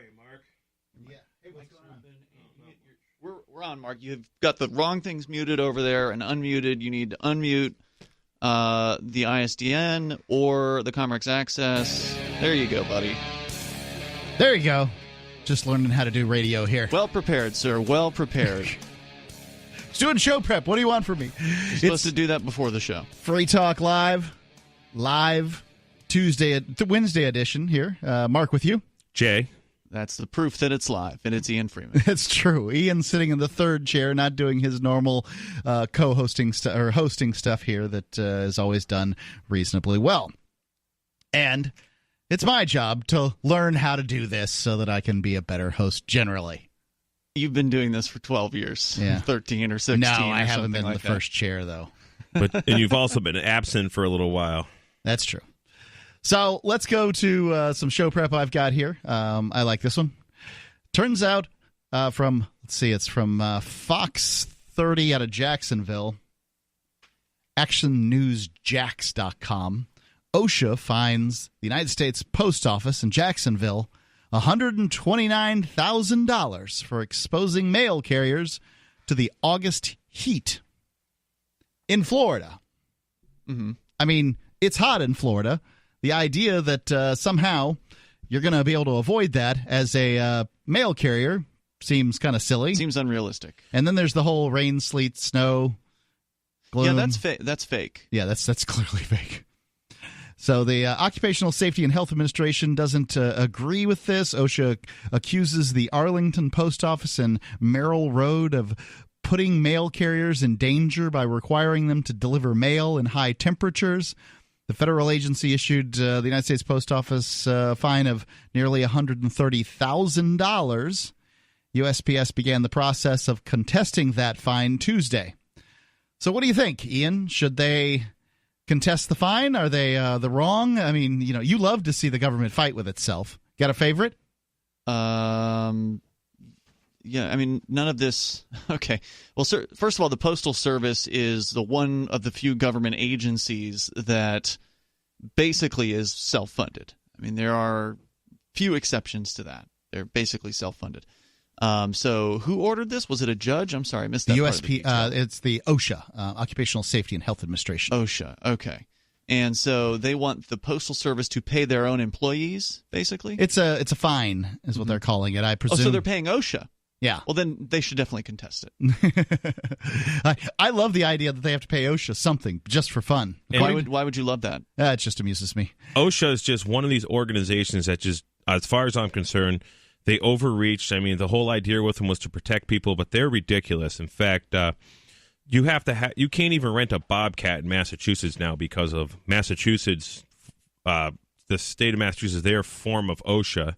you, Mark? Yeah. Hey, what's going on? We're on, Mark. You've got the wrong things muted over there and unmuted. You need to unmute the ISDN or the Comrex Access. There you go, buddy. There you go. Just learning how to do radio here. Well prepared, sir. Well prepared. Just doing show prep. What do you want from me? You're supposed to do that before the show. Free Talk Live Wednesday edition here. Mark with you. Jay. That's the proof that it's live, and it's Ian Freeman. That's true. Ian's sitting in the third chair, not doing his normal co-hosting or hosting stuff here that is always done reasonably well. And it's my job to learn how to do this so that I can be a better host generally. You've been doing this for 12 years, 13 or 16. No, I haven't been in like the first chair, though. And you've also been absent for a little while. That's true. So let's go to some show prep I've got here. I like this one. Turns out it's from Fox 30 out of Jacksonville, actionnewsjax.com. OSHA fines the United States Post Office in Jacksonville $129,000 for exposing mail carriers to the August heat in Florida. Mm-hmm. I mean, it's hot in Florida. The idea that somehow you're going to be able to avoid that as a mail carrier seems kind of silly. Seems unrealistic. And then there's the whole rain, sleet, snow, gloom. Yeah, that's fake. Yeah, that's clearly fake. So the Occupational Safety and Health Administration doesn't agree with this. OSHA accuses the Arlington Post Office and Merrill Road of putting mail carriers in danger by requiring them to deliver mail in high temperatures. The federal agency issued the United States Post Office a fine of nearly $130,000. USPS began the process of contesting that fine Tuesday. So what do you think, Ian? Should they contest the fine? Are they the wrong? I mean, you love to see the government fight with itself. Got a favorite? Yeah, I mean, none of this. Okay. Well, first of all, the Postal Service is the one of the few government agencies that basically is self-funded. I mean, there are few exceptions to that. They're basically self-funded. So who ordered this? Was it a judge? I'm sorry, I missed that. The USP, it's the OSHA, Occupational Safety and Health Administration. OSHA, okay. And so they want the Postal Service to pay their own employees, basically? It's a fine, is what they're calling it, I presume. Oh, so they're paying OSHA. Yeah. Well, then they should definitely contest it. I love the idea that they have to pay OSHA something just for fun. Why would you love that? It just amuses me. OSHA is just one of these organizations that just, as far as I'm concerned, they overreached. I mean, the whole idea with them was to protect people, but they're ridiculous. In fact, you can't even rent a Bobcat in Massachusetts now because of Massachusetts. The state of Massachusetts, their form of OSHA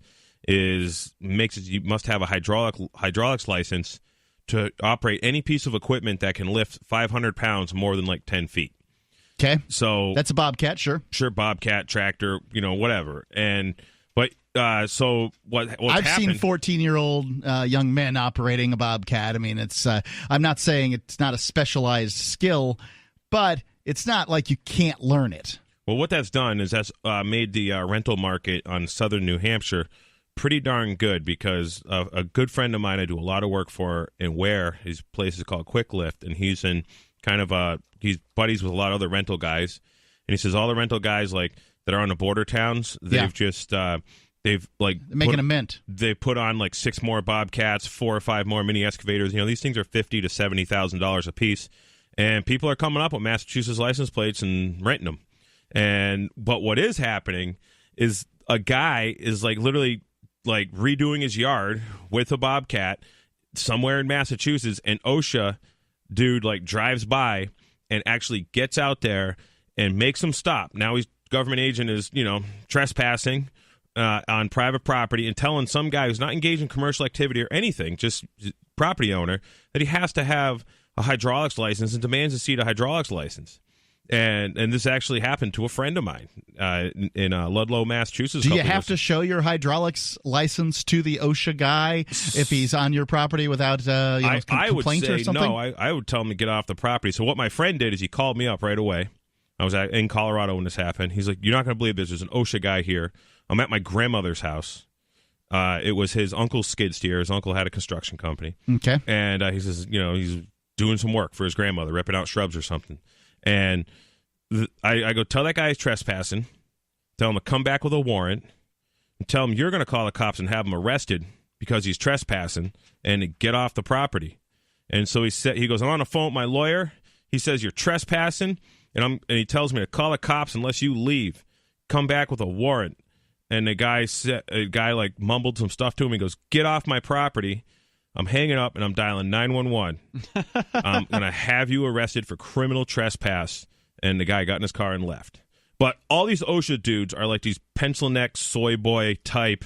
makes it you must have a hydraulics license to operate any piece of equipment that can lift 500 pounds more than like 10 feet. Okay, so that's a Bobcat, sure, Bobcat, tractor, whatever. So what I've seen 14-year-old young men operating a Bobcat. I mean, it's I'm not saying it's not a specialized skill, but it's not like you can't learn it. Well, what that's done is that's made the rental market on southern New Hampshire pretty darn good, because a good friend of mine I do a lot of work for in Ware, his place is called Quick Lift, and he's in he's buddies with a lot of other rental guys, and he says all the rental guys like that are on the border towns, they've just they've like making a mint. They put on like 6 more Bobcats, 4 or 5 more mini excavators. These things are $50,000 to $70,000 a piece, and people are coming up with Massachusetts license plates and renting them. But what is happening is a guy is like literally like redoing his yard with a Bobcat somewhere in Massachusetts, and OSHA dude like drives by and actually gets out there and makes him stop. Now he's government agent is trespassing on private property and telling some guy who's not engaged in commercial activity or anything, just property owner, that he has to have a hydraulics license and demands to see the hydraulics license. And this actually happened to a friend of mine in Ludlow, Massachusetts. Do you have to show your hydraulics license to the OSHA guy if he's on your property without complaint or something? No, I would tell him to get off the property. So what my friend did is he called me up right away. I was in Colorado when this happened. He's like, "You're not going to believe this. There's an OSHA guy here. I'm at my grandmother's house. It was his uncle's skid steer. His uncle had a construction company. Okay. And he says, he's doing some work for his grandmother, ripping out shrubs or something. And I go, tell that guy he's trespassing. Tell him to come back with a warrant. And tell him you're going to call the cops and have him arrested because he's trespassing and to get off the property. And so he goes, I'm on the phone with my lawyer. He says, you're trespassing. And he tells me to call the cops unless you leave. Come back with a warrant. And the guy like mumbled some stuff to him. He goes, get off my property. I'm hanging up and I'm dialing 911. I'm going to have you arrested for criminal trespass. And the guy got in his car and left. But all these OSHA dudes are like these pencil neck soy boy type,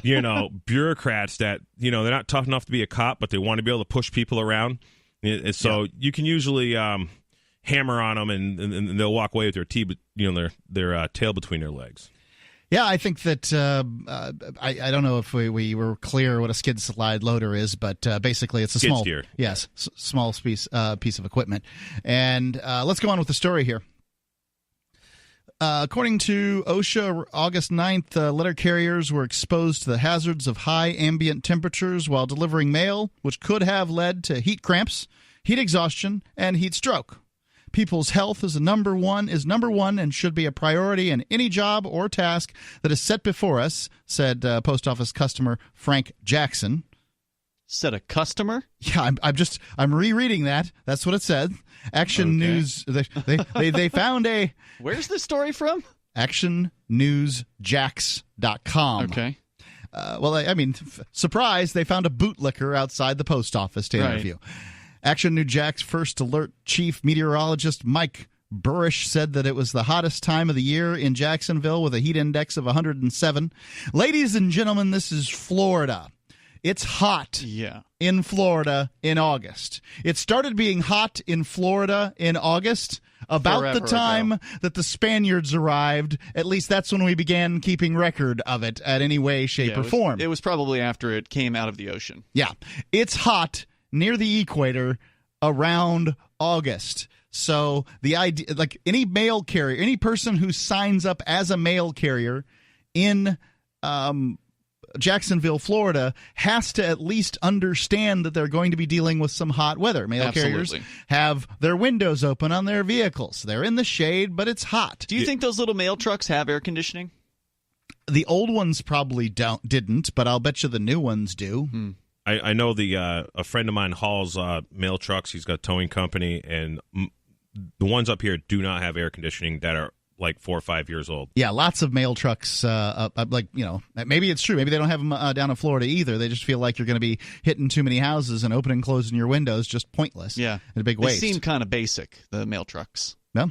bureaucrats that, they're not tough enough to be a cop, but they want to be able to push people around. And so you can usually hammer on them and they'll walk away with their tail between their legs. Yeah, I think that I don't know if we were clear what a skid slide loader is, but basically it's a skid steer. Yes, small piece of equipment. And let's go on with the story here. According to OSHA, August 9th, letter carriers were exposed to the hazards of high ambient temperatures while delivering mail, which could have led to heat cramps, heat exhaustion, and heat stroke. People's health is number one and should be a priority in any job or task that is set before us, said Post Office customer Frank Jackson. Said a customer? Yeah, I'm rereading that. That's what it said. Action News. They found a. Where's this story from? ActionNewsJacks.com. Okay. Surprise! They found a bootlicker outside the post office to interview. Action News Jack's first alert chief meteorologist Mike Burrish said that it was the hottest time of the year in Jacksonville with a heat index of 107. Ladies and gentlemen, this is Florida. It's hot in Florida in August. It started being hot in Florida in August about the time that the Spaniards arrived. At least that's when we began keeping record of it at any way, shape, or form. It was probably after it came out of the ocean. Yeah. It's hot near the equator around August. So the idea, like any mail carrier, any person who signs up as a mail carrier in Jacksonville, Florida, has to at least understand that they're going to be dealing with some hot weather. Mail carriers have their windows open on their vehicles. They're in the shade, but it's hot. Do you think those little mail trucks have air conditioning? The old ones probably didn't, but I'll bet you the new ones do. I know a friend of mine hauls mail trucks. He's got a towing company, and the ones up here do not have air conditioning that are like 4 or 5 years old. Yeah, lots of mail trucks, maybe it's true. Maybe they don't have them down in Florida either. They just feel like you're going to be hitting too many houses and opening and closing your windows, just pointless. Yeah. And a big waste. They seem kind of basic, the mail trucks. Well,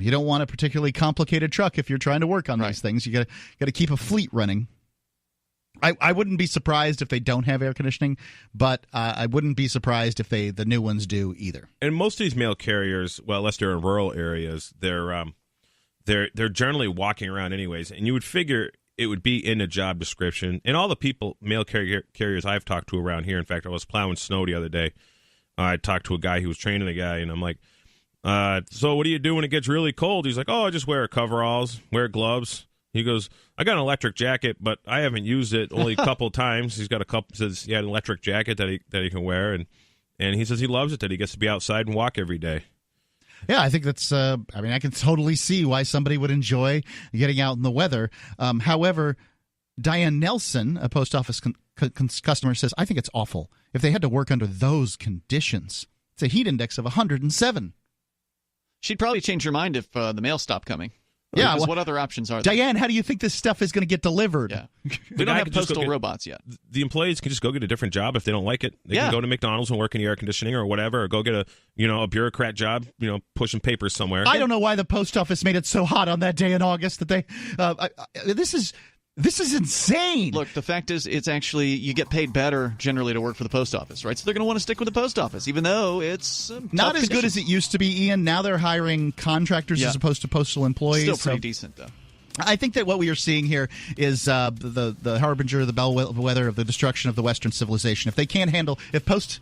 you don't want a particularly complicated truck if you're trying to work on these things. You got to keep a fleet running. I wouldn't be surprised if they don't have air conditioning, but I wouldn't be surprised if the new ones do either. And most of these mail carriers, well, unless they're in rural areas, they're generally walking around anyways. And you would figure it would be in a job description. And all the mail carriers I've talked to around here, in fact, I was plowing snow the other day. I talked to a guy who was training a guy, and I'm like, so what do you do when it gets really cold? He's like, I just wear coveralls, wear gloves. He goes, I got an electric jacket, but I haven't used it only a couple of times. He's got says he had an electric jacket that he can wear, and he says he loves it that he gets to be outside and walk every day. Yeah, I think that's. I can totally see why somebody would enjoy getting out in the weather. However, Diane Nelson, a post office customer, says, I think it's awful if they had to work under those conditions. It's a heat index of 107. She'd probably change her mind if the mail stopped coming. Yeah, what other options are there? Diane, how do you think this stuff is going to get delivered? Yeah. We don't have postal robots yet. The employees can just go get a different job if they don't like it. They can go to McDonald's and work in the air conditioning or whatever, or go get a bureaucrat job, pushing papers somewhere. I don't know why the post office made it so hot on that day in August that they. This is insane. Look, the fact is, it's actually you get paid better generally to work for the post office, right? So they're going to want to stick with the post office, even though it's not as good as it used to be. Ian, now they're hiring contractors as opposed to postal employees. Still pretty decent, though. I think that what we are seeing here is the harbinger, the bellwether of the destruction of the Western civilization. If they can't handle, if post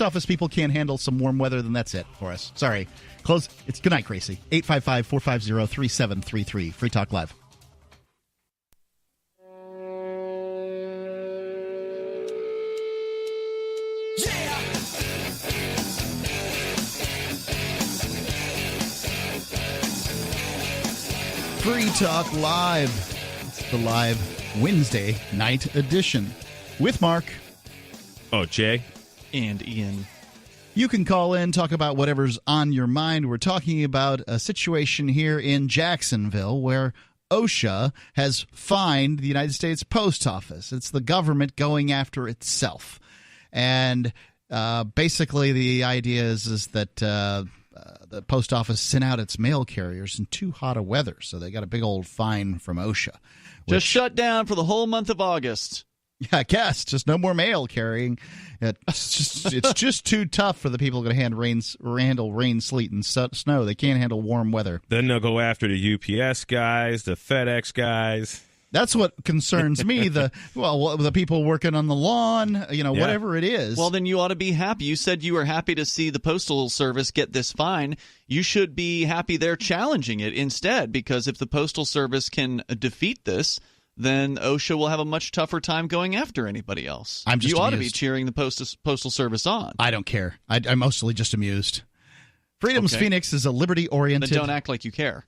office people can't handle some warm weather, then that's it for us. Sorry, close. It's good night, Gracie. 855-450-3733. Free Talk Live. Free Talk Live. It's the live Wednesday night edition with Mark. Oh, Jay. And Ian. You can call in, talk about whatever's on your mind. We're talking about a situation here in Jacksonville where OSHA has fined the United States Post Office. It's the government going after itself. And basically the idea is that the post office sent out its mail carriers in too hot a weather, so they got a big old fine from OSHA. Just shut down for the whole month of August. Yeah, I guess just no more mail carrying. It's just too tough for the people going to handle rain, sleet, and snow. They can't handle warm weather. Then they'll go after the UPS guys, the FedEx guys. That's what concerns me. The people working on the lawn, whatever it is. Well, then you ought to be happy. You said you were happy to see the Postal Service get this fine. You should be happy they're challenging it instead, because if the Postal Service can defeat this, then OSHA will have a much tougher time going after anybody else. You ought to be cheering the Postal Service on. I don't care. I'm mostly just amused. Freedom's Phoenix is a liberty-oriented... Then don't act like you care.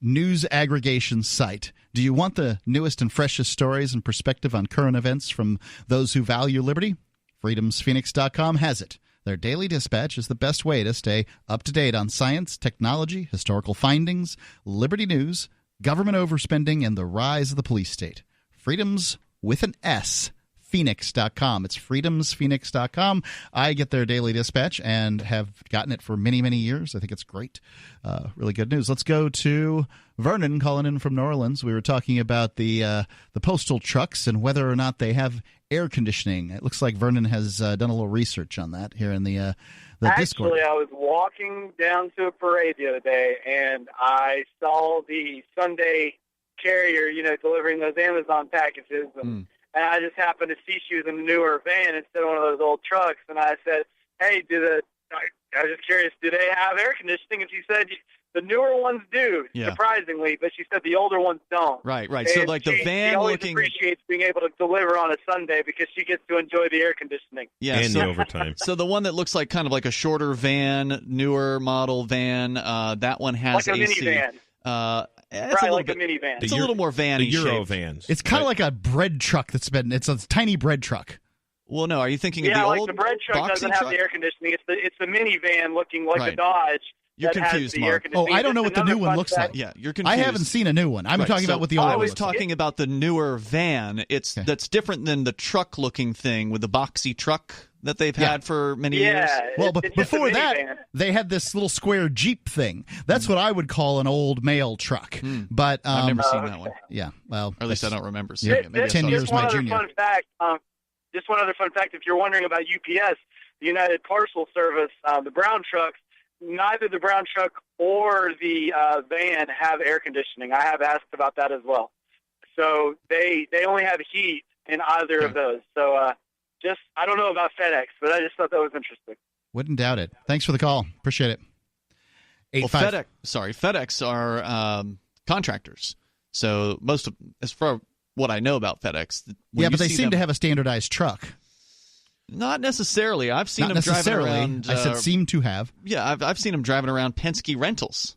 ...news aggregation site. Do you want the newest and freshest stories and perspective on current events from those who value liberty? FreedomsPhoenix.com has it. Their daily dispatch is the best way to stay up to date on science, technology, historical findings, liberty news, government overspending, and the rise of the police state. Freedoms with an S. Phoenix.com. It's freedomsphoenix.com. I get their daily dispatch and have gotten it for many, many years. I think it's great. Really good news. Let's go to Vernon calling in from New Orleans. We were talking about the postal trucks and whether or not they have air conditioning. It looks like Vernon has done a little research on that here in the Discord. Actually, I was walking down to a parade the other day, and I saw the Sunday carrier, delivering those Amazon packages, and I just happened to see she was in a newer van instead of one of those old trucks, and I said, hey, I was just curious, do they have air conditioning? And she said, the newer ones do, surprisingly, but she said the older ones don't. Right. And so like the van she always looking... appreciates being able to deliver on a Sunday because she gets to enjoy the air conditioning. Yeah, and the overtime. So the one that looks like kind of like a shorter van, newer model van, that one has like a AC. Minivan. It's a minivan. It's a little more van-y the Euro shaped. vans. It's kind of like a bread truck it's a tiny bread truck. Well, no, are you thinking of the like old the bread truck doesn't have the air conditioning. It's the minivan looking like a Dodge. You're that confused, has the Mark. air conditioning. I don't know what the new one looks like. Yeah, you're confused. I haven't seen a new one. I'm talking about what the old one I was looks like. talking about the newer van. That's different than the truck-looking thing with the boxy truck that they've had for many years. Well, but before that, they had this little square Jeep thing. That's what I would call an old mail truck. But I've never seen that one. Yeah, well, or at least I don't remember seeing it. Maybe 10 years my junior. Just one other fun fact: if you're wondering about UPS, the United Parcel Service, the brown trucks, neither the brown truck or the van have air conditioning. I have asked about that as well. So they only have heat in either of those. So I don't know about FedEx, but I just thought that was interesting. Wouldn't doubt it. Thanks for the call. Appreciate it. FedEx are contractors. So as far what I know about FedEx, but they seem to have a standardized truck. Not necessarily. I've seen them driving around. I said seem to have. Yeah, I've seen them driving around Penske rentals.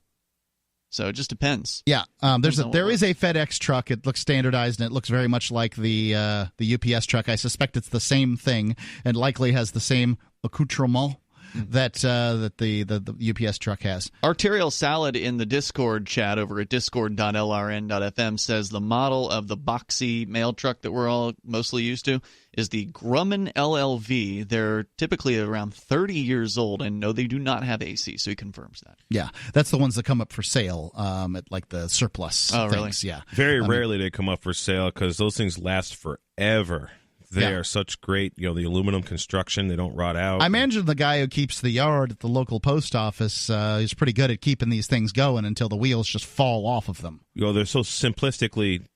So it just depends. Yeah, there is a FedEx truck. It looks standardized and it looks very much like the UPS truck. I suspect it's the same thing and likely has the same accoutrement that the UPS truck has. Arterial Salad in the Discord chat over at discord.lrn.fm says the model of the boxy mail truck that we're all mostly used to is the Grumman LLV. They're typically around 30 years old, and no, they do not have AC, so he confirms that. Yeah, that's the ones that come up for sale at like the surplus things. Really? Yeah. Very rarely they come up for sale because those things last forever. They are such great, the aluminum construction. They don't rot out. I imagine the guy who keeps the yard at the local post office is pretty good at keeping these things going until the wheels just fall off of them. They're so simplistically,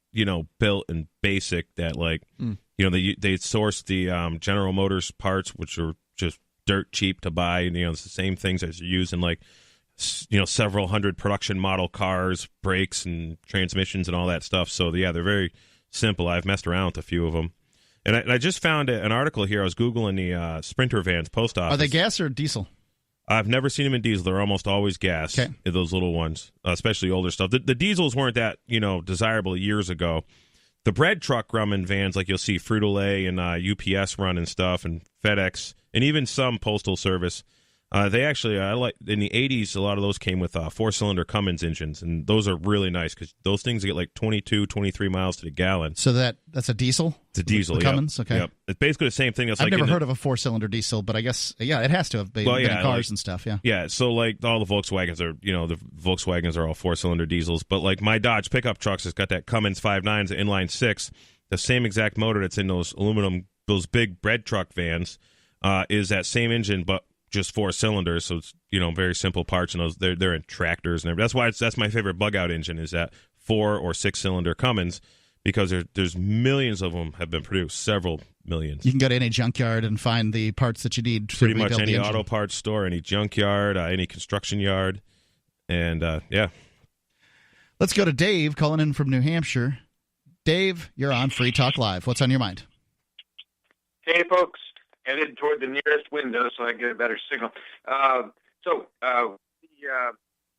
built and basic that, they source the General Motors parts, which are just dirt cheap to buy. It's the same things as you use in, several hundred production model cars, brakes and transmissions and all that stuff. So, they're very simple. I've messed around with a few of them. And I just found an article here. I was Googling the Sprinter vans post office. Are they gas or diesel? I've never seen them in diesel. They're almost always gas, those little ones, especially older stuff. The diesels weren't that, desirable years ago. The bread truck running vans, like you'll see Frito-Lay and UPS run and stuff, and FedEx, and even some Postal Service, they actually, I like in the 80s, a lot of those came with 4-cylinder Cummins engines, and those are really nice because those things get like 22, 23 miles to the gallon. So that's a diesel? It's a diesel, the Cummins? Okay. Yep. It's basically the same thing. I've never heard of a 4-cylinder diesel, but I guess, it has to have been in cars and stuff, Yeah, so like all the Volkswagens are, the Volkswagens are all 4-cylinder diesels, but like my Dodge pickup trucks has got that Cummins 5.9s, the inline 6, the same exact motor that's in those those big bread truck vans is that same engine, but just 4 cylinders, so it's very simple parts, and those they're in tractors and everything. That's my favorite bug out engine is that 4 or 6 cylinder Cummins, because there's millions of them have been produced, several millions. You can go to any junkyard and find the parts that you need. Pretty much any auto parts store, any junkyard, any construction yard, and Let's go to Dave calling in from New Hampshire. Dave, you're on Free Talk Live. What's on your mind? Hey, folks. Headed toward the nearest window so I get a better signal. The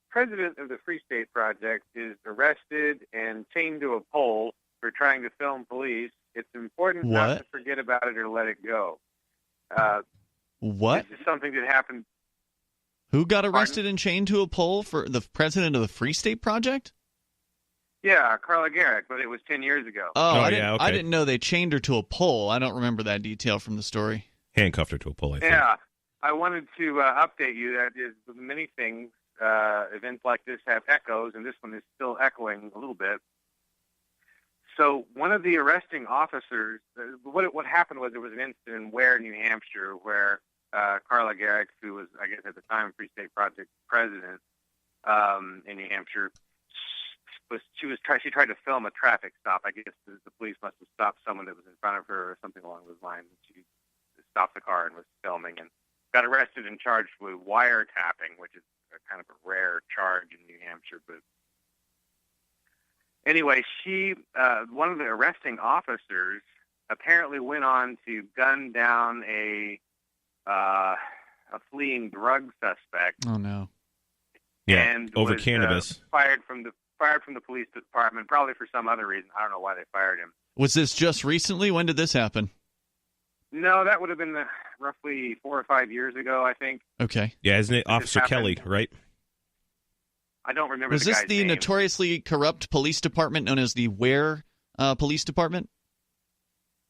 president of the Free State Project is arrested and chained to a pole for trying to film police. It's important not to forget about it or let it go. What? This is something that happened. Who got arrested and chained to a pole for the president of the Free State Project? Yeah, Carla Garrick, but it was 10 years ago. I didn't know they chained her to a pole. I don't remember that detail from the story. Handcuffed her to a pole, I think. Yeah, I wanted to update you that is many things. Events like this have echoes, and this one is still echoing a little bit. So one of the arresting officers, what happened was there was an incident in Ware, New Hampshire, where Carla Garrick, who was, I guess, at the time Free State Project president in New Hampshire, she tried to film a traffic stop. I guess the police must have stopped someone that was in front of her or something along those lines. She stopped the car and was filming and got arrested and charged with wiretapping, which is kind of a rare charge in New Hampshire. But anyway, one of the arresting officers apparently went on to gun down a fleeing drug suspect. Oh no! Yeah, and over was, cannabis. Fired from the police department, probably for some other reason. I don't know why they fired him. Was this just recently? When did this happen? No, that would have been roughly 4 or 5 years ago, I think. Okay. Yeah, isn't it Officer Kelly, right? I don't remember. Was the this guy's the name. notoriously corrupt police department known as the Ware Police Department?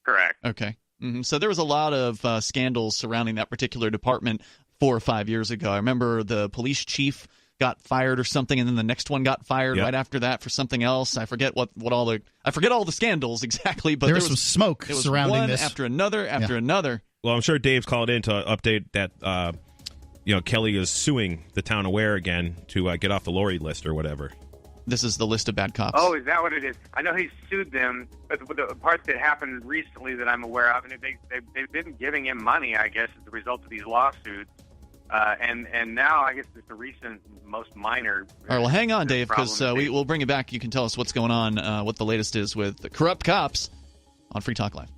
Correct. Okay. Mm-hmm. So there was a lot of scandals surrounding that particular department 4 or 5 years ago. I remember the police chief got fired or something, and then the next one got fired right after that for something else. I forget I forget all the scandals exactly, but there was some smoke surrounding one this after another after another. Well, I'm sure Dave's called in to update that. Kelly is suing the town of Ware again to get off the Lori list or whatever. This is the list of bad cops. Oh, is that what it is? I know he sued them, but the part that happened recently that I'm aware of, and they've been giving him money, I guess, as a result of these lawsuits. And now I guess it's the recent most minor. All right, well, hang on, Dave, because we'll bring it back. You can tell us what's going on, what the latest is with the corrupt cops on Free Talk Live.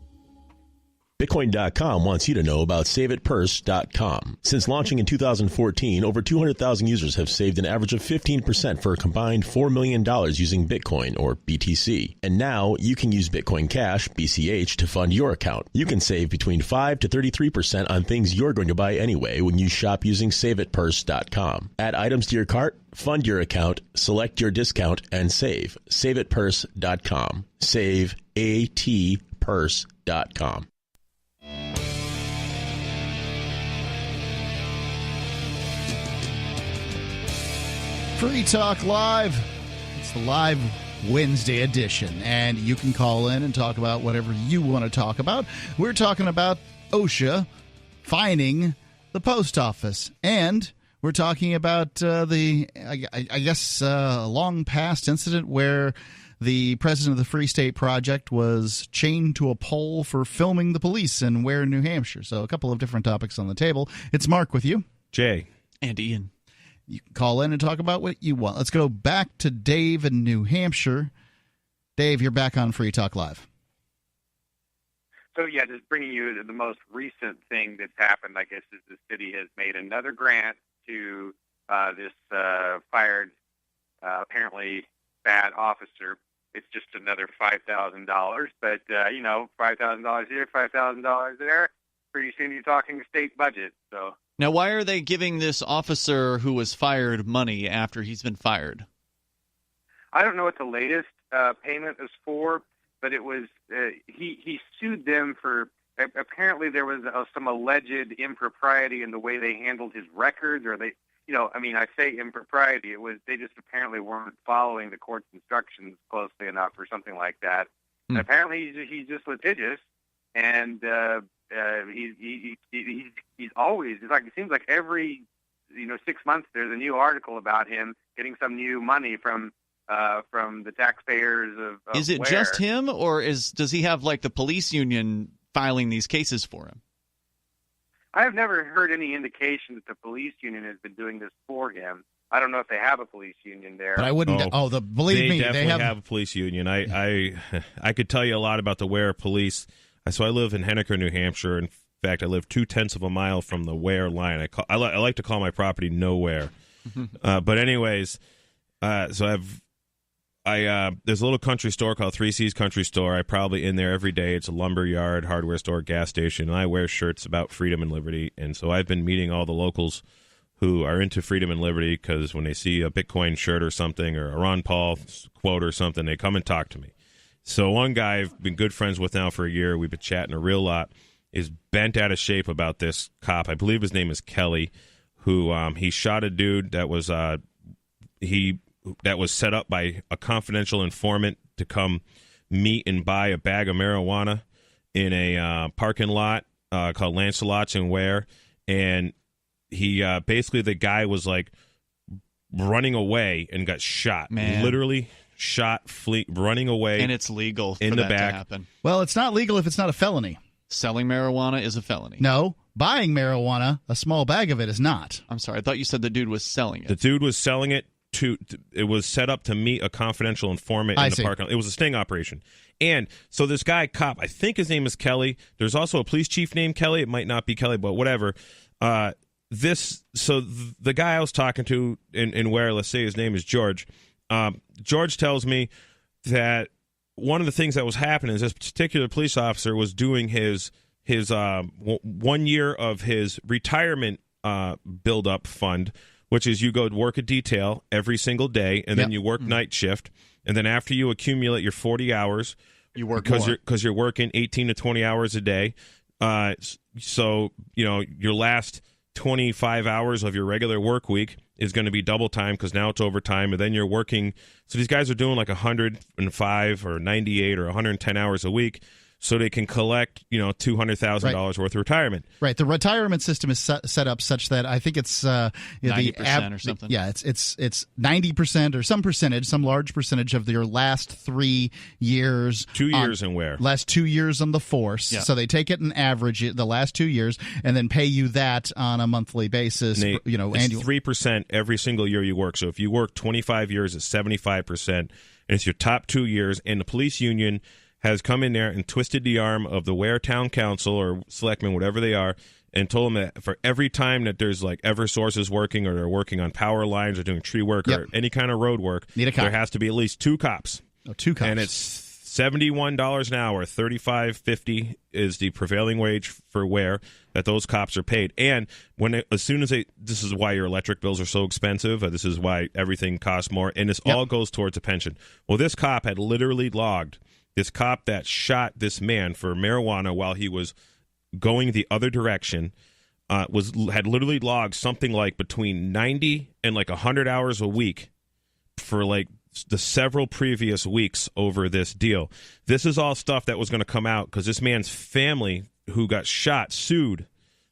Bitcoin.com wants you to know about SaveItPurse.com. Since launching in 2014, over 200,000 users have saved an average of 15% for a combined $4 million using Bitcoin, or BTC. And now you can use Bitcoin Cash, BCH, to fund your account. You can save between 5 to 33% on things you're going to buy anyway when you shop using SaveItPurse.com. Add items to your cart, fund your account, select your discount, and save. SaveItPurse.com. Save ATPurse.com. Free Talk Live. It's the live Wednesday edition, and you can call in and talk about whatever you want to talk about. We're talking about OSHA fining the post office, and we're talking about long past incident where the president of the Free State Project was chained to a pole for filming the police in Ware, New Hampshire. So a couple of different topics on the table. It's Mark with you. Jay. And Ian. You can call in and talk about what you want. Let's go back to Dave in New Hampshire. Dave, you're back on Free Talk Live. So, just bringing you to the most recent thing that's happened, I guess, is the city has made another grant to this fired, apparently bad officer. It's just another $5,000, but $5,000 here, $5,000 there. Pretty soon you're talking state budget. So now, why are they giving this officer who was fired money after he's been fired? I don't know what the latest payment is for, but it was he sued them for apparently there was some alleged impropriety in the way they handled his records, or I say impropriety. It was they just apparently weren't following the court's instructions closely enough, or something like that. And apparently he's just litigious, and he's always, it's like, it seems like every 6 months there's a new article about him getting some new money from the taxpayers of Is it Ware. just him, or does he have like the police union filing these cases for him? I have never heard any indication that the police union has been doing this for him. I don't know if they have a police union there. But I wouldn't. Believe me, definitely they have a police union. I could tell you a lot about the Ware police. So I live in Henniker, New Hampshire. In fact, I live 0.2 of a mile from the Ware line. I like to call my property Nowhere. But anyways, so there's a little country store called 3 C's Country Store. I probably in there every day. It's a lumber yard, hardware store, gas station. And I wear shirts about freedom and liberty. And so I've been meeting all the locals who are into freedom and liberty, because when they see a Bitcoin shirt or something, or a Ron Paul quote or something, they come and talk to me. So one guy I've been good friends with now for a year, we've been chatting a real lot, is bent out of shape about this cop. I believe his name is Kelly, who he shot a dude that was set up by a confidential informant to come meet and buy a bag of marijuana in a parking lot called Lancelot's in Ware. And he basically, the guy was like running away and got shot. Man. Literally shot, running away. And it's legal in for the that back. to happen. Well, it's not legal if it's not a felony. Selling marijuana is a felony. No, buying marijuana, a small bag of it, is not. I'm sorry. I thought you said the dude was selling it. The dude was selling it it was set up to meet a confidential informant in the parking lot. It was a sting operation. And so this guy, cop, I think his name is Kelly. There's also a police chief named Kelly. It might not be Kelly, but whatever. The guy I was talking to in Ware, let's say his name is George. George tells me that one of the things that was happening is this particular police officer was doing his 1 year of his retirement build-up fund, which is you go work a detail every single day, and then you work night shift, and then after you accumulate your 40 hours, you work because you're working 18 to 20 hours a day. So your last 25 hours of your regular work week is going to be double time, because now it's overtime, and then you're working. So these guys are doing like 105 or 98 or 110 hours a week, so they can collect $200,000 worth of retirement. Right. The retirement system is set up such that I think it's 90% or something. Yeah, it's 90% or some large percentage of your last 3 years. 2 years in Ware. Last 2 years on the force. Yeah. So they take it and average it the last 2 years, and then pay you that on a monthly basis. It's annual 3% every single year you work. So if you work 25 years, it's 75%, and it's your top 2 years. And the police union has come in there and twisted the arm of the Ware Town Council or selectmen, whatever they are, and told them that for every time that there's like Eversource is working, or they're working on power lines or doing tree work or any kind of road work, Need a cop. there has to be at least 2 cops. Oh, 2 cops. And it's $71 an hour. $35.50 is the prevailing wage for Ware that those cops are paid. And this is why your electric bills are so expensive. This is why everything costs more. And this all goes towards a pension. Well, this cop had literally logged. This cop that shot this man for marijuana while he was going the other direction had literally logged something like between 90 and like 100 hours a week for like the several previous weeks over this deal. This is all stuff that was going to come out because this man's family who got shot sued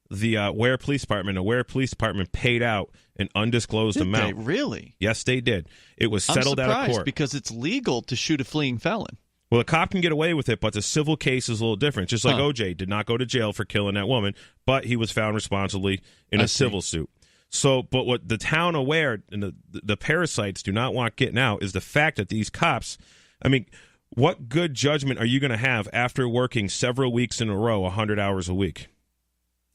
the Ware Police Department. The Ware Police Department paid out an undisclosed amount. Did they really? Yes, they did. It was settled out of court. Because it's legal to shoot a fleeing felon. Well, the cop can get away with it, but the civil case is a little different. Just like OJ did not go to jail for killing that woman, but he was found responsibly in a civil suit. So, but what the town of Ware and the parasites do not want getting out is the fact that these cops, I mean, what good judgment are you going to have after working several weeks in a row, 100 hours a week?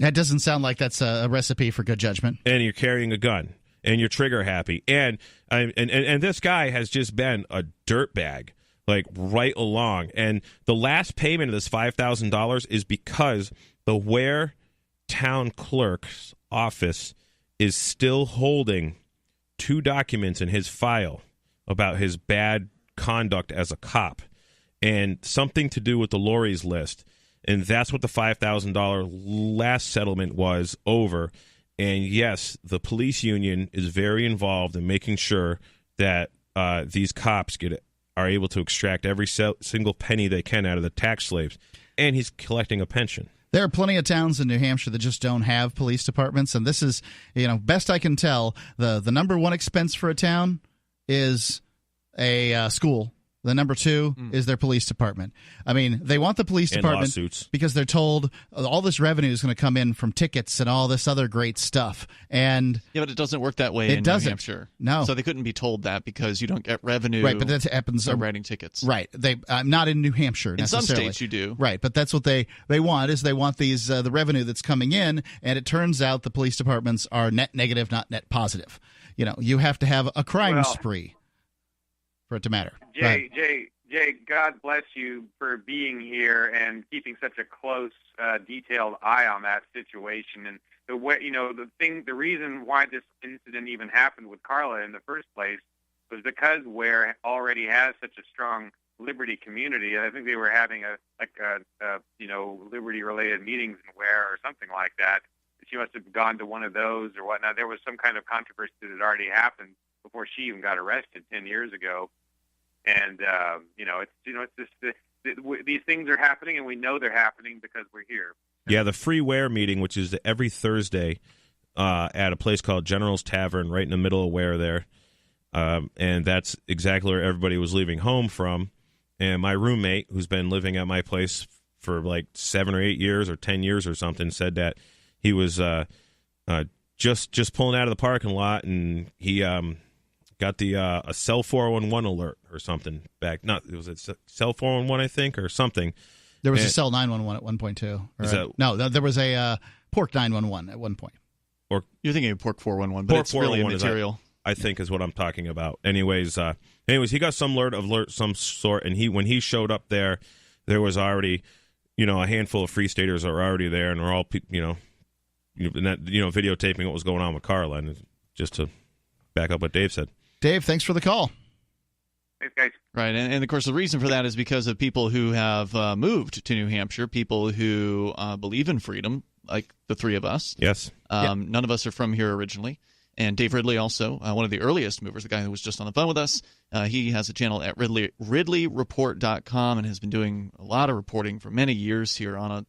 That doesn't sound like that's a recipe for good judgment. And you're carrying a gun, and you're trigger happy, and this guy has just been a dirtbag, like right along. And the last payment of this $5,000 is because the Ware town clerk's office is still holding 2 documents in his file about his bad conduct as a cop, and something to do with the lorries list. And that's what the $5,000 last settlement was over. And yes, the police union is very involved in making sure that these cops are able to extract every single penny they can out of the tax slaves. And he's collecting a pension. There are plenty of towns in New Hampshire that just don't have police departments. And this is, best I can tell, the number one expense for a town is a school. The number 2 is their police department. I mean, they want the police department because they're told all this revenue is going to come in from tickets and all this other great stuff. And yeah, but it doesn't work that way in New Hampshire. No. So they couldn't be told that because you don't get revenue. Right, but that happens by writing tickets. Right. Not in New Hampshire necessarily. In some states you do. Right, but that's what they want these the revenue that's coming in, and it turns out the police departments are net negative, not net positive. You have to have a crime spree for it to matter. Jay, God bless you for being here and keeping such a close, detailed eye on that situation. And the way, the reason why this incident even happened with Carla in the first place was because Ware already has such a strong Liberty community. I think they were having Liberty-related meetings in Ware or something like that. She must have gone to one of those or whatnot. There was some kind of controversy that had already happened before she even got arrested 10 years ago. And, these things are happening, and we know they're happening because we're here. Yeah, the Free Ware meeting, which is every Thursday at a place called General's Tavern right in the middle of Ware there. And that's exactly where everybody was leaving home from. And my roommate, who's been living at my place for like 7 or 8 years or 10 years or something, said that he was just pulling out of the parking lot, and he got the a cell 411 alert or something back. It was a cell 411, I think, or something. There was a cell 911 at one point too. No, there was a Pork 911 at one point. Or you're thinking of Pork 411, but it's really immaterial. I think is what I'm talking about. Anyways, he got some alert some sort, and when he showed up there was already, a handful of Free Staters are already there, and they're all, videotaping what was going on with Carla. And just to back up what Dave said. Dave, thanks for the call. Thanks, guys. Right, and of course the reason for that is because of people who have moved to New Hampshire, people who believe in freedom, like the three of us. Yes. None of us are from here originally. And Dave Ridley also, one of the earliest movers, the guy who was just on the phone with us. He has a channel at RidleyReport.com and has been doing a lot of reporting for many years here on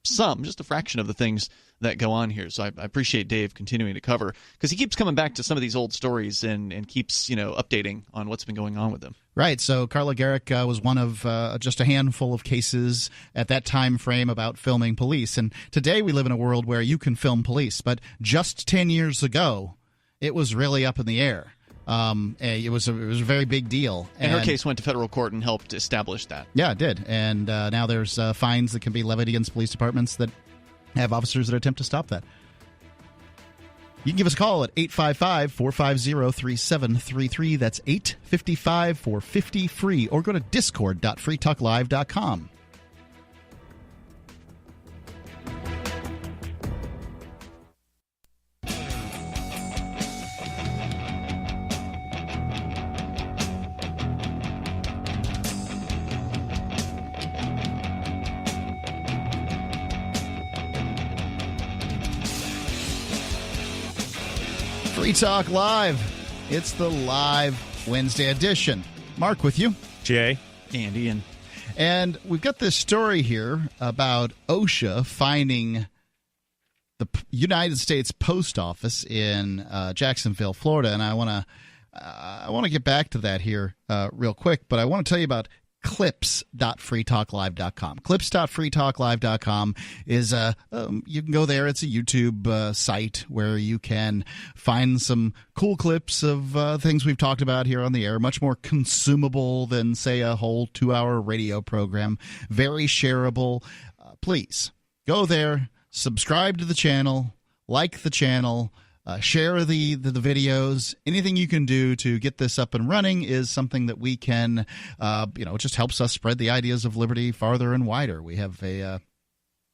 just a fraction of the things that go on here. So I appreciate Dave continuing to cover, because he keeps coming back to some of these old stories and keeps updating on what's been going on with them. Right. So Carla Garrick was one of just a handful of cases at that time frame about filming police. And today we live in a world where you can film police. But just 10 years ago, it was really up in the air. It was a very big deal. And her case went to federal court and helped establish that. Yeah, it did. And now there's fines that can be levied against police departments that have officers that attempt to stop that. You can give us a call at 855-450-3733. That's 855-450-FREE. Or go to discord.freetalklive.com. Free Talk Live. It's the live Wednesday edition. Mark with you. Jay. And Ian. And we've got this story here about OSHA finding the United States Post Office in Jacksonville, Florida. And I want to get back to that here real quick, but I want to tell you about clips.freetalklive.com. Clips.freetalklive.com is you can go there. It's a YouTube site where you can find some cool clips of things we've talked about here on the air, much more consumable than, say, a whole 2-hour radio program. Very shareable. Please go there. subscribe to the channel, like the channel, share the videos. Anything you can do to get this up and running is something that we can, it just helps us spread the ideas of liberty farther and wider. We have a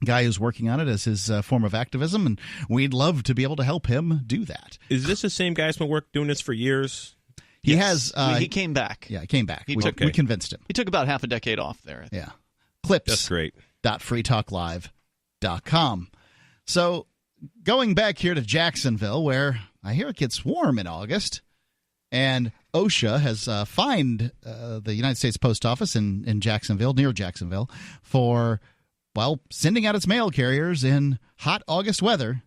guy who's working on it as his form of activism, and we'd love to be able to help him do that. Is this the same guy who's been doing this for years? He has. He came back. Yeah, he came back. We convinced him. He took about half a decade off there. Yeah. Clips. That's great. .freetalklive.com. So going back here to Jacksonville, where I hear it gets warm in August, and OSHA has fined the United States Post Office in Jacksonville, near Jacksonville, for, sending out its mail carriers in hot August weather.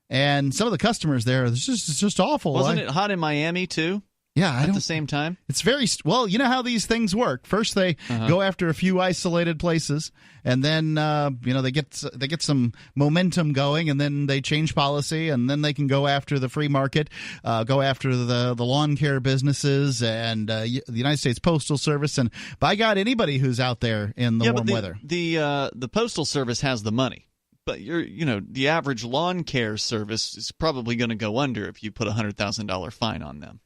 And some of the customers there, it's just awful. Wasn't it hot in Miami, too? Yeah, at the same time? It's very you know how these things work. First, they go after a few isolated places, and then they get some momentum going, and then they change policy, and then they can go after the free market, go after the lawn care businesses, and the United States Postal Service, and by God, anybody who's out there in the warm weather. The Postal Service has the money. But the average lawn care service is probably going to go under if you put a $100,000 fine on them.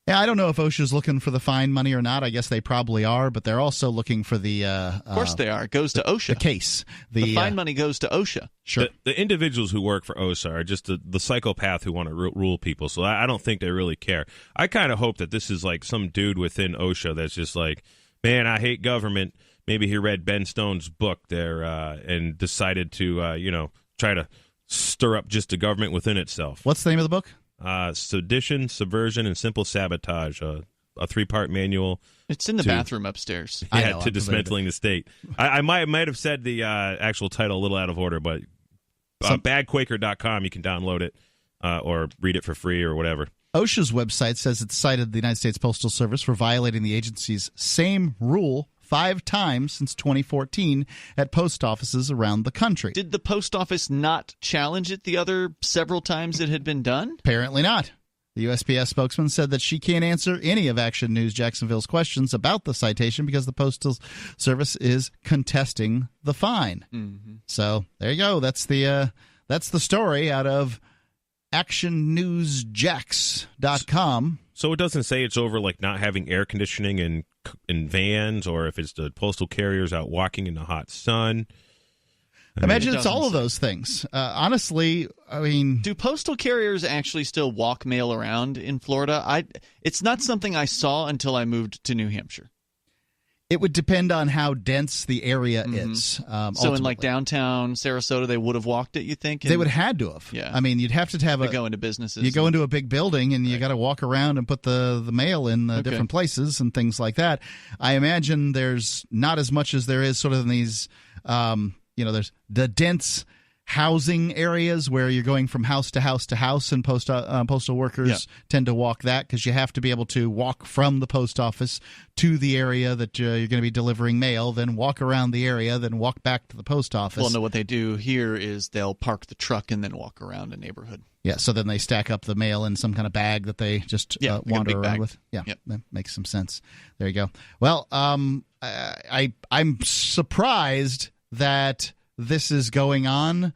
Yeah, I don't know if OSHA's looking for the fine money or not. I guess they probably are, but they're also looking for the... of course they are. It goes to OSHA. The case. The fine money goes to OSHA. Sure. The individuals who work for OSHA are just the psychopath who want to rule people, so I don't think they really care. I kind of hope that this is like some dude within OSHA that's just like, man, I hate government. Maybe he read Ben Stone's book there and decided to, try to stir up just the government within itself. What's the name of the book? Sedition, Subversion, and Simple Sabotage, a 3-part manual. It's in the bathroom upstairs. Yeah, to dismantling the state. I might have said the actual title a little out of order, but badquaker.com, you can download it or read it for free or whatever. OSHA's website says it cited the United States Postal Service for violating the agency's same rule 5 times since 2014 at post offices around the country. Did the post office not challenge it the other several times it had been done? Apparently not. The USPS spokesman said that she can't answer any of Action News Jacksonville's questions about the citation because the Postal Service is contesting the fine. Mm-hmm. So there you go. That's the story out of actionnewsjax.com. So it doesn't say it's over like not having air conditioning in vans, or if it's the postal carriers out walking in the hot sun. Imagine it's all of those things. Honestly, I mean... Do postal carriers actually still walk mail around in Florida? It's not something I saw until I moved to New Hampshire. It would depend on how dense the area is. So in like downtown Sarasota, they would have walked it, you think? They would have had to have. Yeah. I mean, you'd have to have go into businesses. You go into a big building and you got to walk around and put the mail in different places and things like that. I imagine there's not as much as there is sort of in these, there's the dense housing areas where you're going from house to house to house, and postal workers tend to walk that because you have to be able to walk from the post office to the area that you're going to be delivering mail, then walk around the area, then walk back to the post office. Well, no, what they do here is they'll park the truck and then walk around a neighborhood. Yeah, so then they stack up the mail in some kind of bag that they just wander around with. Yeah, that makes some sense. There you go. Well, I'm surprised that this is going on,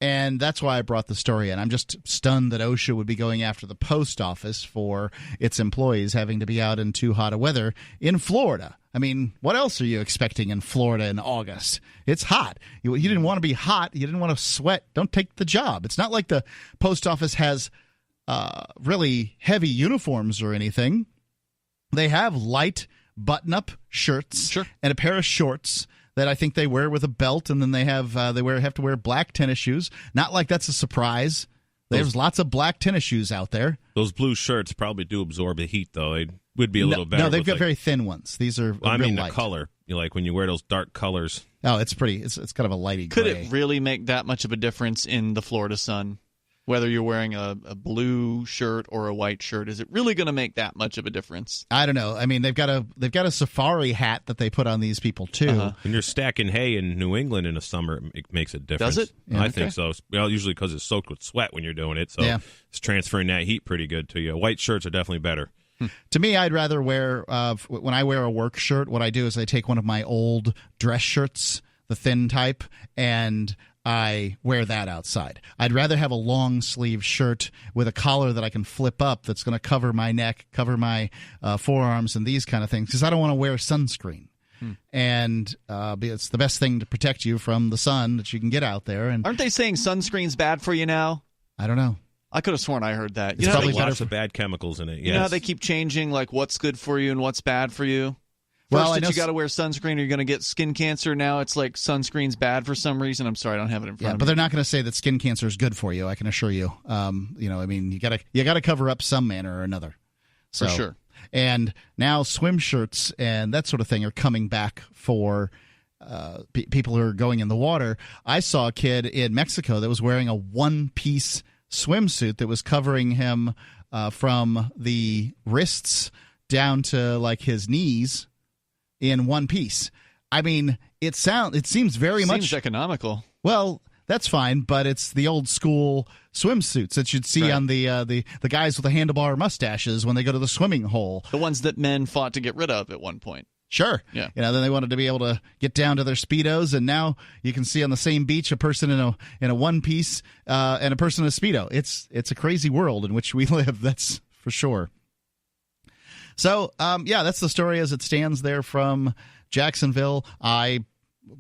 and that's why I brought the story in. I'm just stunned that OSHA would be going after the post office for its employees having to be out in too hot a weather in Florida. I mean, what else are you expecting in Florida in August? It's hot. You didn't want to be hot. You didn't want to sweat. Don't take the job. It's not like the post office has really heavy uniforms or anything. They have light button-up shirts and a pair of shorts that I think they wear with a belt, and then they have to wear black tennis shoes. Not like that's a surprise. There's lots of black tennis shoes out there. Those blue shirts probably do absorb the heat, though. It would be a little better. No, they've got very thin ones. These are I mean, light. The color. Like when you wear those dark colors. Oh, it's pretty. It's kind of a lighty gray. Could it really make that much of a difference in the Florida sun? Whether you're wearing a blue shirt or a white shirt, is it really going to make that much of a difference? I don't know. I mean, they've got a safari hat that they put on these people too. When you're stacking hay in New England in the summer, it makes a difference. Does it? Yeah, I think so. Well, usually because it's soaked with sweat when you're doing it, so it's transferring that heat pretty good to you. White shirts are definitely better. To me, I'd rather wear when I wear a work shirt, what I do is I take one of my old dress shirts the thin type, and I wear that outside. I'd rather have a long sleeve shirt with a collar that I can flip up that's going to cover my neck, cover my forearms, and these kind of things, because I don't want to wear sunscreen. And it's the best thing to protect you from the sun that you can get out there. And aren't they saying sunscreen's bad for you now? I don't know. I could have sworn I heard that. It's probably lots of bad chemicals in it. Yes. You know how they keep changing like what's good for you and what's bad for you? First, you got to wear sunscreen or you're going to get skin cancer. Now it's like sunscreen's bad for some reason. I'm sorry, I don't have it in front of me. But they're not going to say that skin cancer is good for you, I can assure you. You got to cover up some manner or another. So, for sure. And now swim shirts and that sort of thing are coming back for people who are going in the water. I saw a kid in Mexico that was wearing a one-piece swimsuit that was covering him from the wrists down to like his knees in one piece. I mean, it seems very much economical. Well, that's fine, but it's the old school swimsuits that you'd see on the guys with the handlebar mustaches when they go to the swimming hole. The ones that men fought to get rid of at one point. Sure. Yeah. Then they wanted to be able to get down to their Speedos, and now you can see on the same beach a person in a one piece and a person in a Speedo. It's a crazy world in which we live. That's for sure. So, that's the story as it stands there from Jacksonville. I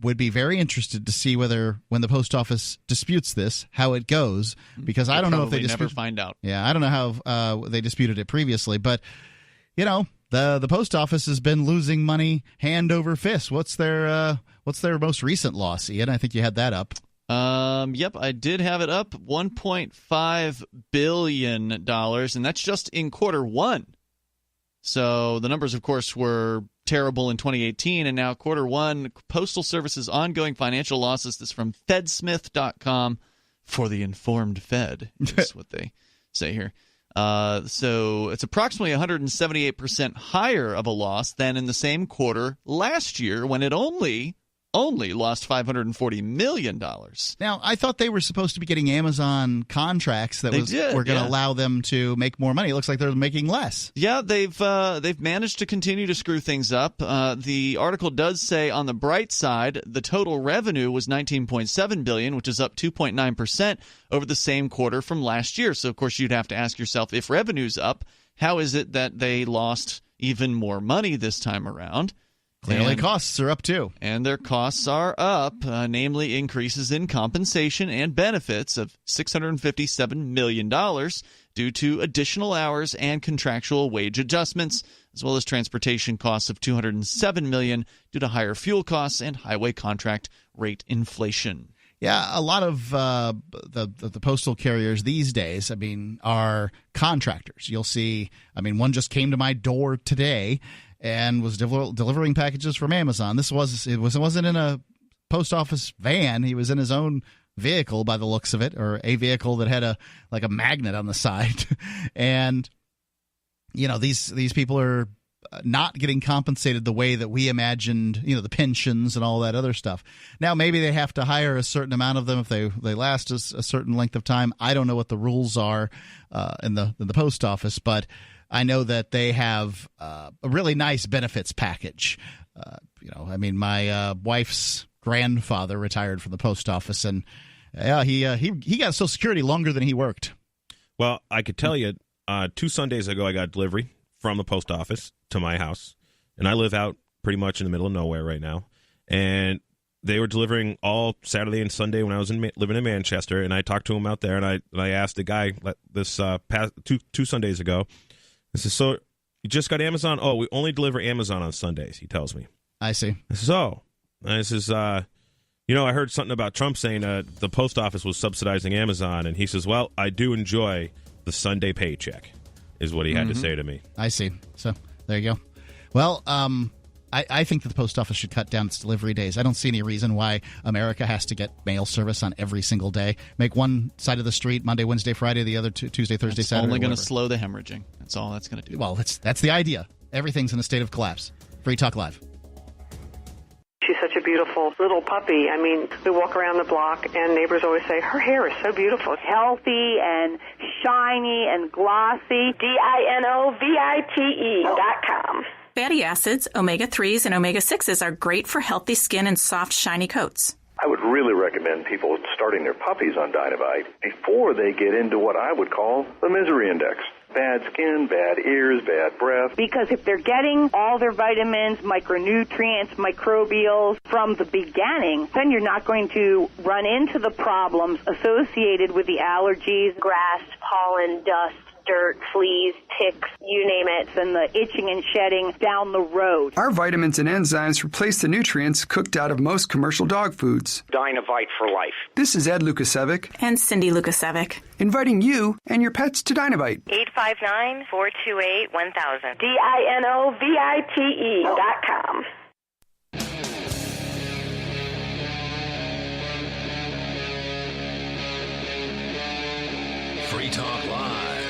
would be very interested to see whether, when the post office disputes this, how it goes, because I don't know if they never find out. Yeah, I don't know how they disputed it previously, but the post office has been losing money hand over fist. What's their most recent loss, Ian? I think you had that up. Yep, I did have it up. $1.5 billion, and that's just in quarter one. So the numbers, of course, were terrible in 2018, and now quarter one, Postal Service's ongoing financial losses. This is from fedsmith.com for the informed Fed. That's what they say here. So it's approximately 178% higher of a loss than in the same quarter last year, when it only lost $540 million. Now, I thought they were supposed to be getting Amazon contracts that were going to allow them to make more money. It looks like they're making less. Yeah, they've managed to continue to screw things up. The article does say, on the bright side, the total revenue was $19.7 billion, which is up 2.9% over the same quarter from last year. So, of course, you'd have to ask yourself, if revenue's up, how is it that they lost even more money this time around? Clearly, costs are up, too. And their costs are up, namely increases in compensation and benefits of $657 million due to additional hours and contractual wage adjustments, as well as transportation costs of $207 million due to higher fuel costs and highway contract rate inflation. Yeah, a lot of the postal carriers these days, are contractors. You'll see, one just came to my door today and was delivering packages from Amazon. It wasn't in a post office van. He was in his own vehicle, by the looks of it, or a vehicle that had a magnet on the side. And these people are not getting compensated the way that we imagined, the pensions and all that other stuff. Now, maybe they have to hire a certain amount of them if they last a certain length of time. I don't know what the rules are in the post office, but I know that they have a really nice benefits package. My wife's grandfather retired from the post office, and he got Social Security longer than he worked. Well, I could tell you, 2 Sundays ago, I got delivery from the post office to my house, and I live out pretty much in the middle of nowhere right now. And they were delivering all Saturday and Sunday when I was living in Manchester, and I talked to him out there, and I asked the guy this past 2 Sundays ago. I said, so you just got Amazon? Oh, we only deliver Amazon on Sundays, he tells me. I see. I says, oh. And I says, I heard something about Trump saying the post office was subsidizing Amazon. And he says, well, I do enjoy the Sunday paycheck, is what he had to say to me. I see. So there you go. Well, I think that the post office should cut down its delivery days. I don't see any reason why America has to get mail service on every single day. Make one side of the street Monday, Wednesday, Friday, the other Tuesday, Thursday, Saturday. It's only going to slow the hemorrhaging. That's all that's going to do. Well, that's the idea. Everything's in a state of collapse. Free Talk Live. She's such a beautiful little puppy. We walk around the block, and neighbors always say, her hair is so beautiful. Healthy and shiny and glossy. DINOVITE.com. fatty acids, omega-3s, and omega-6s are great for healthy skin and soft, shiny coats. I would really recommend people starting their puppies on Dynavite before they get into what I would call the misery index. Bad skin, bad ears, bad breath. Because if they're getting all their vitamins, micronutrients, microbials from the beginning, then you're not going to run into the problems associated with the allergies, grass, pollen, dust, dirt, fleas, ticks, you name it, and the itching and shedding down the road. Our vitamins and enzymes replace the nutrients cooked out of most commercial dog foods. Dynavite for life. This is Ed Lukasevic. And Cindy Lukasevic. Inviting you and your pets to Dynavite. 859-428-1000. DINOVITE.com. Free Talk Live.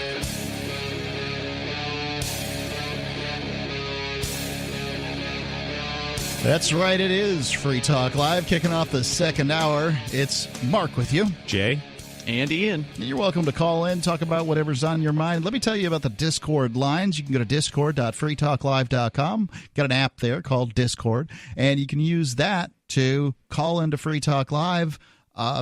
That's right, it is Free Talk Live, kicking off the second hour. It's Mark with you. Jay. And Ian. You're welcome to call in, talk about whatever's on your mind. Let me tell you about the Discord lines. You can go to discord.freetalklive.com. Got an app there called Discord, and you can use that to call into Free Talk Live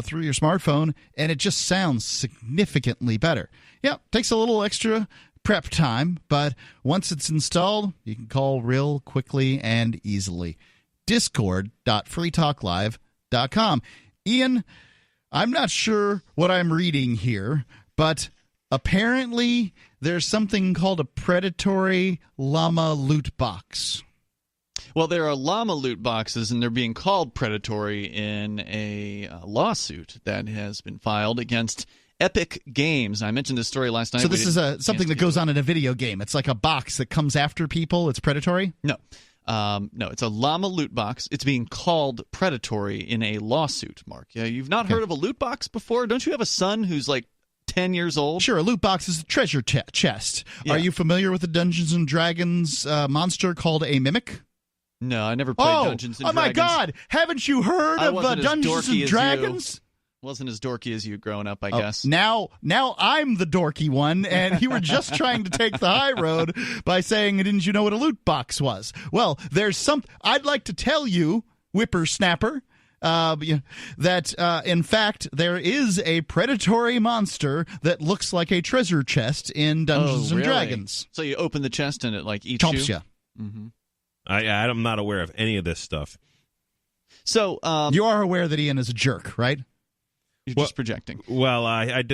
through your smartphone, and it just sounds significantly better. Yeah, takes a little extra prep time, but once it's installed, you can call real quickly and easily. Discord.freetalklive.com. Ian, I'm not sure what I'm reading here, but apparently there's something called a predatory llama loot box. Well, there are llama loot boxes, and they're being called predatory in a lawsuit that has been filed against Epic Games. I mentioned this story last night. So this is something that goes on in a video game. It's like a box that comes after people. It's predatory? No. No, it's a llama loot box. It's being called predatory in a lawsuit, Mark. Yeah, you've not heard of a loot box before? Don't you have a son who's like 10 years old? Sure, a loot box is a treasure chest. Yeah. Are you familiar with the Dungeons & Dragons monster called a mimic? No, I never played Dungeons & Dragons. Oh, my God! Haven't you heard of Dungeons & Dragons? Wasn't as dorky as you growing up, I guess. Now I'm the dorky one, and you were just trying to take the high road by saying, didn't you know what a loot box was? Well, there's I'd like to tell you, whippersnapper, that in fact there is a predatory monster that looks like a treasure chest in Dungeons and Dragons. So you open the chest and it like eats Chomps you? Mm-hmm. I'm not aware of any of this stuff. So you are aware that Ian is a jerk, right? You're just projecting. Well,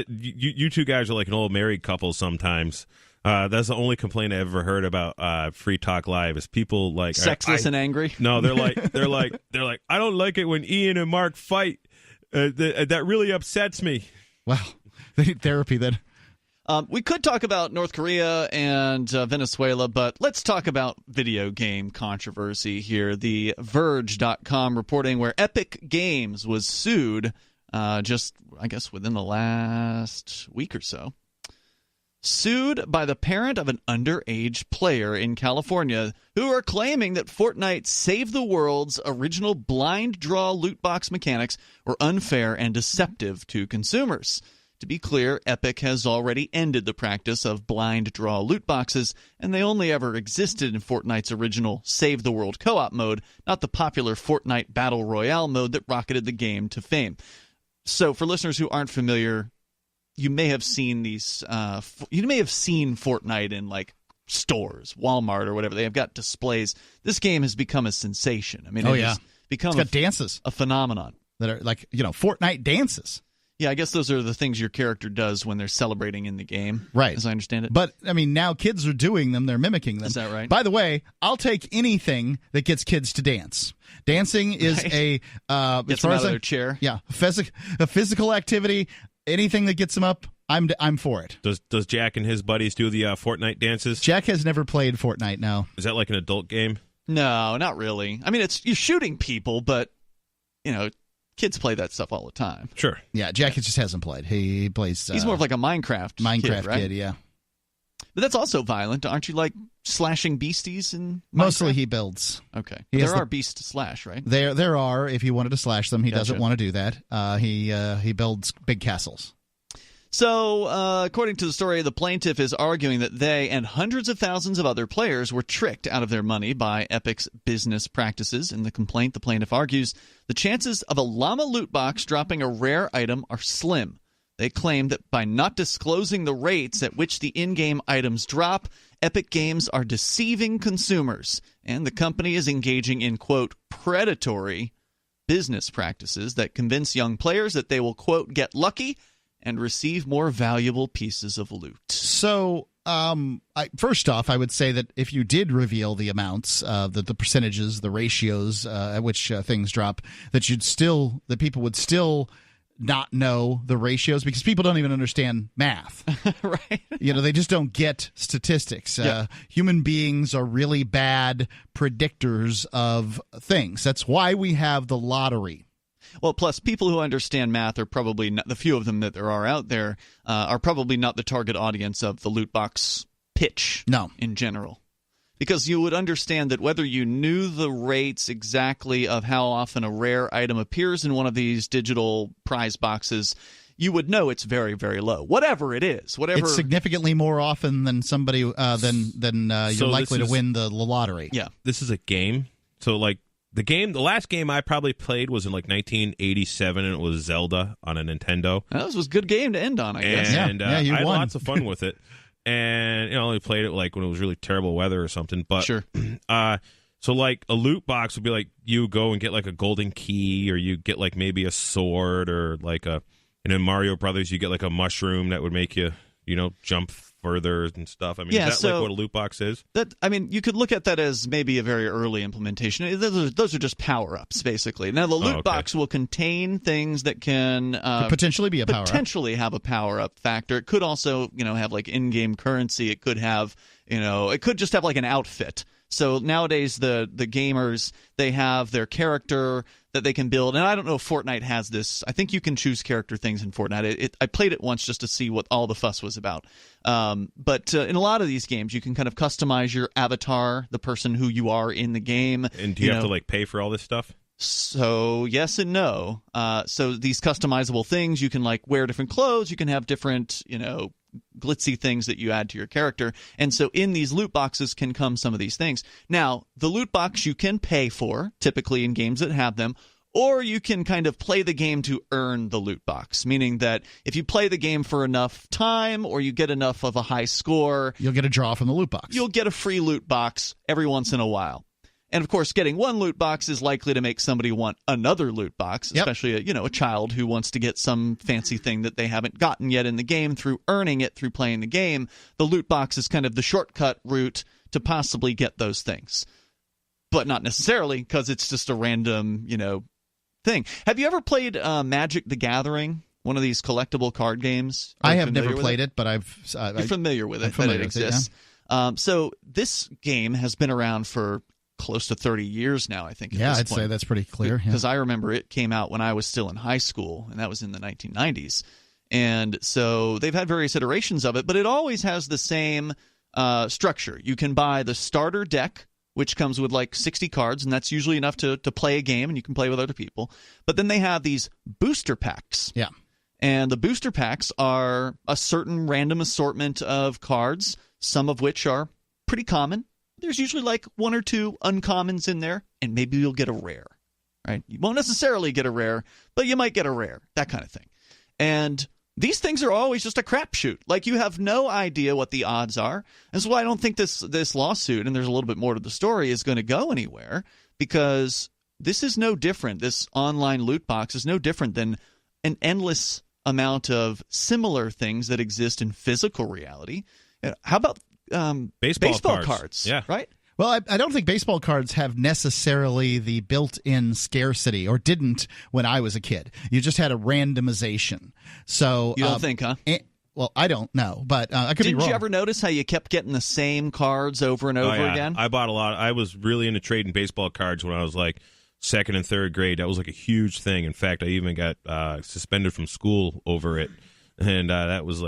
you two guys are like an old married couple sometimes. That's the only complaint I've ever heard about Free Talk Live is people like sexless and angry. No, they're like I don't like it when Ian and Mark fight. That really upsets me. Wow, they need therapy then. We could talk about North Korea and Venezuela, but let's talk about video game controversy here. The Verge.com reporting where Epic Games was sued just, I guess, within the last week or so. Sued by the parent of an underage player in California who are claiming that Fortnite Save the World's original blind draw loot box mechanics were unfair and deceptive to consumers. To be clear, Epic has already ended the practice of blind draw loot boxes, and they only ever existed in Fortnite's original Save the World co-op mode, not the popular Fortnite Battle Royale mode that rocketed the game to fame. So, for listeners who aren't familiar, you may have seen these. You may have seen Fortnite in like stores, Walmart or whatever. They have got displays. This game has become a sensation. I mean, it's got dances, a phenomenon that are like Fortnite dances. Yeah, I guess those are the things your character does when they're celebrating in the game, right? As I understand it. But I mean, now kids are doing them; they're mimicking them. Is that right? By the way, I'll take anything that gets kids to dance. Dancing is gets them out of their chair. Yeah, a physical activity. Anything that gets them up, I'm for it. Does Jack and his buddies do the Fortnite dances? Jack has never played Fortnite. No. Is that like an adult game? No, not really. I mean, you're shooting people, but kids play that stuff all the time. Sure. Yeah, Jack just hasn't played. He plays. He's more of like a Minecraft kid, right? Yeah. But that's also violent. Aren't you like slashing beasties in Minecraft? Mostly he builds. Okay. There are beasts to slash, right? There are. If he wanted to slash them, he doesn't want to do that. He builds big castles. So, according to the story, the plaintiff is arguing that they and hundreds of thousands of other players were tricked out of their money by Epic's business practices. In the complaint, the plaintiff argues the chances of a Llama loot box dropping a rare item are slim. They claim that by not disclosing the rates at which the in-game items drop, Epic Games are deceiving consumers, and the company is engaging in, quote, predatory business practices that convince young players that they will, quote, get lucky and receive more valuable pieces of loot. So, first off, I would say that if you did reveal the amounts, the percentages, the ratios at which things drop, that people would still not know the ratios because people don't even understand math. Right. They just don't get statistics. Human beings are really bad predictors of things. That's why we have the lottery. Well, plus people who understand math are probably not, the few of them that there are out there are probably not the target audience of the loot box pitch. No. In general. Because you would understand that whether you knew the rates exactly of how often a rare item appears in one of these digital prize boxes, you would know it's very, very low. Whatever it is, it's significantly more often than somebody you're likely to win the lottery. Yeah, this is a game. So the last game I probably played was in 1987, and it was Zelda on a Nintendo. That was a good game to end on, I guess. And I had won. lots of fun with it. And I only played it when it was really terrible weather or something. But sure. So a loot box would be you go and get a golden key, or you get maybe a sword, or and in Mario Brothers you get a mushroom that would make you jump further and stuff. I mean, is that what a loot box is? You could look at that as maybe a very early implementation. Those are just power-ups, basically. Now, the loot box will contain things that can potentially be a power-up. Potentially have a power-up factor. It could also, have in-game currency. It could have, it could just have an outfit. So nowadays, the gamers, they have their character that they can build. And I don't know if Fortnite has this. I think you can choose character things in Fortnite. I played it once just to see what all the fuss was about. But in a lot of these games, you can kind of customize your avatar, the person who you are in the game. And do you have to pay for all this stuff? So yes and no. So these customizable things, you can wear different clothes. You can have different, glitzy things that you add to your character. And so in these loot boxes can come some of these things. Now, the loot box you can pay for, typically in games that have them, or you can kind of play the game to earn the loot box, meaning that if you play the game for enough time or you get enough of a high score, you'll get a draw from the loot box. You'll get a free loot box every once in a while. And, of course, getting one loot box is likely to make somebody want another loot box, especially a child who wants to get some fancy thing that they haven't gotten yet in the game through earning it through playing the game. The loot box is kind of the shortcut route to possibly get those things. But not necessarily, because it's just a random, thing. Have you ever played Magic the Gathering? One of these collectible card games? I have never played it, but you're familiar with it, that it exists. So this game has been around for close to 30 years now, I think. I'd say that's pretty clear. Because I remember it came out when I was still in high school, and that was in the 1990s. And so they've had various iterations of it, but it always has the same structure. You can buy the starter deck, which comes with 60 cards, and that's usually enough to play a game, and you can play with other people. But then they have these booster packs. Yeah. And the booster packs are a certain random assortment of cards, some of which are pretty common. There's usually one or two uncommons in there, and maybe you'll get a rare, right? You won't necessarily get a rare, but you might get a rare, that kind of thing. And these things are always just a crapshoot. You have no idea what the odds are. And so I don't think this lawsuit, and there's a little bit more to the story, is going to go anywhere, because this is no different. This online loot box is no different than an endless amount of similar things that exist in physical reality. How about baseball cards? Yeah. Right? Well, I don't think baseball cards have necessarily the built-in scarcity, or didn't when I was a kid. You just had a randomization. So you don't think, huh? Well, I don't know, but I could be wrong. Didn't you ever notice how you kept getting the same cards over and over again? I bought a lot. I was really into trading baseball cards when I was second and third grade. That was a huge thing. In fact, I even got suspended from school over it, and that was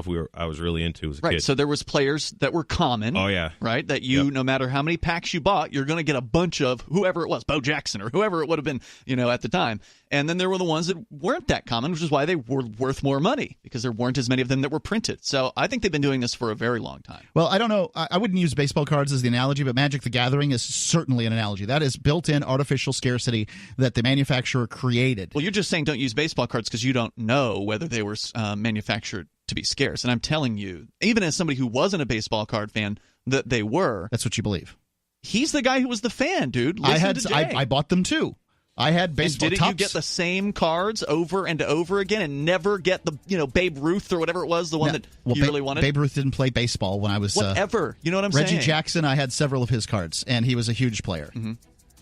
stuff I was really into as a kid. Right, so there was players that were common. Oh, yeah. Right, that no matter how many packs you bought, you're going to get a bunch of whoever it was, Bo Jackson or whoever it would have been, at the time. And then there were the ones that weren't that common, which is why they were worth more money, because there weren't as many of them that were printed. So I think they've been doing this for a very long time. Well, I don't know. I wouldn't use baseball cards as the analogy, but Magic the Gathering is certainly an analogy. That is built-in artificial scarcity that the manufacturer created. Well, you're just saying don't use baseball cards because you don't know whether they were manufactured to be scarce. And I'm telling you, even as somebody who wasn't a baseball card fan, that they were. That's what you believe. He's the guy who was the fan, dude. Listen to Jay. I bought them too. I had baseball. And didn't you get the same cards over and over again and never get the Babe Ruth or whatever it was, the one that you really wanted? Babe Ruth didn't play baseball when I was whatever. You know what I'm saying? Reggie Jackson, I had several of his cards, and he was a huge player. Mm-hmm.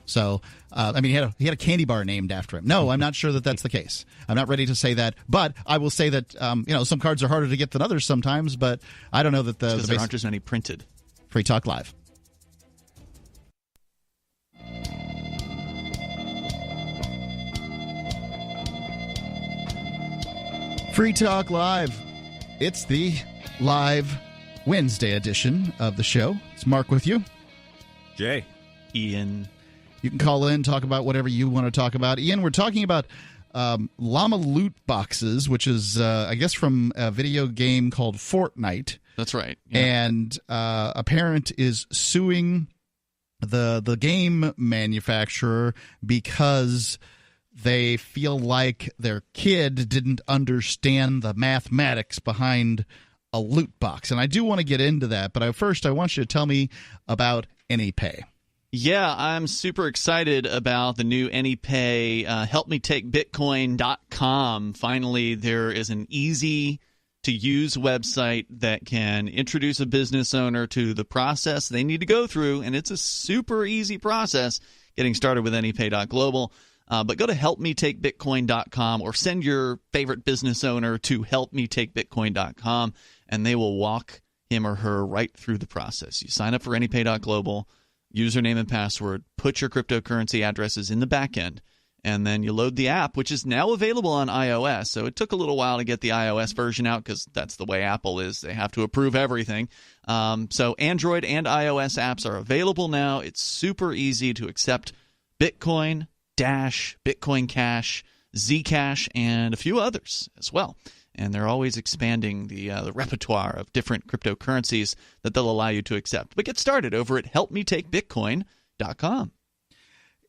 So, he had a candy bar named after him. No, I'm not sure that that's the case. I'm not ready to say that, but I will say that some cards are harder to get than others sometimes. But I don't know that there aren't as many printed. Free Talk Live. Free Talk Live. It's the live Wednesday edition of the show. It's Mark with you. Jay. Ian. You can call in, talk about whatever you want to talk about. Ian, we're talking about Llama loot boxes, which is, I guess, from a video game called Fortnite. That's right. Yeah. And a parent is suing the game manufacturer because they feel like their kid didn't understand the mathematics behind a loot box. And I do want to get into that, but first I want you to tell me about AnyPay. Yeah, I'm super excited about the new AnyPay, helpmetakebitcoin.com. Finally, there is an easy-to-use website that can introduce a business owner to the process they need to go through, and it's a super easy process getting started with AnyPay.global. But go to helpmetakebitcoin.com or send your favorite business owner to helpmetakebitcoin.com, and they will walk him or her right through the process. You sign up for AnyPay.global, username and password, put your cryptocurrency addresses in the back end, and then you load the app, which is now available on iOS. So it took a little while to get the iOS version out because that's the way Apple is. They have to approve everything. So Android and iOS apps are available now. It's super easy to accept Bitcoin, Dash, Bitcoin Cash, Zcash, and a few others as well. And they're always expanding the repertoire of different cryptocurrencies that they'll allow you to accept. But get started over at helpmetakebitcoin.com.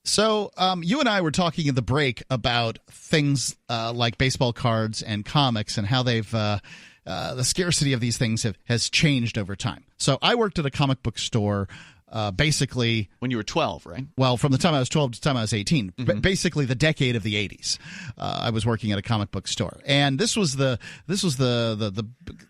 So you and I were talking in the break about things like baseball cards and comics and how they've the scarcity of these things has changed over time. So I worked at a comic book store basically when you were 12, right? Well, from the time I was 12 to the time I was 18, basically the decade of the 80s. I was working at a comic book store, and this was the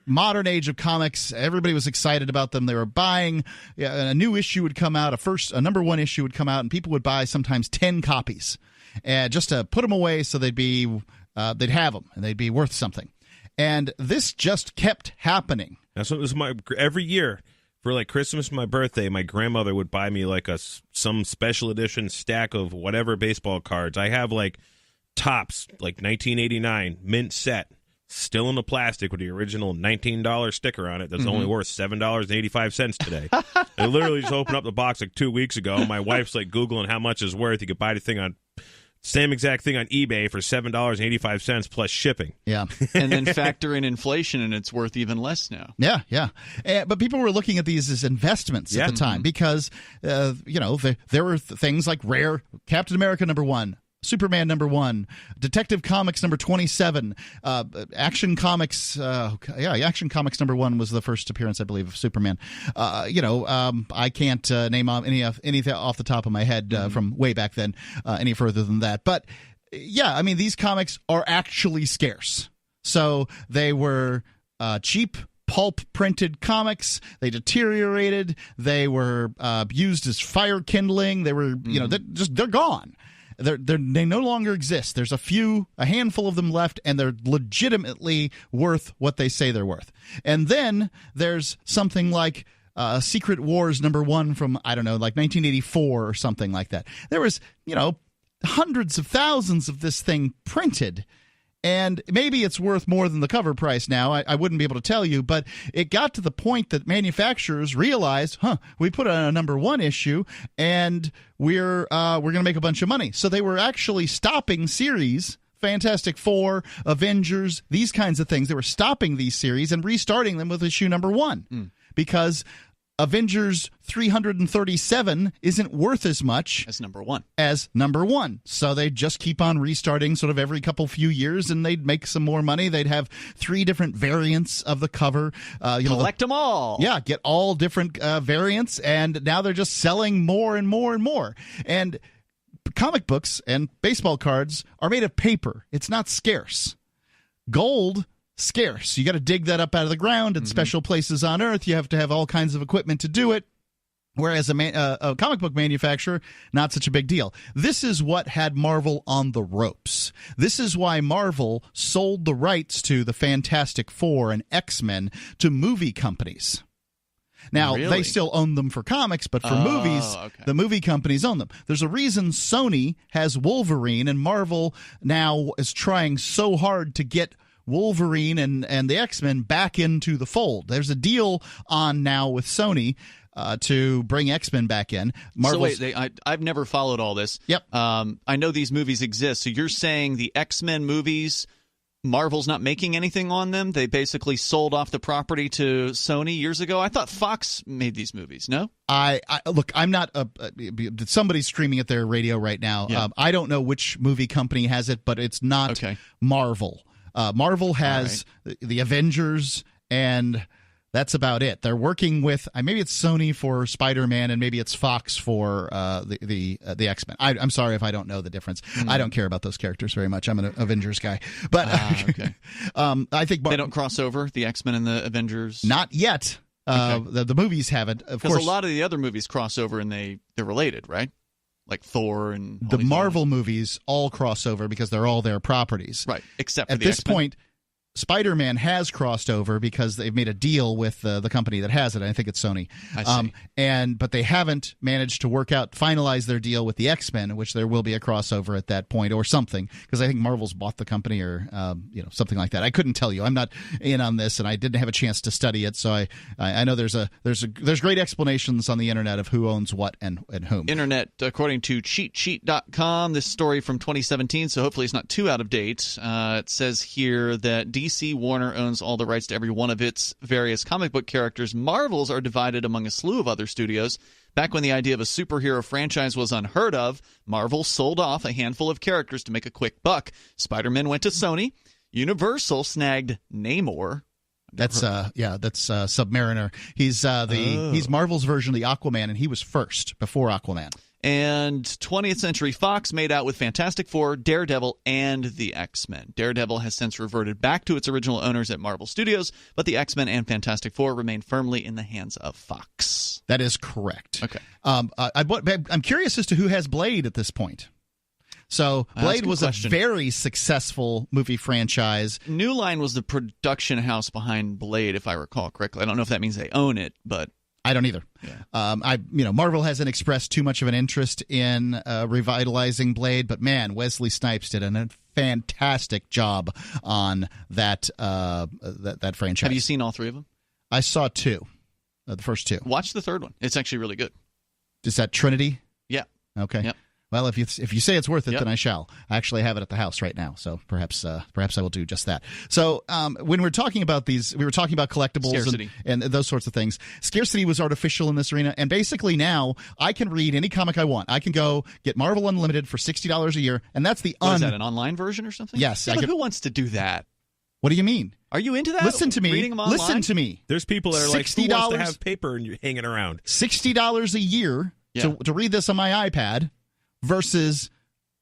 modern age of comics. Everybody was excited about them. They were buying a new issue would come out, a number one issue would come out, and people would buy sometimes 10 copies, just to put them away so they'd have them and they'd be worth something. And this just kept happening. That's what was every year. For like Christmas and my birthday, my grandmother would buy me like some special edition stack of whatever baseball cards. I have like Topps, like 1989 mint set, still in the plastic with the original $19 sticker on it. That's only worth $7.85 today. I literally just opened up the box like 2 weeks ago. My wife's like Googling how much it's worth. You could buy the thing on same exact thing on eBay for $7.85 plus shipping. Yeah. And then factor in inflation, and it's worth even less now. Yeah. But people were looking at these as investments at the time because, there were things like rare Captain America #1, Superman #1, Detective Comics #27, Action Comics. Action Comics #1 was the first appearance, I believe, of Superman. I can't name anything off the top of my head from way back then any further than that. But yeah, I mean, these comics are actually scarce. So they were cheap, pulp printed comics. They deteriorated. They were used as fire kindling. They were, they're gone. They no longer exist. There's a handful of them left, and they're legitimately worth what they say they're worth. And then there's something like Secret Wars #1 from, I don't know, like 1984 or something like that. There was, hundreds of thousands of this thing printed, And maybe it's worth more than the cover price now. I wouldn't be able to tell you, but it got to the point that manufacturers realized, we put on a number one issue, and we're going to make a bunch of money. So they were actually stopping series, Fantastic Four, Avengers, these kinds of things. They were stopping these series and restarting them with issue number one because Avengers 337 isn't worth as much as number one. So they just keep on restarting sort of every few years, and they'd make some more money. They'd have 3 different variants of the cover. Collect them all. Yeah, get all different variants, and now they're just selling more and more and more. And comic books and baseball cards are made of paper. It's not scarce. Gold, scarce. You got to dig that up out of the ground in special places on Earth. You have to have all kinds of equipment to do it. Whereas a comic book manufacturer, not such a big deal. This is what had Marvel on the ropes. This is why Marvel sold the rights to the Fantastic Four and X-Men to movie companies. Now, they still own them for comics, but for movies, the movie companies own them. There's a reason Sony has Wolverine, and Marvel now is trying so hard to get Wolverine and the X-Men back into the fold. There's a deal on now with Sony to bring X-Men back in. So wait, I've never followed all this. Yep. I know these movies exist. So you're saying the X-Men movies, Marvel's not making anything on them? They basically sold off the property to Sony years ago? I thought Fox made these movies, no? Look, I'm not somebody's streaming at their radio right now. Yeah. I don't know which movie company has it, but it's not Marvel. Marvel has the Avengers, and that's about it. They're working with maybe it's Sony for Spider-Man, and maybe it's Fox for the X-Men. I'm sorry if I don't know the difference. I don't care about those characters very much. I'm an Avengers guy, but I think they don't cross over, the X-Men and the Avengers. Not yet. The movies haven't, of course. Because a lot of the other movies cross over and they're related, right? Like Thor and the Marvel movies all cross over because they're all their properties. Right, except for at the this X-Men. point, Spider-Man has crossed over because they've made a deal with the company that has it. I think it's Sony. I see. But they haven't managed to finalize their deal with the X-Men, which there will be a crossover at that point or something, because I think Marvel's bought the company or something like that. I couldn't tell you. I'm not in on this, and I didn't have a chance to study it. So I know there's great explanations on the internet of who owns what and whom. Internet, according to cheatsheet.com, this story from 2017, so hopefully it's not too out of date. It says here that DC Warner owns all the rights to every one of its various comic book characters. Marvel's are divided among a slew of other studios. Back when the idea of a superhero franchise was unheard of, Marvel sold off a handful of characters to make a quick buck. Spider-Man went to Sony. Universal snagged Namor. That's Submariner. He's Marvel's version of the Aquaman, and he was first before Aquaman. And 20th Century Fox made out with Fantastic Four, Daredevil, and the X-Men. Daredevil has since reverted back to its original owners at Marvel Studios, but the X-Men and Fantastic Four remain firmly in the hands of Fox. That is correct. Okay. I'm curious as to who has Blade at this point. So Blade was a very successful movie franchise. New Line was the production house behind Blade, if I recall correctly. I don't know if that means they own it, but I don't either. Yeah. Marvel hasn't expressed too much of an interest in revitalizing Blade, but man, Wesley Snipes did a fantastic job on that franchise. Have you seen all 3 of them? I saw 2, the first 2. Watch the 3rd one. It's actually really good. Is that Trinity? Yeah. Okay. Yep. Well, if you say it's worth it, then I shall. I actually have it at the house right now, so perhaps I will do just that. So when we're talking about these, we were talking about collectibles and those sorts of things. Scarcity was artificial in this arena, and basically now I can read any comic I want. I can go get Marvel Unlimited for $60 a year, and that's the is that an online version or something? Yes. Yeah, but who wants to do that? What do you mean? Are you into that? Listen to me. Reading them online? Listen to me. There's people that are like, who wants to have paper and you're hanging around? $60 a year to read this on my iPad versus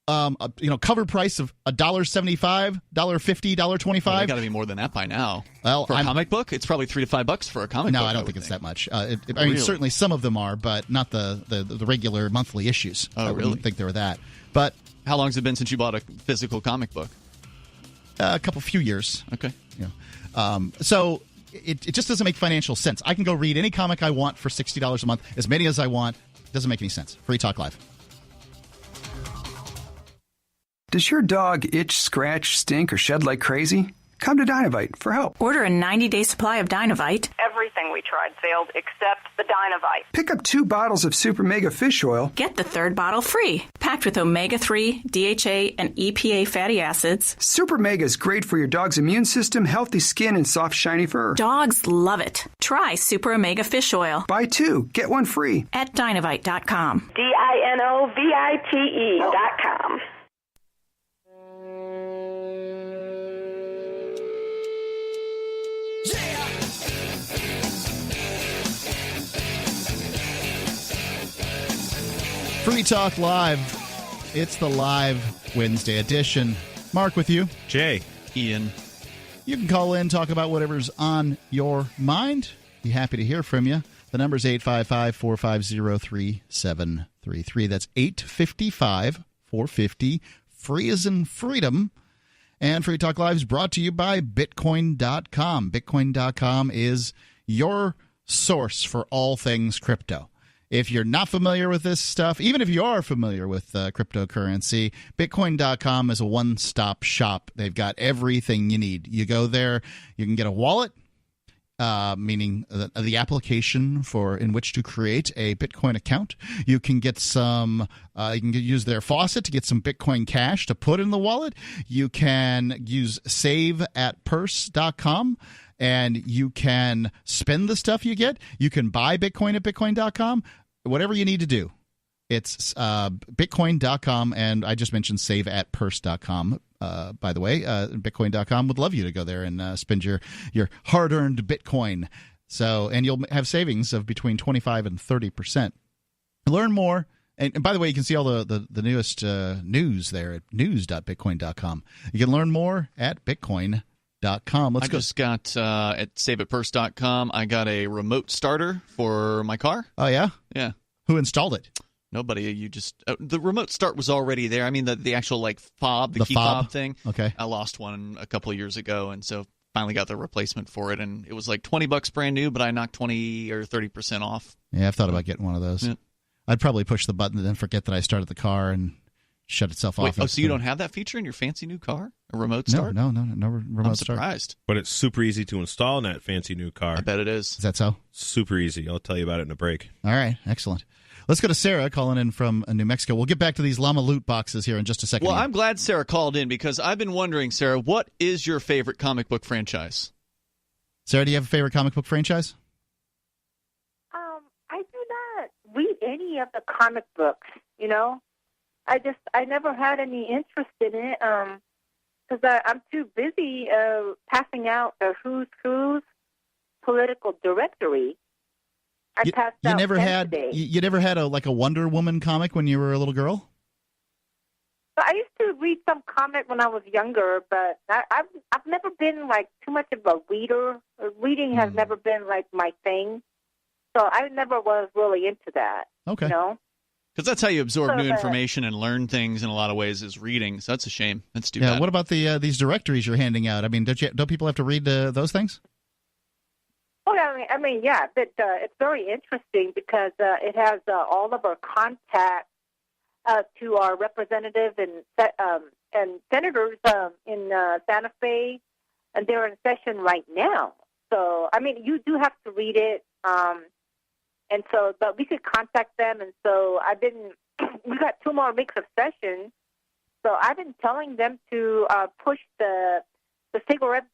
cover price of $1.75, $1.50, $1.25. Well, got to be more than that by now. Well, for a comic book, it's probably $3 to $5 for a comic book. No, I don't think it's that much. I mean, certainly some of them are, but not the regular monthly issues. Oh, I wouldn't think they were that. But how long has it been since you bought a physical comic book? A few years. Okay. Yeah. So it just doesn't make financial sense. I can go read any comic I want for $60 a month, as many as I want. Doesn't make any sense. Free Talk Live. Does your dog itch, scratch, stink, or shed like crazy? Come to Dynavite for help. Order a 90-day supply of Dynavite. Everything we tried failed except the Dynavite. Pick up 2 bottles of Super Mega Fish Oil. Get the 3rd bottle free. Packed with omega-3, DHA, and EPA fatty acids. Super Mega is great for your dog's immune system, healthy skin, and soft, shiny fur. Dogs love it. Try Super Omega Fish Oil. Buy 2, get 1 free. At Dynavite.com. DINOVITE.com. Free Talk Live. It's the live Wednesday edition. Mark with you. Jay. Ian. You can call in, talk about whatever's on your mind. Be happy to hear from you. The number's 855-450-3733. That's 855-450. Free as in freedom. And Free Talk Live is brought to you by Bitcoin.com. Bitcoin.com is your source for all things crypto. If you're not familiar with this stuff, even if you are familiar with cryptocurrency, Bitcoin.com is a one-stop shop. They've got everything you need. You go there, you can get a wallet, meaning the application in which to create a Bitcoin account. You can get you can use their faucet to get some Bitcoin Cash to put in the wallet. You can use save@purse.com. And you can spend the stuff you get. You can buy Bitcoin at Bitcoin.com. Whatever you need to do. It's Bitcoin.com, and I just mentioned save@purse.com. By the way, Bitcoin.com would love you to go there and spend your hard-earned Bitcoin. And you'll have savings of between 25 and 30%. Learn more. And by the way, you can see all the newest news there at news.bitcoin.com. You can learn more at Bitcoin.com. I just got at saveatpurse.com. I got a remote starter for my car. Oh, yeah? Yeah. Who installed it? Nobody. You just the remote start was already there. I mean, the actual fob, the key fob thing. Okay. I lost one a couple of years ago, and so finally got the replacement for it. And it was like $20 brand new, but I knocked 20 or 30% off. Yeah, I've thought about getting one of those. Yeah. I'd probably push the button and then forget that I started the car and shut itself off. So you don't have that feature in your fancy new car? A remote start? No remote start. I'm surprised. But it's super easy to install in that fancy new car. I bet it is. Is that so? Super easy. I'll tell you about it in a break. All right. Excellent. Let's go to Sarah calling in from New Mexico. We'll get back to these llama loot boxes here in just a second. Well, I'm glad Sarah called in because I've been wondering, Sarah, what is your favorite comic book franchise? Sarah, do you have a favorite comic book franchise? I do not read any of the comic books, you know. I never had any interest in it because I'm too busy passing out the Who's political directory. You never had a Wonder Woman comic when you were a little girl? I used to read some comic when I was younger, but I've never been too much of a reader. Reading has never been my thing, so I never was really into that. Okay. You know? Because that's how you absorb new information and learn things in a lot of ways is reading. So that's a shame. That's too bad. What about these directories you're handing out? I mean, don't people have to read those things? Oh, I mean, yeah, but it's very interesting because it has all of our contacts to our representatives and senators in Santa Fe, and they're in session right now. So, I mean, you do have to read it, but we could contact them, and so we got 2 more weeks of session, so I've been telling them to push the cigarette,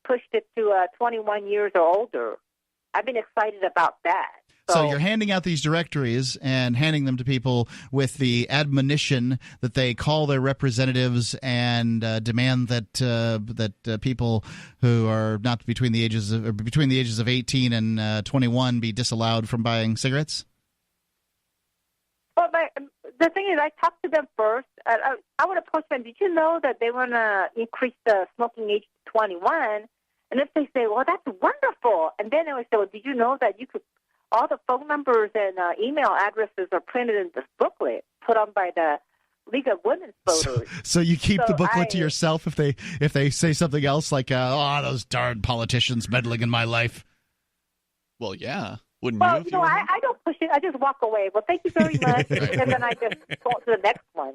pushed it to 21 years or older. I've been excited about that. So you're handing out these directories and handing them to people with the admonition that they call their representatives and demand that people who are not between the ages of 18 and 21 be disallowed from buying cigarettes? Well, the thing is, I talked to them first. I would approach them. Did you know that they want to increase the smoking age to 21? And if they say, well, that's wonderful. And then I would say, well, did you know that you could all the phone numbers and email addresses are printed in this booklet put on by the League of Women's Voters. So you keep the booklet to yourself if they say something else like, those darn politicians meddling in my life? Well, yeah. Wouldn't you? I don't push it. I just walk away. Well, thank you very much, and then I just go to the next one.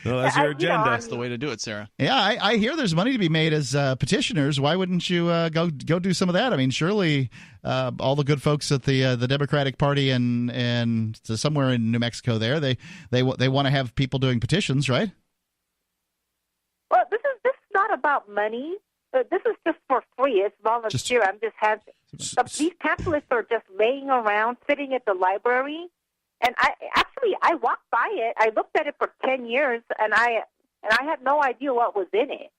Well, that's your agenda. That's the way to do it, Sarah. Yeah, I hear there's money to be made as petitioners. Why wouldn't you go do some of that? I mean, surely all the good folks at the Democratic Party and somewhere in New Mexico there, they want to have people doing petitions, right? Well, this is not about money. This is just for free. It's volunteer. These pamphlets are just laying around, sitting at the library. And I walked by it. I looked at it for 10 years, and I had no idea what was in it.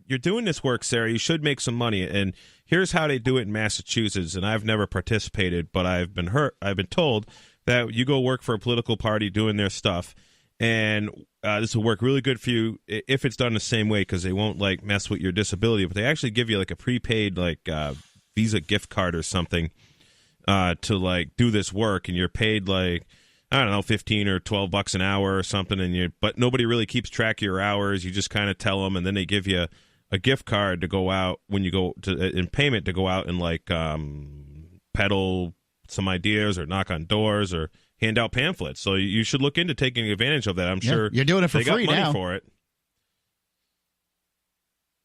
You're doing this work, Sarah. You should make some money. And here's how they do it in Massachusetts. And I've never participated, but I've been told that you go work for a political party doing their stuff. And this will work really good for you if it's done the same way, because they won't mess with your disability. But they actually give you a prepaid Visa gift card or something to do this work, and you're paid I don't know, $15 or $12 an hour or something. But nobody really keeps track of your hours. You just kind of tell them, and then they give you a gift card to go out when you go in payment to go out and peddle some ideas or knock on doors or hand out pamphlets. So you should look into taking advantage of that. I'm sure you're doing it for free got money now. For it.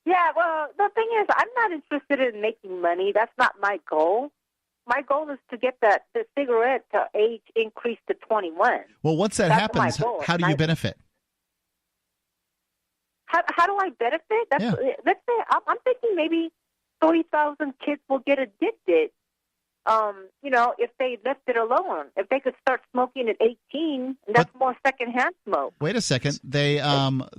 Yeah, well, the thing is, I'm not interested in making money. That's not my goal. My goal is to get the cigarette to age increased to 21. Well, once that happens, how do you benefit? How do I benefit? Let's say I'm thinking maybe 30,000 kids will get addicted. If they left it alone, if they could start smoking at 18, that's more secondhand smoke. Wait a second. They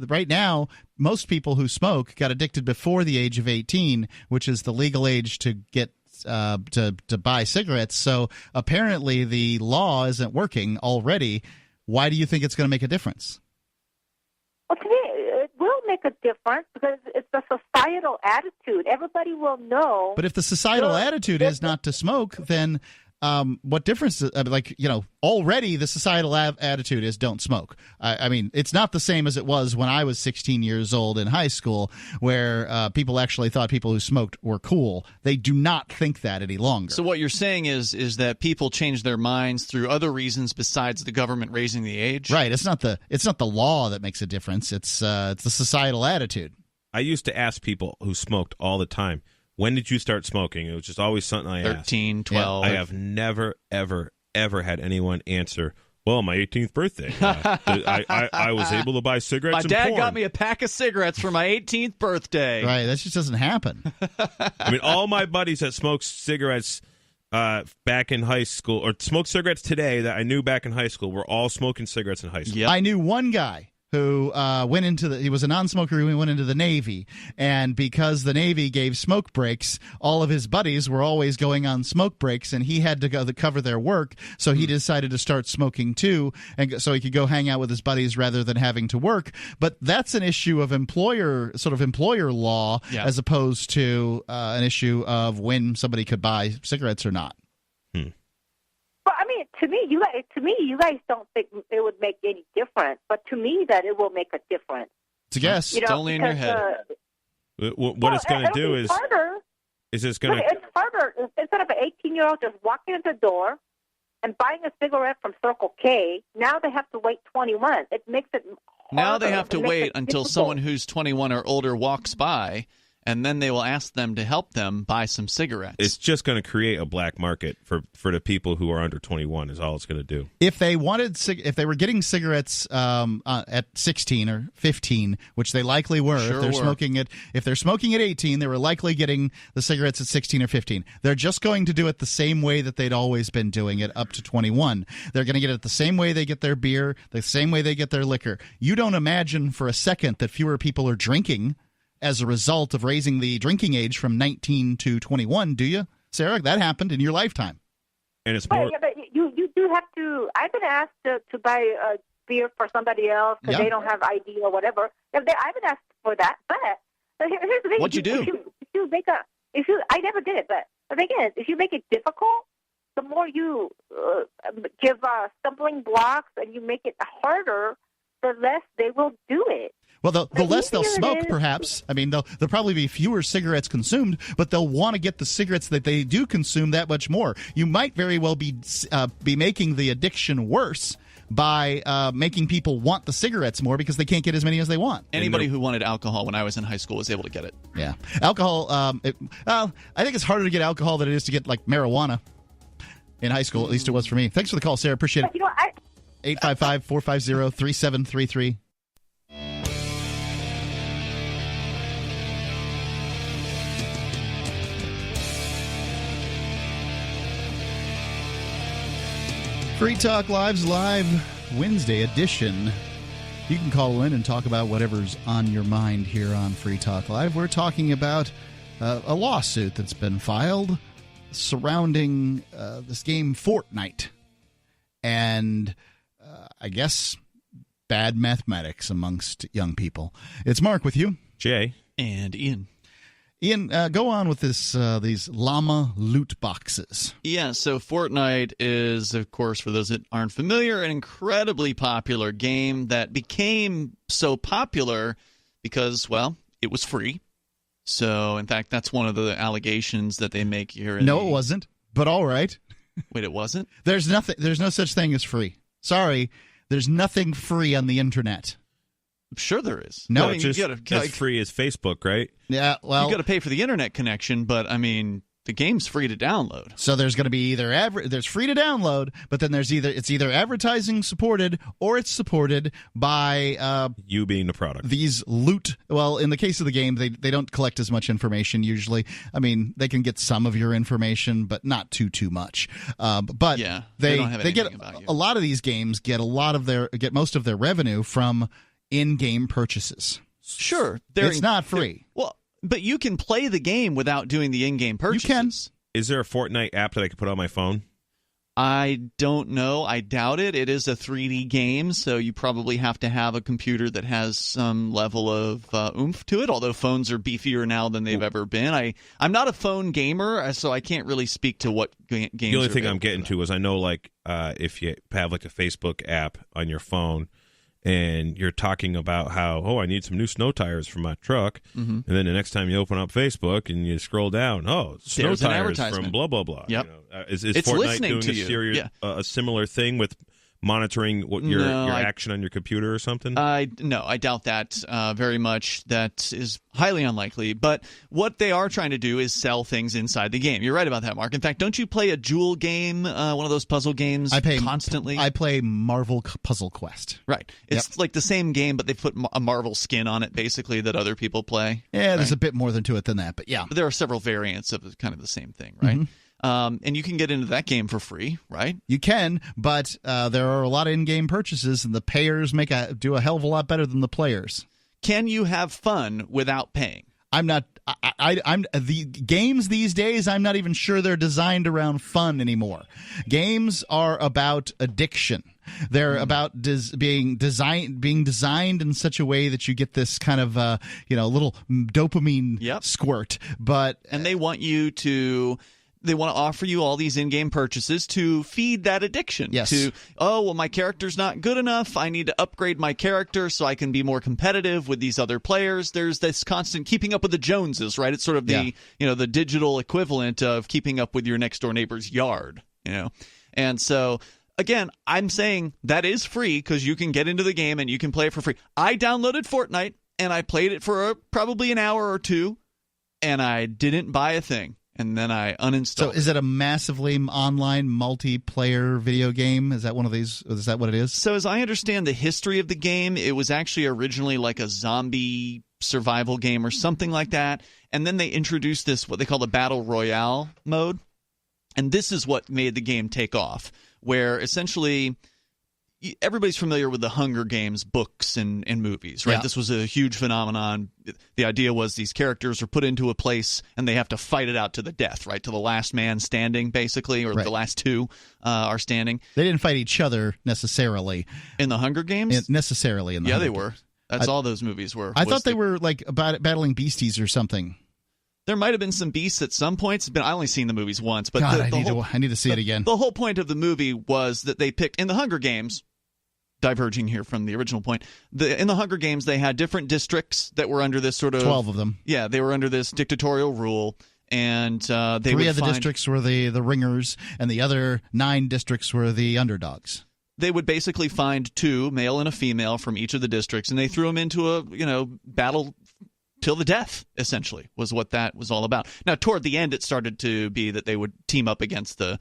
right now, most people who smoke got addicted before the age of 18, which is the legal age to get to buy cigarettes. So apparently the law isn't working already. Why do you think it's going to make a difference? Well, to me, it will make a difference because it's a societal attitude. Everybody will know. But if the societal attitude is not to smoke, then what difference? Already the societal attitude is don't smoke. I mean, it's not the same as it was when I was 16 years old in high school, where people actually thought people who smoked were cool. They do not think that any longer. So what you're saying is that people change their minds through other reasons besides the government raising the age? Right. It's not the law that makes a difference. It's the societal attitude. I used to ask people who smoked all the time, when did you start smoking? It was just always something I asked. 13, 12. I have never, ever, ever had anyone answer, well, my 18th birthday. I was able to buy cigarettes and porn. My dad got me a pack of cigarettes for my 18th birthday. Right, that just doesn't happen. I mean, all my buddies that smoked cigarettes back in high school, or smoked cigarettes today that I knew back in high school, were all smoking cigarettes in high school. Yep. I knew one guy who he was a non-smoker who went into the Navy, and because the Navy gave smoke breaks, all of his buddies were always going on smoke breaks, and he had to go to cover their work, so he decided to start smoking too, and so he could go hang out with his buddies rather than having to work. But that's an issue of employer law, as opposed to an issue of when somebody could buy cigarettes or not. Well, I mean, to me, you guys don't think it would make any difference, but to me, that it will make a difference. It's a guess. It's only in your head. What it's going to do is it's going to. It's harder instead of an 18-year-old just walking in the door and buying a cigarette from Circle K. Now they have to wait 21. It makes it harder. Now they have to wait until someone who's 21 or older walks by, and then they will ask them to help them buy some cigarettes. It's just going to create a black market for the people who are under 21 is all it's going to do. If they were getting cigarettes at 16 or 15, which they likely were, if they're smoking at 18, they were likely getting the cigarettes at 16 or 15. They're just going to do it the same way that they'd always been doing it up to 21. They're going to get it the same way they get their beer, the same way they get their liquor. You don't imagine for a second that fewer people are drinking as a result of raising the drinking age from 19 to 21, do you, Sarah? That happened in your lifetime. And it's more. But you do have to. I've been asked to buy a beer for somebody else because they don't have ID or whatever. I've been asked for that. But here's the thing: what'd you do? I never did it. But the thing is, if you make it difficult, the more you give stumbling blocks and you make it harder, the less they will do it. Well, the less they'll smoke, perhaps. I mean, there'll probably be fewer cigarettes consumed, but they'll want to get the cigarettes that they do consume that much more. You might very well be making the addiction worse by making people want the cigarettes more because they can't get as many as they want. Anybody who wanted alcohol when I was in high school was able to get it. Yeah. Alcohol, I think it's harder to get alcohol than it is to get, like, marijuana in high school. At least it was for me. Thanks for the call, Sarah. Appreciate it. 855-450-3733. Free Talk Live's Live Wednesday edition. You can call in and talk about whatever's on your mind here on Free Talk Live. We're talking about a lawsuit that's been filed surrounding this game Fortnite and I guess bad mathematics amongst young people. It's Mark with you. Jay. And Ian. Ian, go on with these Llama loot boxes. Yeah, so Fortnite is, of course, for those that aren't familiar, an incredibly popular game that became so popular because, well, it was free. So, in fact, that's one of the allegations that they make here. No, it wasn't, but all right. Wait, it wasn't? There's no such thing as free. Sorry, there's nothing free on the internet. I'm sure there is. No, I mean, just as free as Facebook, right? Yeah, well, you got to pay for the internet connection, but I mean, the game's free to download. So there's going to be there's free to download, but then it's either advertising supported or it's supported by you being the product. These loot. Well, in the case of the game, they don't collect as much information usually. I mean, they can get some of your information, but not too much. But yeah, they don't have get about you. A lot of these games get most of their revenue from in-game purchases. Sure, it's not free. Well, but you can play the game without doing the in-game purchases. You can. Is there a Fortnite app that I could put on my phone? I don't know. I doubt it. It is a 3D game, so you probably have to have a computer that has some level of oomph to it, although phones are beefier now than they've ever been. I'm not a phone gamer, so I can't really speak to what games are. The only thing I'm getting to is I know, like, if you have like a Facebook app on your phone, and you're talking about how, I need some new snow tires for my truck. Mm-hmm. And then the next time you open up Facebook and you scroll down, snow tires from blah, blah, blah. Yep. You know, is Fortnite doing a similar thing with monitoring what your action on your computer or something? No, I doubt that very much. That is highly unlikely. But what they are trying to do is sell things inside the game. You're right about that, Mark. In fact, don't you play a Jewel game, one of those puzzle games constantly? I play Marvel Puzzle Quest. Right. It's like the same game, but they put a Marvel skin on it, basically, that other people play. Yeah, there's a bit more to it than that, but yeah. But there are several variants of kind of the same thing, right? Mm-hmm. And you can get into that game for free, right? You can, but there are a lot of in-game purchases, and the payers do a hell of a lot better than the players. Can you have fun without paying? I'm not. I'm the games these days. I'm not even sure they're designed around fun anymore. Games are about addiction. They're about being designed in such a way that you get this kind of little dopamine squirt. And they want you to. They want to offer you all these in-game purchases to feed that addiction. Yes. My character's not good enough. I need to upgrade my character so I can be more competitive with these other players. There's this constant keeping up with the Joneses, right? It's sort of the digital equivalent of keeping up with your next-door neighbor's yard, And so, again, I'm saying that is free because you can get into the game and you can play it for free. I downloaded Fortnite, and I played it for probably an hour or two, and I didn't buy a thing. And then I uninstalled. So is it a massively online multiplayer video game? Is that one of these? Is that what it is? So as I understand the history of the game, it was actually originally like a zombie survival game or something like that. And then they introduced this, what they call the Battle Royale mode. And this is what made the game take off, where essentially everybody's familiar with the Hunger Games books and movies, right? Yeah. This was a huge phenomenon. The idea was these characters are put into a place and they have to fight it out to the death, right? To the last man standing, basically, or the last two are standing. They didn't fight each other necessarily. In the Hunger Games? Necessarily in the Hunger Games. Were. That's all those movies were. I thought they were like battling beasties or something. There might have been some beasts at some points. I only seen the movies once. But God, I need to see it again. The whole point of the movie was that they picked, in the Hunger Games, diverging here from the original point. In the Hunger Games, they had different districts that were under this sort of 12 of them. Yeah, they were under this dictatorial rule, and they three of the districts were the ringers, and the other 9 districts were the underdogs. They would basically find 2, male and a female, from each of the districts, and they threw them into a battle till the death, essentially, was what that was all about. Now, toward the end, it started to be that they would team up against the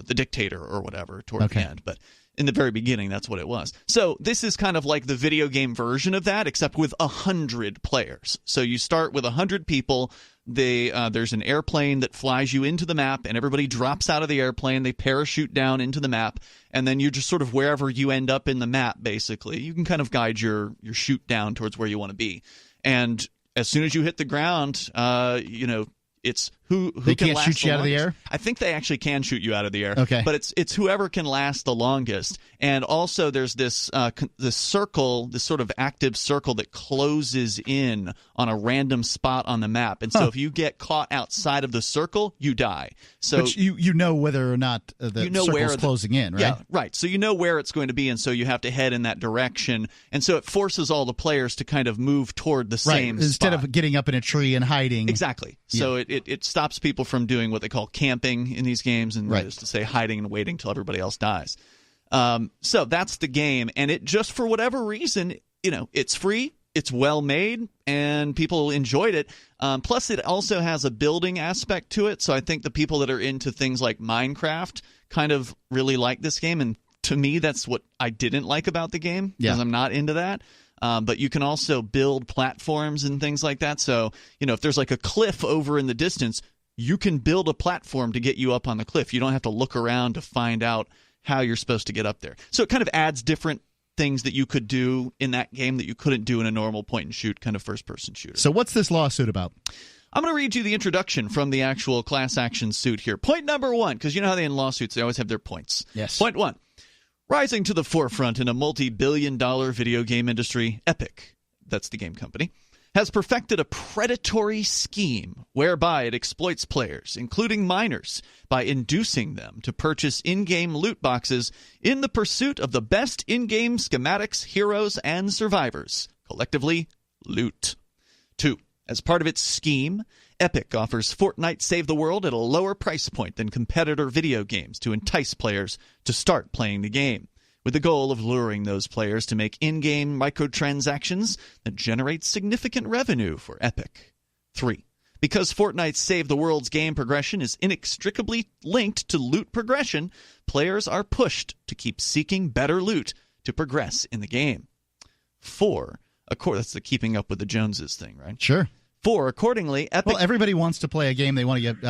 dictator or whatever toward the end, but in the very beginning, that's what it was. So this is kind of like the video game version of that, except with 100 players. So you start with 100 people. There's an airplane that flies you into the map, and everybody drops out of the airplane. They parachute down into the map, and then you're just sort of wherever you end up in the map, basically. You can kind of guide your shoot down towards where you want to be. And as soon as you hit the ground, it's who they can can't last shoot you the out of the longest. air? I think they actually can shoot you out of the air. Okay. But it's whoever can last the longest. And also there's this circle, this sort of active circle that closes in on a random spot on the map. And so if you get caught outside of the circle, you die. So but you know whether or not the circle's closing in, right? Yeah, right. So you know where it's going to be, and so you have to head in that direction. And so it forces all the players to kind of move toward the same spot. Instead of getting up in a tree and hiding. Exactly. So it stops people from doing what they call camping in these games, and that is to say hiding and waiting till everybody else dies. So that's the game, and it just for whatever reason, it's free, it's well made, and people enjoyed it. Plus, it also has a building aspect to it, so I think the people that are into things like Minecraft kind of really like this game, and to me, that's what I didn't like about the game, because I'm not into that. But you can also build platforms and things like that. So, if there's like a cliff over in the distance, you can build a platform to get you up on the cliff. You don't have to look around to find out how you're supposed to get up there. So it kind of adds different things that you could do in that game that you couldn't do in a normal point-and-shoot kind of first-person shooter. So what's this lawsuit about? I'm going to read you the introduction from the actual class action suit here. Point number 1, because you know how they in lawsuits, they always have their points. Yes. Point 1. Rising to the forefront in a multi-billion-dollar video game industry, Epic, that's the game company, has perfected a predatory scheme whereby it exploits players, including minors, by inducing them to purchase in-game loot boxes in the pursuit of the best in-game schematics, heroes, and survivors, collectively, loot. 2. As part of its scheme, Epic offers Fortnite Save the World at a lower price point than competitor video games to entice players to start playing the game, with the goal of luring those players to make in-game microtransactions that generate significant revenue for Epic. 3. Because Fortnite Save the World's game progression is inextricably linked to loot progression, players are pushed to keep seeking better loot to progress in the game. 4. Of course, that's the keeping up with the Joneses thing, right? Sure. 4. Accordingly, Epic. Well, everybody wants to play a game. They want to get,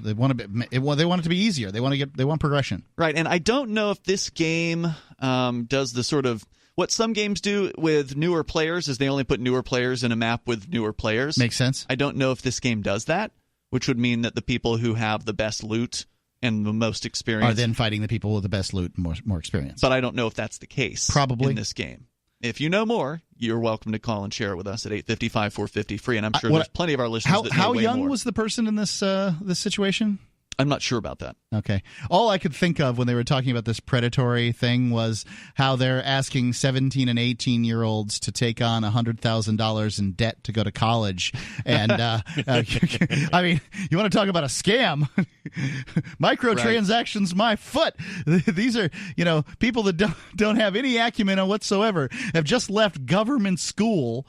they want it to be easier. They want progression. Right, and I don't know if this game does the sort of what some games do with newer players is they only put newer players in a map with newer players. Makes sense. I don't know if this game does that, which would mean that the people who have the best loot and the most experience are then fighting the people with the best loot and more experience. But I don't know if that's the case. Probably in this game. If you know more, you're welcome to call and share it with us at 855-450-FREE, and I'm sure there's plenty of our listeners that know how way young more. was the person in this situation? I'm not sure about that. Okay. All I could think of when they were talking about this predatory thing was how they're asking 17 and 18-year-olds to take on $100,000 in debt to go to college. And, I mean, you want to talk about a scam? Microtransactions, my foot. These are, people that don't have any acumen whatsoever, have just left government school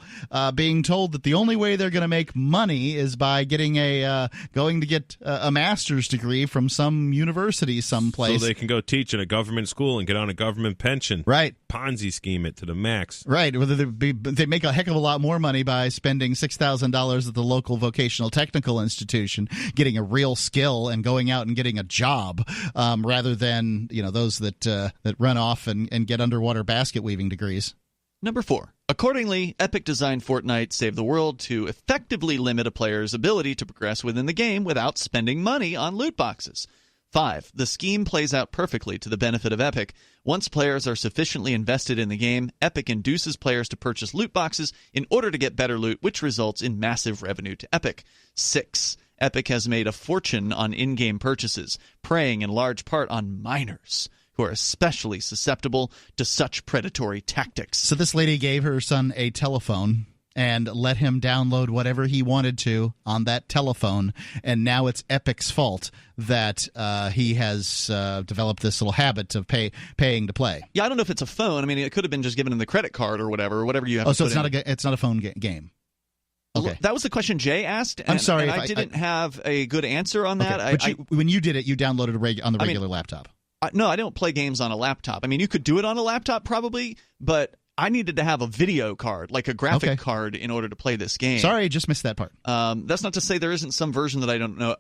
being told that the only way they're going to make money is by getting going to get a master's degree from some university someplace. So they can go teach in a government school and get on a government pension. Right. Ponzi scheme it to the max. Right. Whether they make a heck of a lot more money by spending $6,000 at the local vocational technical institution, getting a real skill and going out and getting a job, rather than those that run off and get underwater basket weaving degrees. Number 4. Accordingly, Epic designed Fortnite Save the World to effectively limit a player's ability to progress within the game without spending money on loot boxes. 5. The scheme plays out perfectly to the benefit of Epic. Once players are sufficiently invested in the game, Epic induces players to purchase loot boxes in order to get better loot, which results in massive revenue to Epic. 6. Epic has made a fortune on in-game purchases, preying in large part on minors, who are especially susceptible to such predatory tactics. So this lady gave her son a telephone and let him download whatever he wanted to on that telephone, and now it's Epic's fault that he has developed this little habit of paying to play. Yeah, I don't know if it's a phone. I mean, it could have been just given him the credit card or whatever you have. Oh, so it's not a phone game. Okay. That was the question Jay asked. And, I'm sorry, and I didn't have a good answer on that. Okay. But when you did it, you downloaded it on the regular laptop. No, I don't play games on a laptop. I mean, you could do it on a laptop probably, but I needed to have a video card, like a graphic card, in order to play this game. Sorry, just missed that part. That's not to say there isn't some version that I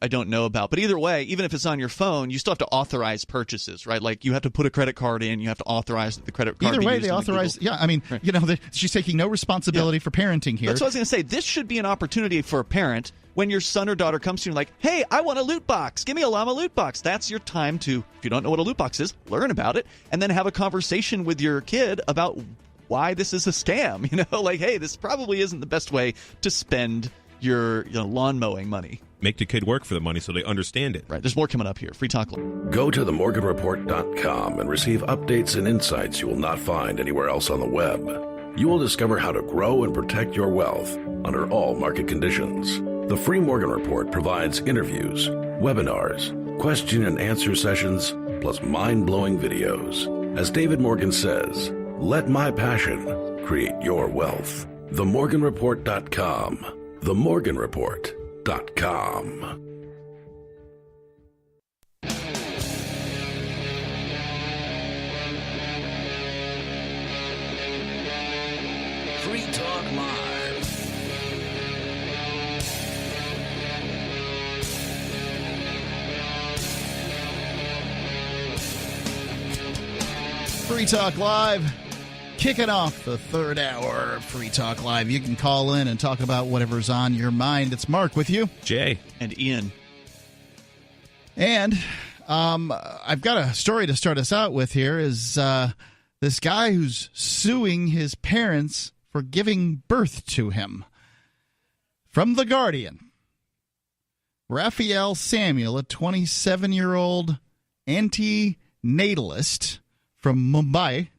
don't know about. But either way, even if it's on your phone, you still have to authorize purchases, right? Like you have to put a credit card in, you have to authorize the credit card. Either way, they authorize. Yeah, I mean, right. She's taking no responsibility for parenting here. That's what I was going to say. This should be an opportunity for a parent when your son or daughter comes to you and like, hey, I want a loot box. Give me a Llama loot box. That's your time to, if you don't know what a loot box is, learn about it, and then have a conversation with your kid about why this is a scam. Like, hey, this probably isn't the best way to spend your lawn mowing money. Make the kid work for the money so they understand it. Right. There's more coming up here. Free Talk. Go to themorganreport.com and receive updates and insights you will not find anywhere else on the web. You will discover how to grow and protect your wealth under all market conditions. The Free Morgan Report provides interviews, webinars, question and answer sessions, plus mind-blowing videos. As David Morgan says, let my passion create your wealth. TheMorganReport.com. TheMorganReport.com. Free Talk Live. Free Talk Live. Kicking off the third hour of Free Talk Live. You can call in and talk about whatever's on your mind. It's Mark with you. Jay. And Ian. And I've got a story to start us out with here is this guy who's suing his parents for giving birth to him. From The Guardian, Raphael Samuel, a 27-year-old anti-natalist from Mumbai,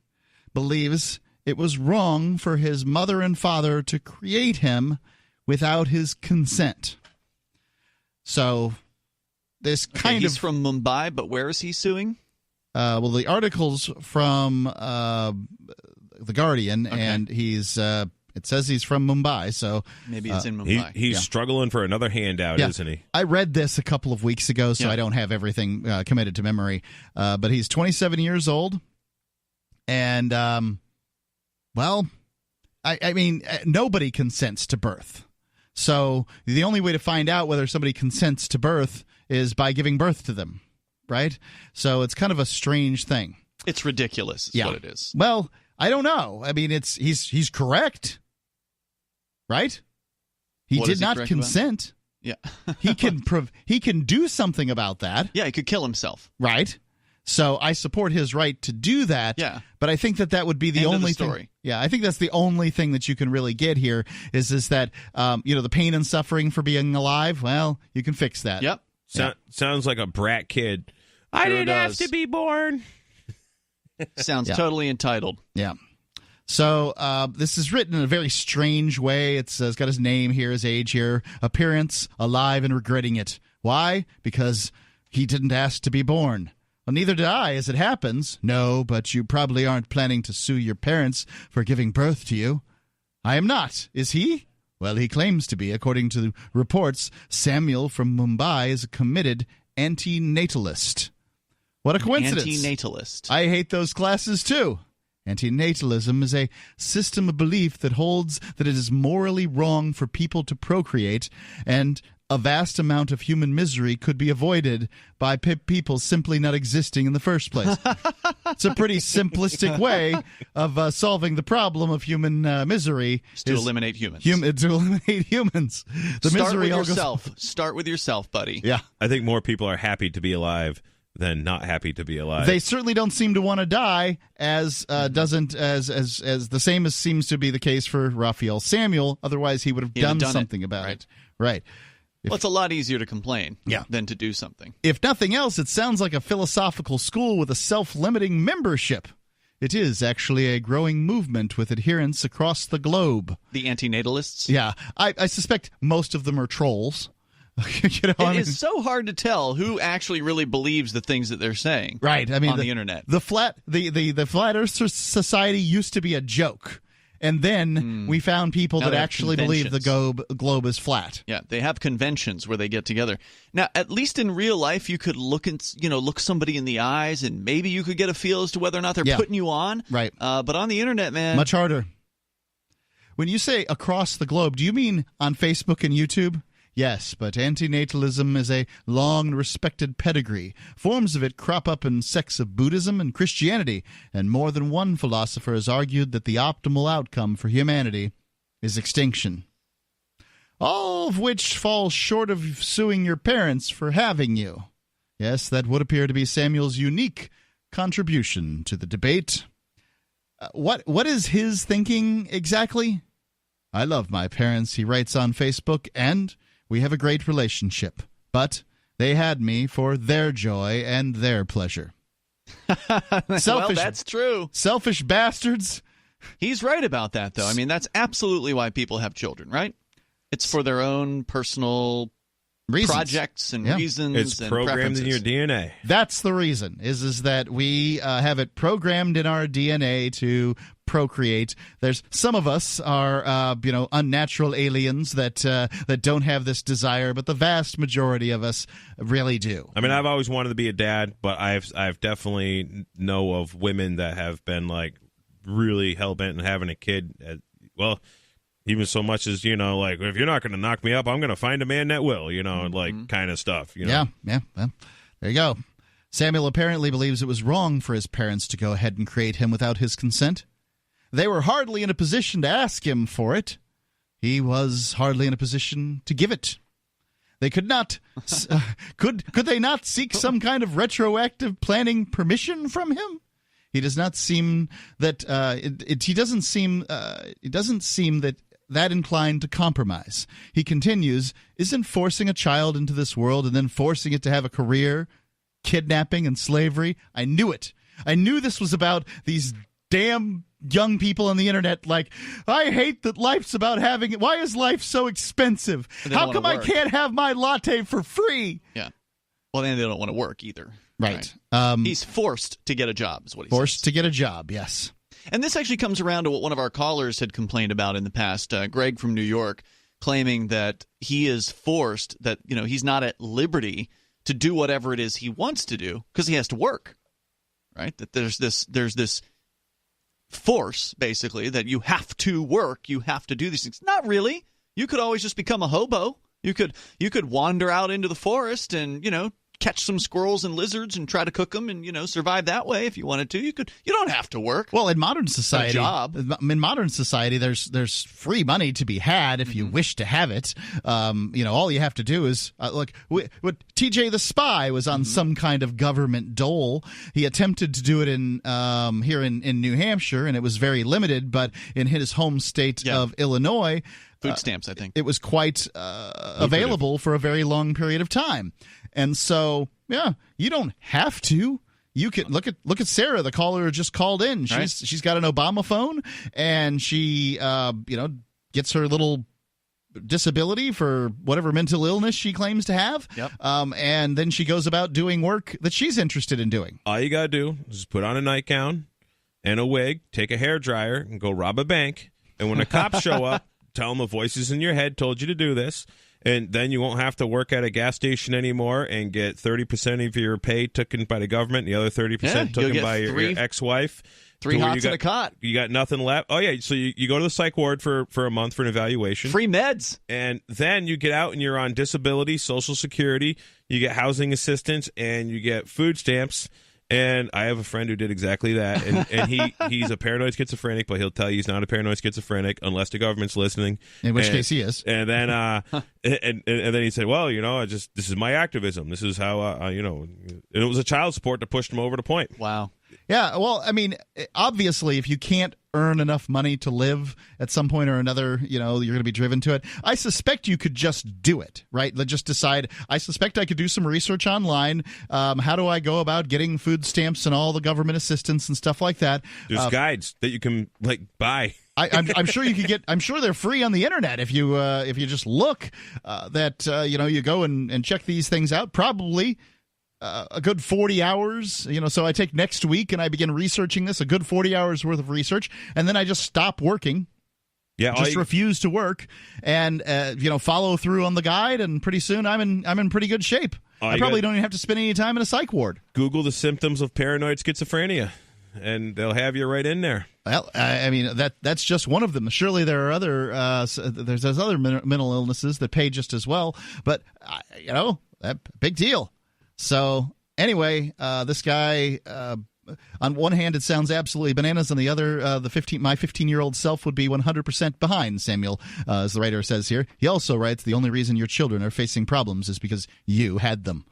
believes it was wrong for his mother and father to create him without his consent. So this he's from Mumbai, but where is he suing? Well, the article's from The Guardian, and he's it says he's from Mumbai, so maybe it's in Mumbai. He's struggling for another handout, isn't he? I read this a couple of weeks ago, so I don't have everything committed to memory. But he's 27 years old. And, well, I mean, nobody consents to birth. So the only way to find out whether somebody consents to birth is by giving birth to them, right? So it's kind of a strange thing. It's ridiculous is what it is. Well, I don't know. I mean, he's correct, right? He did not consent. Yeah. he can do something about that. Yeah, he could kill himself. Right. So I support his right to do that. Yeah. But I think that would be the only thing. Yeah, I think that's the only thing that you can really get here is that the pain and suffering for being alive. Well, you can fix that. Yep. Sounds like a brat kid. I didn't have to be born. Sounds totally entitled. Yeah. So this is written in a very strange way. It's got his name here, his age here, appearance, alive and regretting it. Why? Because he didn't ask to be born. Well, neither did I, as it happens. No, but you probably aren't planning to sue your parents for giving birth to you. I am not. Is he? Well, he claims to be. According to reports, Samuel from Mumbai is a committed anti-natalist. What a coincidence. Anti-natalist. I hate those classes, too. Anti-natalism is a system of belief that holds that it is morally wrong for people to procreate, and a vast amount of human misery could be avoided by people simply not existing in the first place. It's a pretty simplistic way of solving the problem of human misery. To eliminate humans. To eliminate humans. Start with yourself. Start with yourself, buddy. Yeah. I think more people are happy to be alive than not happy to be alive. They certainly don't seem to want to die, as the same as seems to be the case for Raphael Samuel. Otherwise, he would have done something about it. Right. Well, it's a lot easier to complain than to do something. If nothing else, it sounds like a philosophical school with a self-limiting membership. It is actually a growing movement with adherents across the globe. The anti-natalists? Yeah. I suspect most of them are trolls. It is so hard to tell who actually really believes the things that they're saying right. I mean, on the internet. The Flat Earth Society used to be a joke. And then we found people that actually believe the globe is flat. Yeah, they have conventions where they get together. Now, at least in real life, you could look somebody in the eyes, and maybe you could get a feel as to whether or not they're putting you on. Right. But on the internet, man, much harder. When you say across the globe, do you mean on Facebook and YouTube? Yes, but antinatalism is a long and respected pedigree. Forms of it crop up in sects of Buddhism and Christianity, and more than one philosopher has argued that the optimal outcome for humanity is extinction. All of which falls short of suing your parents for having you. Yes, that would appear to be Samuel's unique contribution to the debate. What is his thinking exactly? I love my parents, he writes on Facebook, and we have a great relationship, but they had me for their joy and their pleasure. Well, that's true. Selfish bastards. He's right about that, though. I mean, that's absolutely why people have children, right? It's for their own personal projects and reasons. It's programmed in your DNA. That's the reason, is that we have it programmed in our DNA to procreate. There's some of us are unnatural aliens that don't have this desire, but the vast majority of us really do. I mean, I've always wanted to be a dad, but I've definitely know of women that have been like really hell-bent on having a kid. Even so much as, like, if you're not going to knock me up, I'm going to find a man that will, kind of stuff. Yeah. Well, there you go. Samuel apparently believes it was wrong for his parents to go ahead and create him without his consent. They were hardly in a position to ask him for it. He was hardly in a position to give it. They could not. Could they not seek some kind of retroactive planning permission from him? He does not seem that. He doesn't seem. It doesn't seem that inclined to compromise. He continues, isn't forcing a child into this world and then forcing it to have a career, kidnapping and slavery? I knew it. I knew this was about these damn young people on the internet. Like, I hate that life's about having it. Why is life so expensive? How come I can't have my latte for free? Yeah. Well, then they don't want to work either. Right. He's forced to get a job, is what he says. Forced to get a job, yes. And this actually comes around to what one of our callers had complained about in the past, Greg from New York, claiming that he is forced, that he's not at liberty to do whatever it is he wants to do because he has to work, right? That there's this force, basically, that you have to work, you have to do these things. Not really. You could always just become a hobo. You could wander out into the forest and, catch some squirrels and lizards and try to cook them and, survive that way if you wanted to. You don't have to work. Well, in modern society, there's free money to be had if you wish to have it. All you have to do is what TJ the Spy was on some kind of government dole. He attempted to do it in here in New Hampshire, and it was very limited. But in his home state of Illinois, food stamps, I think, it was quite available for a very long period of time. And so, you don't have to. You can look at Sarah, the caller who just called in. She's got an Obama phone, and she gets her little disability for whatever mental illness she claims to have. Yep. And then she goes about doing work that she's interested in doing. All you got to do is put on a nightgown and a wig, take a hairdryer, and go rob a bank. And when the cops show up, tell them the voices in your head told you to do this. And then you won't have to work at a gas station anymore and get 30% of your pay taken by the government, and the other 30% taken by your ex-wife. 3 hots in a cot. You got nothing left. Oh, yeah. So you go to the psych ward for a month for an evaluation. Free meds. And then you get out and you're on disability, Social Security. You get housing assistance, and you get food stamps. And I have a friend who did exactly that, and he's a paranoid schizophrenic, but he'll tell you he's not a paranoid schizophrenic unless the government's listening. In which case he is. And then and then he said, well, this is my activism. This is how and it was a child support that pushed him over the point. Wow. Yeah, well, I mean, obviously, if you can't earn enough money to live at some point or another, you're going to be driven to it. I suspect you could just do it, right? Just decide, I suspect I could do some research online. How do I go about getting food stamps and all the government assistance and stuff like that? There's guides that you can buy. I'm sure you could get. I'm sure they're free on the internet if you just look. You go and check these things out. Probably a good 40 hours. So I take next week and I begin researching this. A good 40 hours worth of research, and then I just stop working. Yeah, just refuse to work, and follow through on the guide, and pretty soon I'm in pretty good shape. I probably don't even have to spend any time in a psych ward. Google the symptoms of paranoid schizophrenia, and they'll have you right in there. Well, I mean that's just one of them. Surely there are other there's other mental illnesses that pay just as well. But big deal. So anyway, this guy. On one hand, it sounds absolutely bananas. On the other, my 15-year-old self would be 100% behind Samuel, as the writer says here. He also writes, the only reason your children are facing problems is because you had them.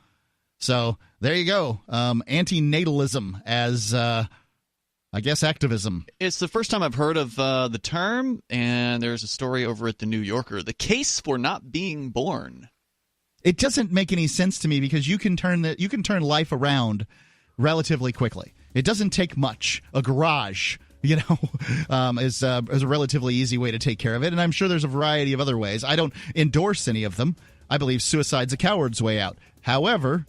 So there you go. Anti-natalism as, I guess, activism. It's the first time I've heard of the term, and there's a story over at the New Yorker, the case for not being born. It doesn't make any sense to me because you can turn life around relatively quickly. It doesn't take much. A garage, is a relatively easy way to take care of it, and I'm sure there's a variety of other ways. I don't endorse any of them. I believe suicide's a coward's way out. However,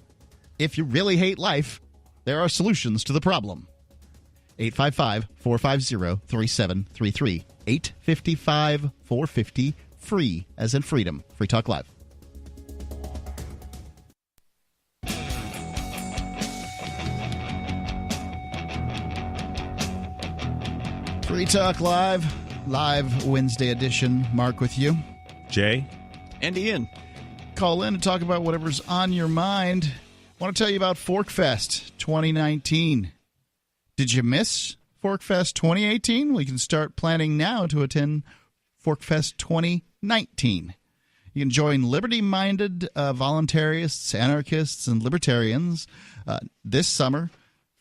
if you really hate life, there are solutions to the problem. 855-450-3733. 855-450-FREE, as in freedom. Free Talk Live. Free Talk Live Wednesday edition. Mark with you. Jay. And Ian. Call in and talk about whatever's on your mind. I want to tell you about ForkFest 2019. Did you miss ForkFest 2018? We can start planning now to attend ForkFest 2019. You can join liberty-minded voluntarists, anarchists, and libertarians this summer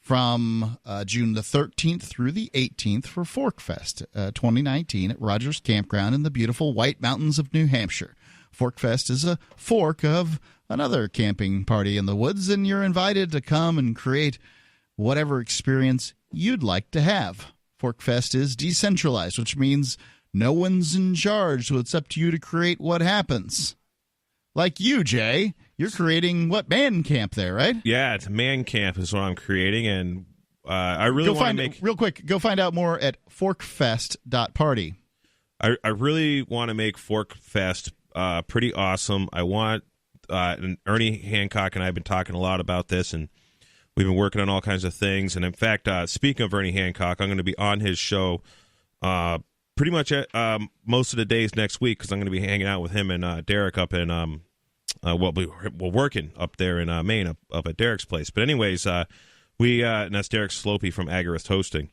from June the 13th through the 18th for ForkFest 2019 at Rogers Campground in the beautiful White Mountains of New Hampshire. ForkFest is a fork of another camping party in the woods, and you're invited to come and create whatever experience you'd like to have. ForkFest is decentralized, which means no one's in charge, so it's up to you to create what happens. Like you, Jay. You're creating what, man camp there, right? Yeah, it's man camp is what I'm creating, and I really want to make... Real quick, go find out more at forkfest.party. I really want to make ForkFest pretty awesome. I want... and Ernie Hancock and I have been talking a lot about this, and we've been working on all kinds of things. And in fact, speaking of Ernie Hancock, I'm going to be on his show pretty much most of the days next week because I'm going to be hanging out with him and Derek up in... we're working up there in Maine, up at Derek's place. But anyways, and that's Derek Slopey from Agorist Hosting.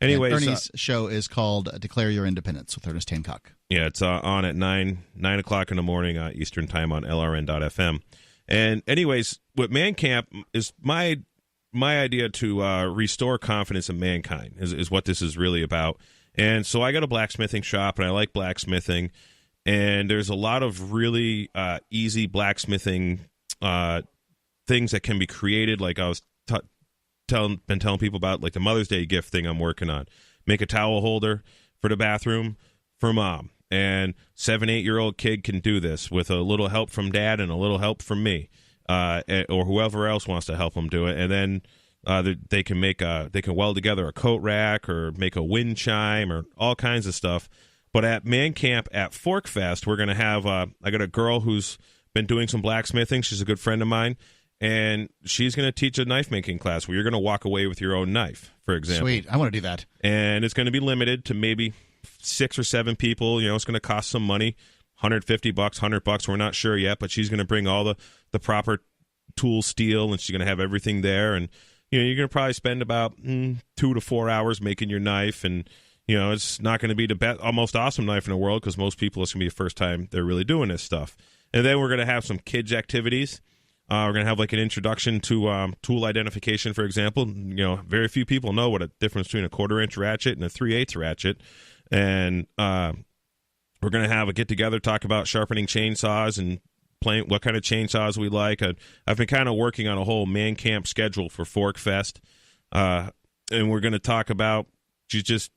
Anyways, and Ernie's show is called Declare Your Independence with Ernest Hancock. Yeah, it's on at 9 o'clock in the morning Eastern time on LRN.FM. And anyways, what Man Camp is my idea to restore confidence in mankind is what this is really about. And so I got a blacksmithing shop, and I like blacksmithing. And there's a lot of really easy blacksmithing things that can be created. Like I was telling people about, like the Mother's Day gift thing I'm working on. Make a towel holder for the bathroom for mom. And 7-8-year-old kid can do this with a little help from dad and a little help from me, or whoever else wants to help them do it. And then they can weld together a coat rack or make a wind chime or all kinds of stuff. But at Man Camp at ForkFest, we're going to have I got a girl who's been doing some blacksmithing. She's a good friend of mine, and she's going to teach a knife making class where you're going to walk away with your own knife, for example. Sweet, I want to do that. And it's going to be limited to maybe 6 or 7 people. It's going to cost some money, $150, $100. We're not sure yet, but she's going to bring all the proper tool steel, and she's going to have everything there. And you're going to probably spend about 2 to 4 hours making your knife, and it's not going to be the most awesome knife in the world because most people, it's going to be the first time they're really doing this stuff. And then we're going to have some kids' activities. We're going to have like an introduction to tool identification, for example. Very few people know what a difference between a 1/4-inch ratchet and a 3/8 ratchet. And we're going to have a get-together, talk about sharpening chainsaws and playing what kind of chainsaws we like. I've been kind of working on a whole man camp schedule for Fork Fest. And we're going to talk about just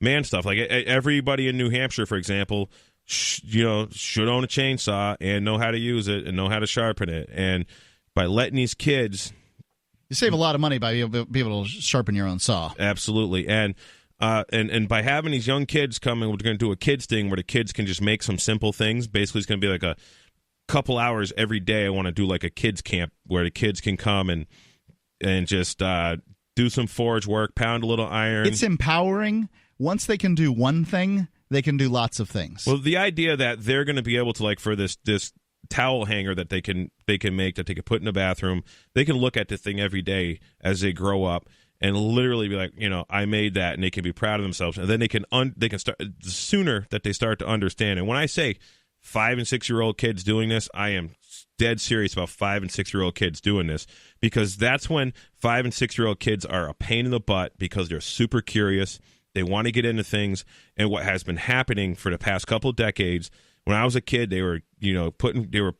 man stuff. Like everybody in New Hampshire, for example, should own a chainsaw and know how to use it and know how to sharpen it. And by letting these kids, you save a lot of money by being able to sharpen your own saw. Absolutely. And by having these young kids come in, we're going to do a kids thing where the kids can just make some simple things. Basically, it's going to be like a couple hours every day. I want to do like a kids camp where the kids can come and just do some forge work, pound a little iron. It's empowering. Once they can do one thing, they can do lots of things. Well, the idea that they're going to be able to, like, for this towel hanger that they can make, that they can put in the bathroom, they can look at the thing every day as they grow up and literally be like, I made that, and they can be proud of themselves. And then they can start the sooner that they start to understand. And when I say 5 and 6-year-old kids doing this, I am dead serious about 5 and 6-year-old kids doing this, because that's when 5 and 6-year-old kids are a pain in the butt because they're super curious. They want to get into things. And what has been happening for the past couple of decades, when I was a kid, they were,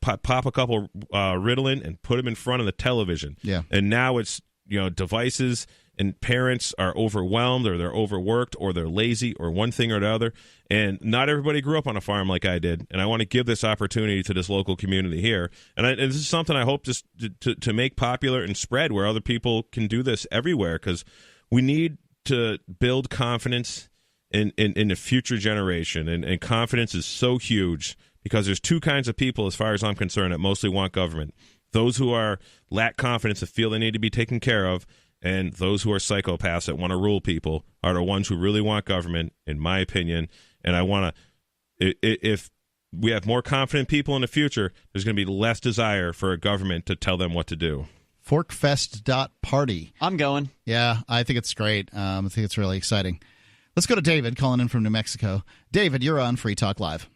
pop a couple Ritalin and put them in front of the television. Yeah. And now it's, devices, and parents are overwhelmed, or they're overworked, or they're lazy, or one thing or the other. And not everybody grew up on a farm like I did. And I want to give this opportunity to this local community here. And this is something I hope just to make popular and spread, where other people can do this everywhere, because we need to build confidence in the future generation. And confidence is so huge, because there's two kinds of people, as far as I'm concerned, that mostly want government. Those who lack confidence and feel they need to be taken care of, and those who are psychopaths that want to rule people are the ones who really want government, in my opinion. And I want to, if we have more confident people in the future, there's going to be less desire for a government to tell them what to do. Forkfest.party. I'm going. Yeah, I think it's great. I think it's really exciting. Let's go to David, calling in from New Mexico. David, you're on Free Talk Live.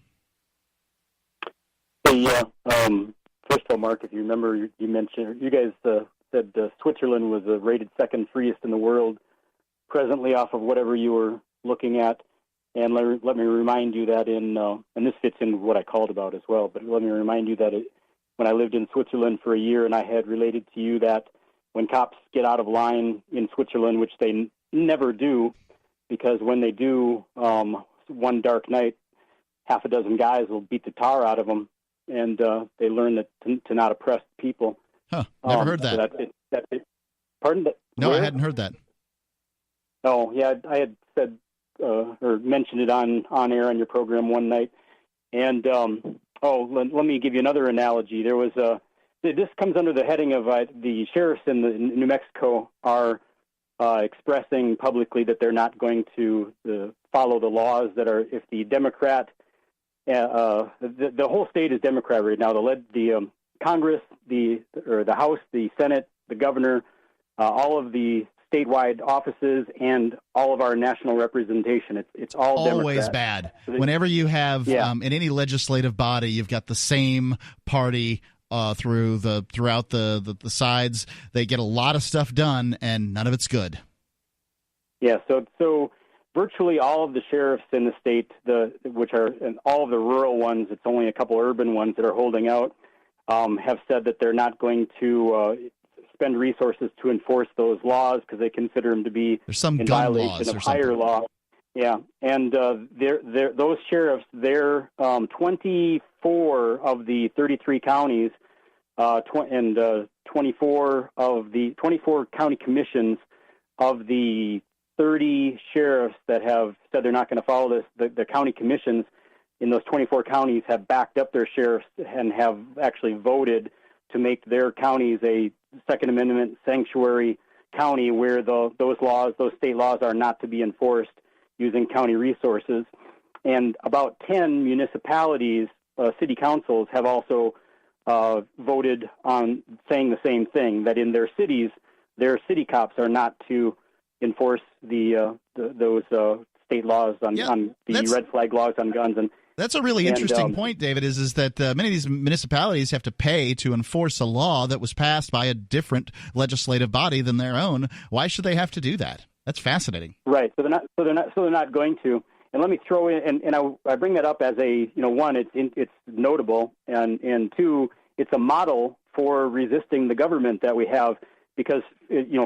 Hey, first of all, Mark, if you remember, you mentioned, you guys said Switzerland was rated second freest in the world presently off of whatever you were looking at. And let me remind you that and this fits in what I called about as well, but let me remind you that when I lived in Switzerland for a year, and I had related to you that when cops get out of line in Switzerland, which they never do, because when they do, one dark night, half a dozen guys will beat the tar out of them, and they learn that to not oppress people. Huh, never heard that. So that's it. Pardon? No, I hadn't heard that. Oh, yeah, I had said or mentioned it on air on your program one night. And, let me give you another analogy. There was this comes under the heading of the sheriffs in New Mexico are expressing publicly that they're not going to follow the laws that are, if the Democrat, the whole state is Democrat right now. The Congress, the House, the Senate, the governor, all of the statewide offices, and all of our national representation. It's all always Democrat. Bad. Whenever you have in any legislative body, you've got the same party throughout the sides. They get a lot of stuff done, and none of it's good. Yeah. So virtually all of the sheriffs in the state, which are and all of the rural ones, it's only a couple urban ones that are holding out, have said that they're not going to spend resources to enforce those laws because they consider them to be in violation of higher law. Yeah, and those sheriffs, they're 24 of the 33 counties, and 24 county commissions of the 30 sheriffs that have said they're not going to follow this. The county commissions in those 24 counties have backed up their sheriffs and have actually voted to make their counties a Second Amendment sanctuary county where those state laws are not to be enforced using county resources. And about 10 municipalities, city councils, have also voted on saying the same thing, that in their cities, their city cops are not to enforce those state laws on the red flag laws on guns. And That's a really interesting point, David, is that many of these municipalities have to pay to enforce a law that was passed by a different legislative body than their own. Why should they have to do that? That's fascinating. Right. So they're not going to. And let me throw in, and I bring that up as a, one, it's notable, and two, it's a model for resisting the government that we have, because,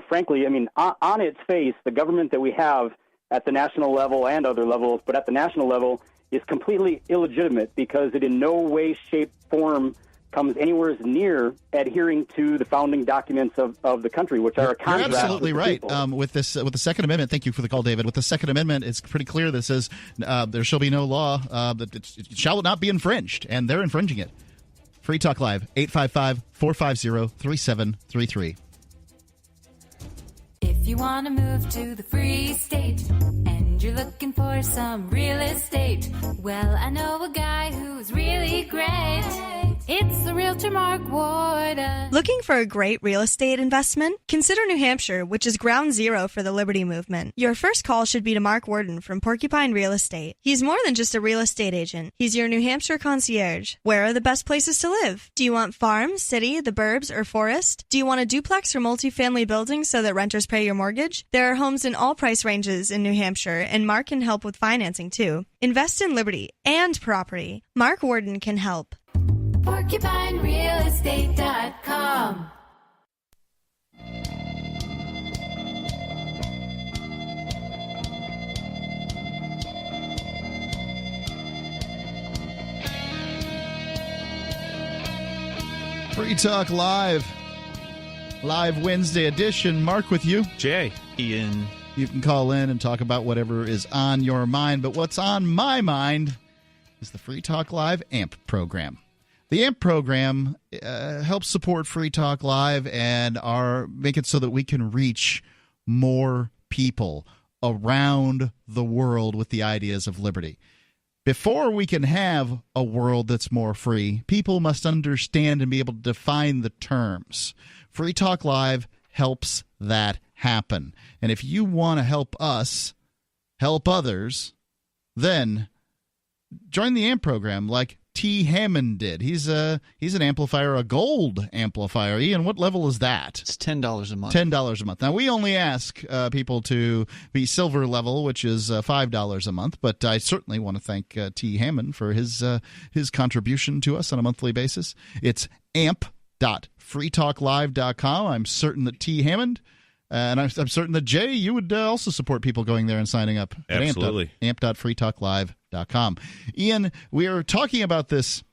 frankly, I mean, on its face, the government that we have at the national level and other levels, but at the national level, is completely illegitimate because it in no way, shape, form comes anywhere near adhering to the founding documents of the country, which are a contrast. You're absolutely right. With the Second Amendment, thank you for the call, David. With the Second Amendment, it's pretty clear that it says there shall be no law that it shall not be infringed, and they're infringing it. Free Talk Live, 855-450-3733. If you want to move to the free state and you're looking for some real estate, well, I know a guy who's really great. It's the Realtor Mark Warden. Looking for a great real estate investment? Consider New Hampshire, which is ground zero for the Liberty Movement. Your first call should be to Mark Warden from Porcupine Real Estate. He's more than just a real estate agent. He's your New Hampshire concierge. Where are the best places to live? Do you want farm, city, the burbs, or forest? Do you want a duplex or multifamily building so that renters pay your mortgage? There are homes in all price ranges in New Hampshire, and Mark can help with financing too. Invest in liberty and property. Mark Warden can help. PorcupineRealEstate.com. Free Talk Live Wednesday edition. Mark with you. Jay. Ian. You can call in and talk about whatever is on your mind, but what's on my mind is the Free Talk Live AMP program. The AMP program helps support Free Talk Live and make it so that we can reach more people around the world with the ideas of liberty. Before we can have a world that's more free, people must understand and be able to define the terms. Free Talk Live helps that happen. And if you want to help us help others, then join the AMP program like T. Hammond did. He's an amplifier, a gold amplifier. Ian, what level is that? It's $10 a month. $10 a month. Now, we only ask people to be silver level, which is $5 a month, but I certainly want to thank T. Hammond for his contribution to us on a monthly basis. It's amp.freetalklive.com. I'm certain that T. Hammond and I'm certain that, Jay, you would also support people going there and signing up at Absolutely. amp.freetalklive.com. Ian, we are talking about this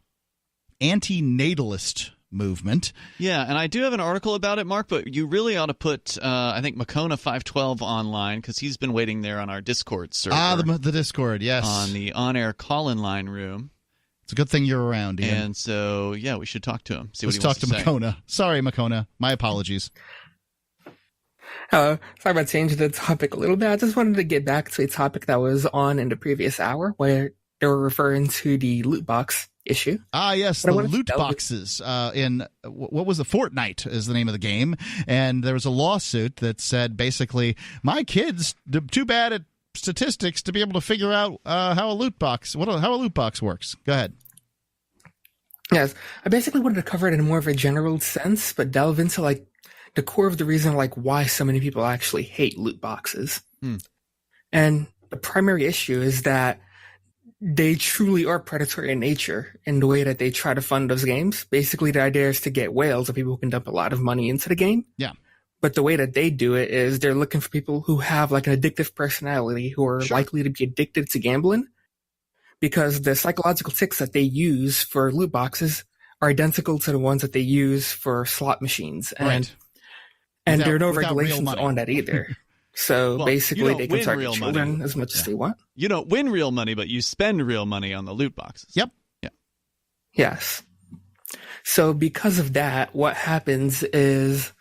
anti-natalist movement. Yeah, and I do have an article about it, Mark, but you really ought to put, I think, Makona 512 online, because he's been waiting there on our Discord server. The Discord, yes. On the on-air call-in line room. It's a good thing you're around, Ian. And so, yeah, we should talk to him. Let's talk to Makona. Sorry, Makona. My apologies. Sorry about changing the topic a little bit. I just wanted to get back to a topic that was on in the previous hour where they were referring to the loot box issue. Ah, yes, the loot boxes in what was the Fortnite is the name of the game, and there was a lawsuit that said basically my kids too bad at statistics to be able to figure out how a loot box works. Go ahead. Yes, I basically wanted to cover it in more of a general sense, but delve into like the core of the reason like why so many people actually hate loot boxes. And the primary issue is that they truly are predatory in nature in the way that they try to fund those games. Basically, the idea is to get whales or people who can dump a lot of money into the game. Yeah. But the way that they do it is they're looking for people who have like an addictive personality, who are likely to be addicted to gambling, because the psychological tics that they use for loot boxes are identical to the ones that they use for slot machines. And there are no regulations on that either. So basically, they can target children as much as they want. You don't win real money, but you spend real money on the loot boxes. Yep. Yeah. Yes. So because of that, what happens is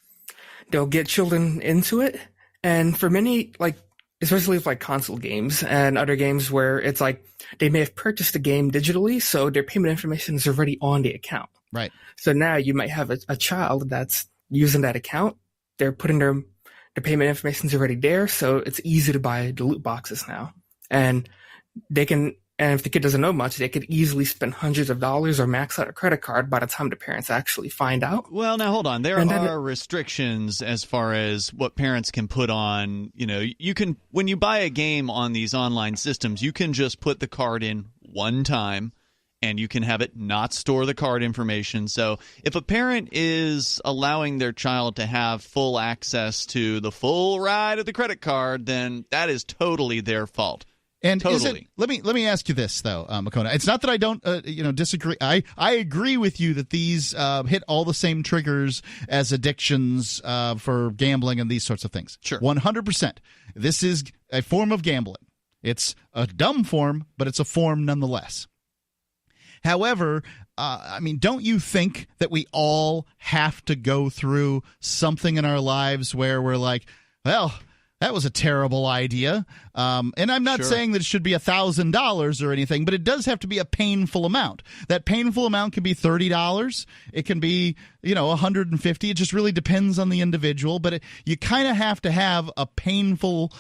they'll get children into it. And for many, like, especially with like console games and other games where it's like they may have purchased the game digitally, so their payment information is already on the account. Right. So now you might have a child that's using that account. They're putting their payment information is already there, so it's easy to buy the loot boxes now. And they can And if the kid doesn't know much, they could easily spend hundreds of dollars or max out a credit card by the time the parents actually find out. Well, now hold on. There are restrictions as far as what parents can put on. You know, you can, when you buy a game on these online systems, you can just put the card in one time and you can have it not store the card information. So if a parent is allowing their child to have full access to the full ride of the credit card, then that is totally their fault. And totally. let me ask you this though, Makona. It's not that I don't disagree. I agree with you that these hit all the same triggers as addictions for gambling and these sorts of things. Sure, 100%. This is a form of gambling. It's a dumb form, but it's a form nonetheless. However, don't you think that we all have to go through something in our lives where we're like, well, that was a terrible idea. And I'm not saying that it should be $1,000 or anything, but it does have to be a painful amount. That painful amount can be $30. It can be, $150. It just really depends on the individual. But you kind of have to have a painful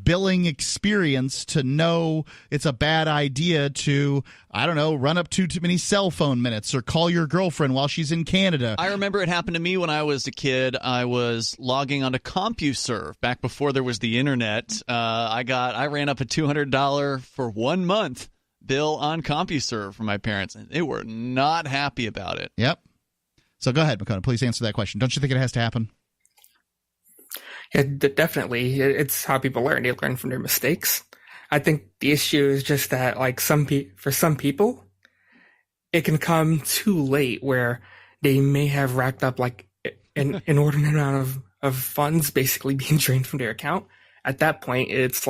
billing experience to know it's a bad idea to, run up too many cell phone minutes or call your girlfriend while she's in Canada. I remember it happened to me when I was a kid. I was logging onto CompuServe back before there was the internet. I ran up a $200 for 1 month bill on CompuServe from my parents, and they were not happy about it. Yep. So go ahead, Makona. Please answer that question. Don't you think it has to happen? Yeah, definitely. It's how people learn. They learn from their mistakes. I think the issue is just that, for some people, it can come too late where they may have racked up an inordinate amount of funds basically being drained from their account. At that point, it's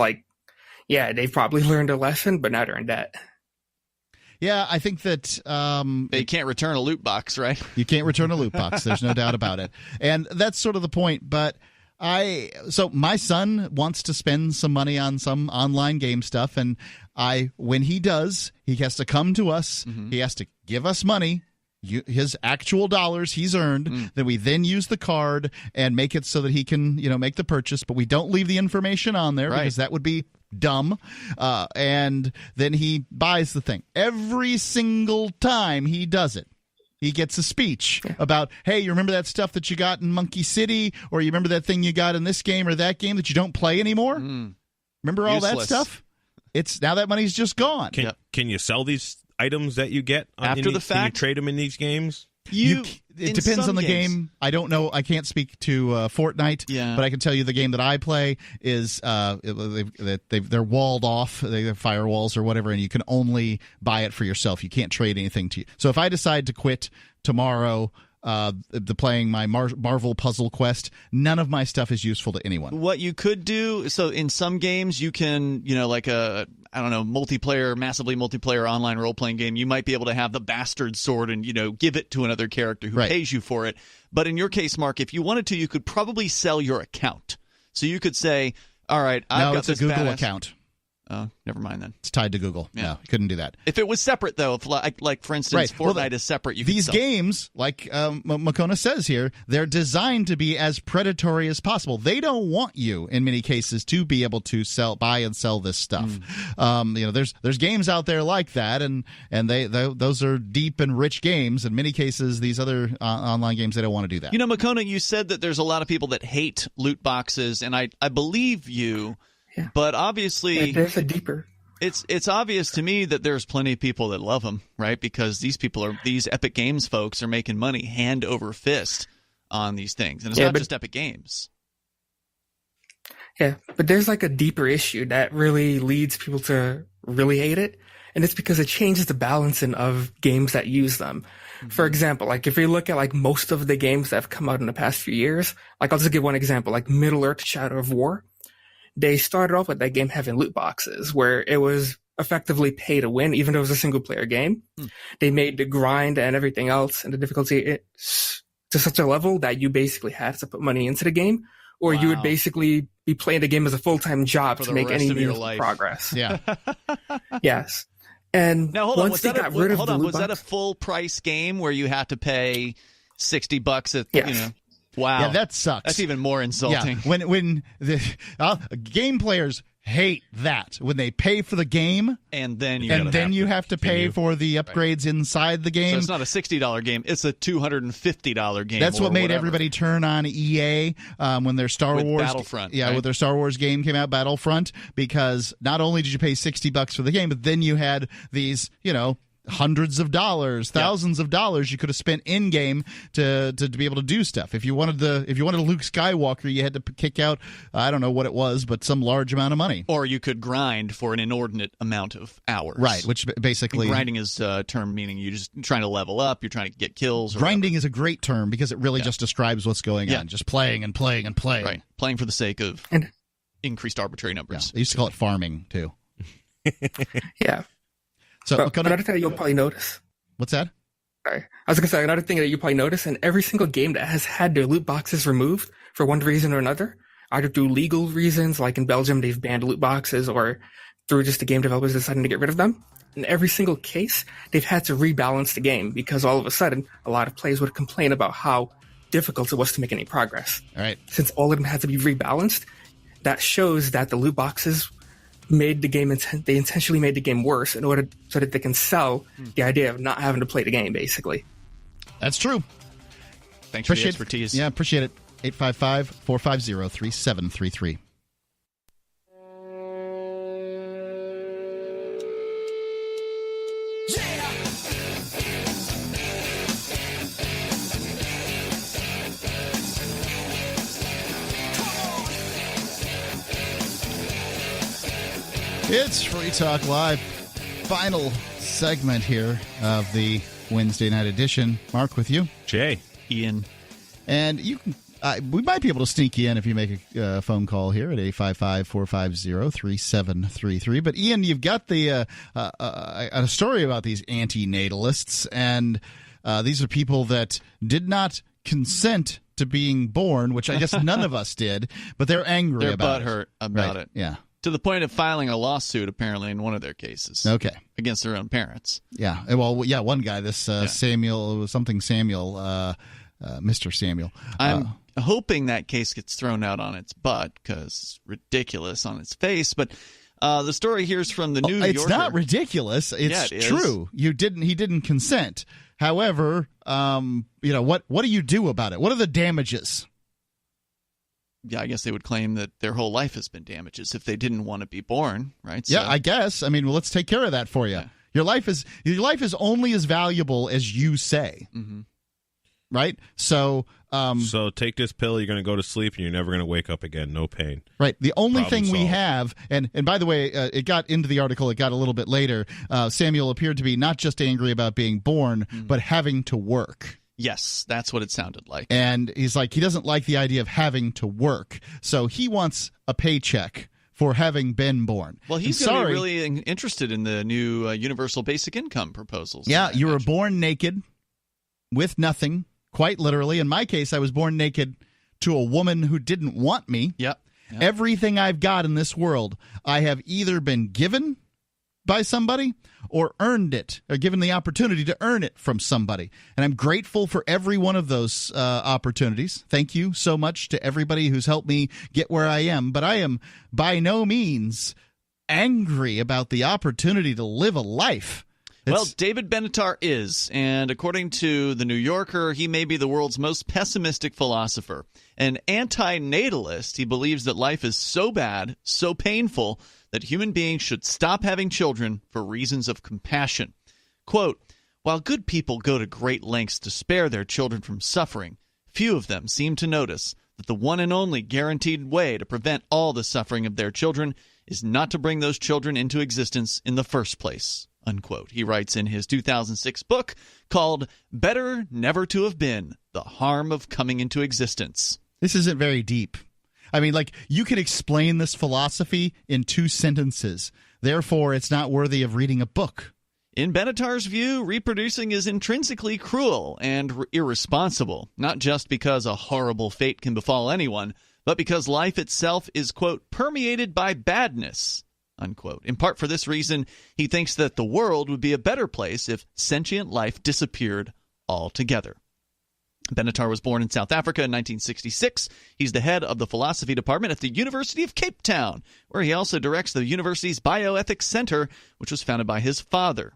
they've probably learned a lesson, but now they're in debt. Yeah, I think that they can't return a loot box, right? You can't return a loot box. There's no doubt about it, and that's sort of the point. But so my son wants to spend some money on some online game stuff, and when he does, he has to come to us. Mm-hmm. He has to give us money, his actual dollars he's earned. Then we then use the card and make it so that he can, make the purchase. But we don't leave the information on there because that would be dumb. And then he buys the thing. Every single time he does it, he gets a speech about, hey, you remember that stuff that you got in Monkey City, or you remember that thing you got in this game or that game that you don't play anymore? Remember all that stuff? It's now that money's just gone. Can you sell these items that you get after the fact? Can you trade them in these games? It depends on the game. I don't know. I can't speak to Fortnite, but I can tell you the game that I play is they're walled off. They have firewalls or whatever, and you can only buy it for yourself. You can't trade anything to you. So if I decide to quit tomorrow, playing my Marvel Puzzle Quest, none of my stuff is useful to anyone. What you could do, so in some games you can, like a massively multiplayer online role-playing game, you might be able to have the bastard sword and, give it to another character who pays you for it. But in your case, Mark, if you wanted to, you could probably sell your account. So you could say, all right, I've got this Google account. Oh, never mind then. It's tied to Google. Yeah. No, you couldn't do that. If it was separate, though, for instance, Fortnite is separate, you could these sell. Games, like Makona says here, they're designed to be as predatory as possible. They don't want you, in many cases, to be able to buy and sell this stuff. There's games out there like that, and those are deep and rich games. In many cases, these other online games, they don't want to do that. Makona, you said that there's a lot of people that hate loot boxes, and I believe you. Yeah. But obviously, there's a deeper. It's obvious to me that there's plenty of people that love them, right? Because these Epic Games folks are making money hand over fist on these things, and it's not just Epic Games. Yeah, but there's a deeper issue that really leads people to really hate it, and it's because it changes the balancing of games that use them. Mm-hmm. For example, if you look at most of the games that have come out in the past few years, I'll just give one example, Middle-earth: Shadow of War. They started off with that game having loot boxes where it was effectively pay to win, even though it was a single player game. They made the grind and everything else and the difficulty to such a level that you basically had to put money into the game, or you would basically be playing the game as a full-time job to make any meaningful progress. Yeah. Yes. And now, hold on. once they got rid of the loot box, was that a full price game where you had to pay $60 at, yes. Wow. Yeah, that sucks. That's even more insulting. Yeah. When the game players hate that when they pay for the game and then you have to pay for the upgrades inside the game. So it's not a $60 game; it's a $250 game. That's what made whatever. everybody turn on EA when their Star Wars Battlefront. With their Star Wars game came out, Battlefront, because not only did you pay $60 for the game, but then you had these, hundreds of dollars, thousands of dollars you could have spent in game to be able to do stuff. If you wanted Luke Skywalker, you had to kick out, I don't know what it was, but some large amount of money. Or you could grind for an inordinate amount of hours. Right, which basically grinding is a term meaning you're just trying to level up, you're trying to get kills. Grinding is a great term because it really just describes what's going on. Just playing and playing and playing. Right, playing for the sake of increased arbitrary numbers. They used to call it farming too. Yeah. So another thing that you'll probably notice. What's that? Sorry. I was going to say another thing that you probably notice, in every single game that has had their loot boxes removed for one reason or another, either through legal reasons, like in Belgium they've banned loot boxes, or through just the game developers deciding to get rid of them. In every single case, they've had to rebalance the game because all of a sudden a lot of players would complain about how difficult it was to make any progress. All right. Since all of them had to be rebalanced, that shows that the loot boxes made the game they intentionally made the game worse in order so that they can sell the idea of not having to play the game, basically. That's true. Thanks for the expertise. Yeah, appreciate it. 855-450-3733. It's Free Talk Live, final segment here of the Wednesday night edition. Mark with you. Jay. Ian. And you can, we might be able to sneak you in if you make a phone call here at 855-450-3733. But Ian, you've got a story about these anti-natalists, and these are people that did not consent to being born, which I guess none of us did, but they're angry about it. They're butthurt about it. Yeah. To the point of filing a lawsuit, apparently, in one of their cases. Okay. Against their own parents. Yeah. Well, yeah, one guy, this Samuel, Mr. Samuel. I'm hoping that case gets thrown out on its butt because it's ridiculous on its face. But the story here is from the New Yorker. It's not ridiculous. It's true. He didn't consent. However, what do you do about it? What are the damages? Yeah, I guess they would claim that their whole life has been damages if they didn't want to be born, right? Yeah, I guess. I mean, well, let's take care of that for you. Yeah. Your life is only as valuable as you say, right? So, so take this pill. You're going to go to sleep, and you're never going to wake up again. No pain. Right. The only Problem thing we solved. have, and by the way, it got into the article. It got a little bit later. Samuel appeared to be not just angry about being born, but having to work. Yes, that's what it sounded like. And he's like, he doesn't like the idea of having to work. So he wants a paycheck for having been born. Well, he's going to be really interested in the new universal basic income proposals. Yeah, you were born naked with nothing, quite literally. In my case, I was born naked to a woman who didn't want me. Yep. Everything I've got in this world, I have either been given by somebody or earned it, or given the opportunity to earn it from somebody. And I'm grateful for every one of those opportunities. Thank you so much to everybody who's helped me get where I am. But I am by no means angry about the opportunity to live a life. Well, David Benatar is, and according to The New Yorker, he may be the world's most pessimistic philosopher. An anti-natalist, he believes that life is so bad, so painful, that human beings should stop having children for reasons of compassion. Quote, while good people go to great lengths to spare their children from suffering, few of them seem to notice that the one and only guaranteed way to prevent all the suffering of their children is not to bring those children into existence in the first place. Unquote. He writes in his 2006 book called Better Never to Have Been, The Harm of Coming into Existence. This isn't very deep. I mean, like, you could explain this philosophy in 2 sentences. Therefore, it's not worthy of reading a book. In Benatar's view, reproducing is intrinsically cruel and irresponsible, not just because a horrible fate can befall anyone, but because life itself is, quote, permeated by badness, unquote. In part for this reason, he thinks that the world would be a better place if sentient life disappeared altogether. Benatar was born in South Africa in 1966. He's the head of the philosophy department at the University of Cape Town, where he also directs the university's Bioethics Center, which was founded by his father.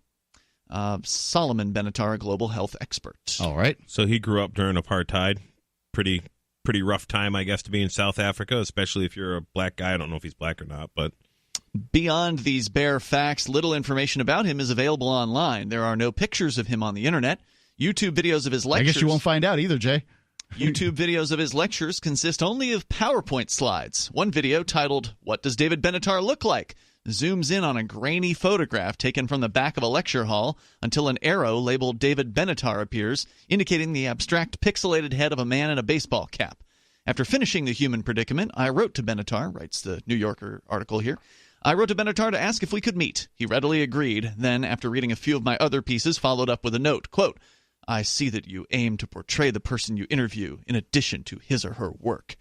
Solomon Benatar, a global health expert. All right. So he grew up during apartheid. Pretty rough time, I guess, to be in South Africa, especially if you're a black guy. I don't know if he's black or not, but... Beyond these bare facts, little information about him is available online. There are no pictures of him on the internet. YouTube videos of his lectures... I guess you won't find out either, Jay. YouTube videos of his lectures consist only of PowerPoint slides. One video titled, "What Does David Benatar Look Like?" zooms in on a grainy photograph taken from the back of a lecture hall until an arrow labeled David Benatar appears, indicating the abstract pixelated head of a man in a baseball cap. After finishing the human predicament, I wrote to Benatar, writes the New Yorker article here. I wrote to Benatar to ask if we could meet. He readily agreed, then, after reading a few of my other pieces, followed up with a note, quote, "I see that you aim to portray the person you interview in addition to his or her work."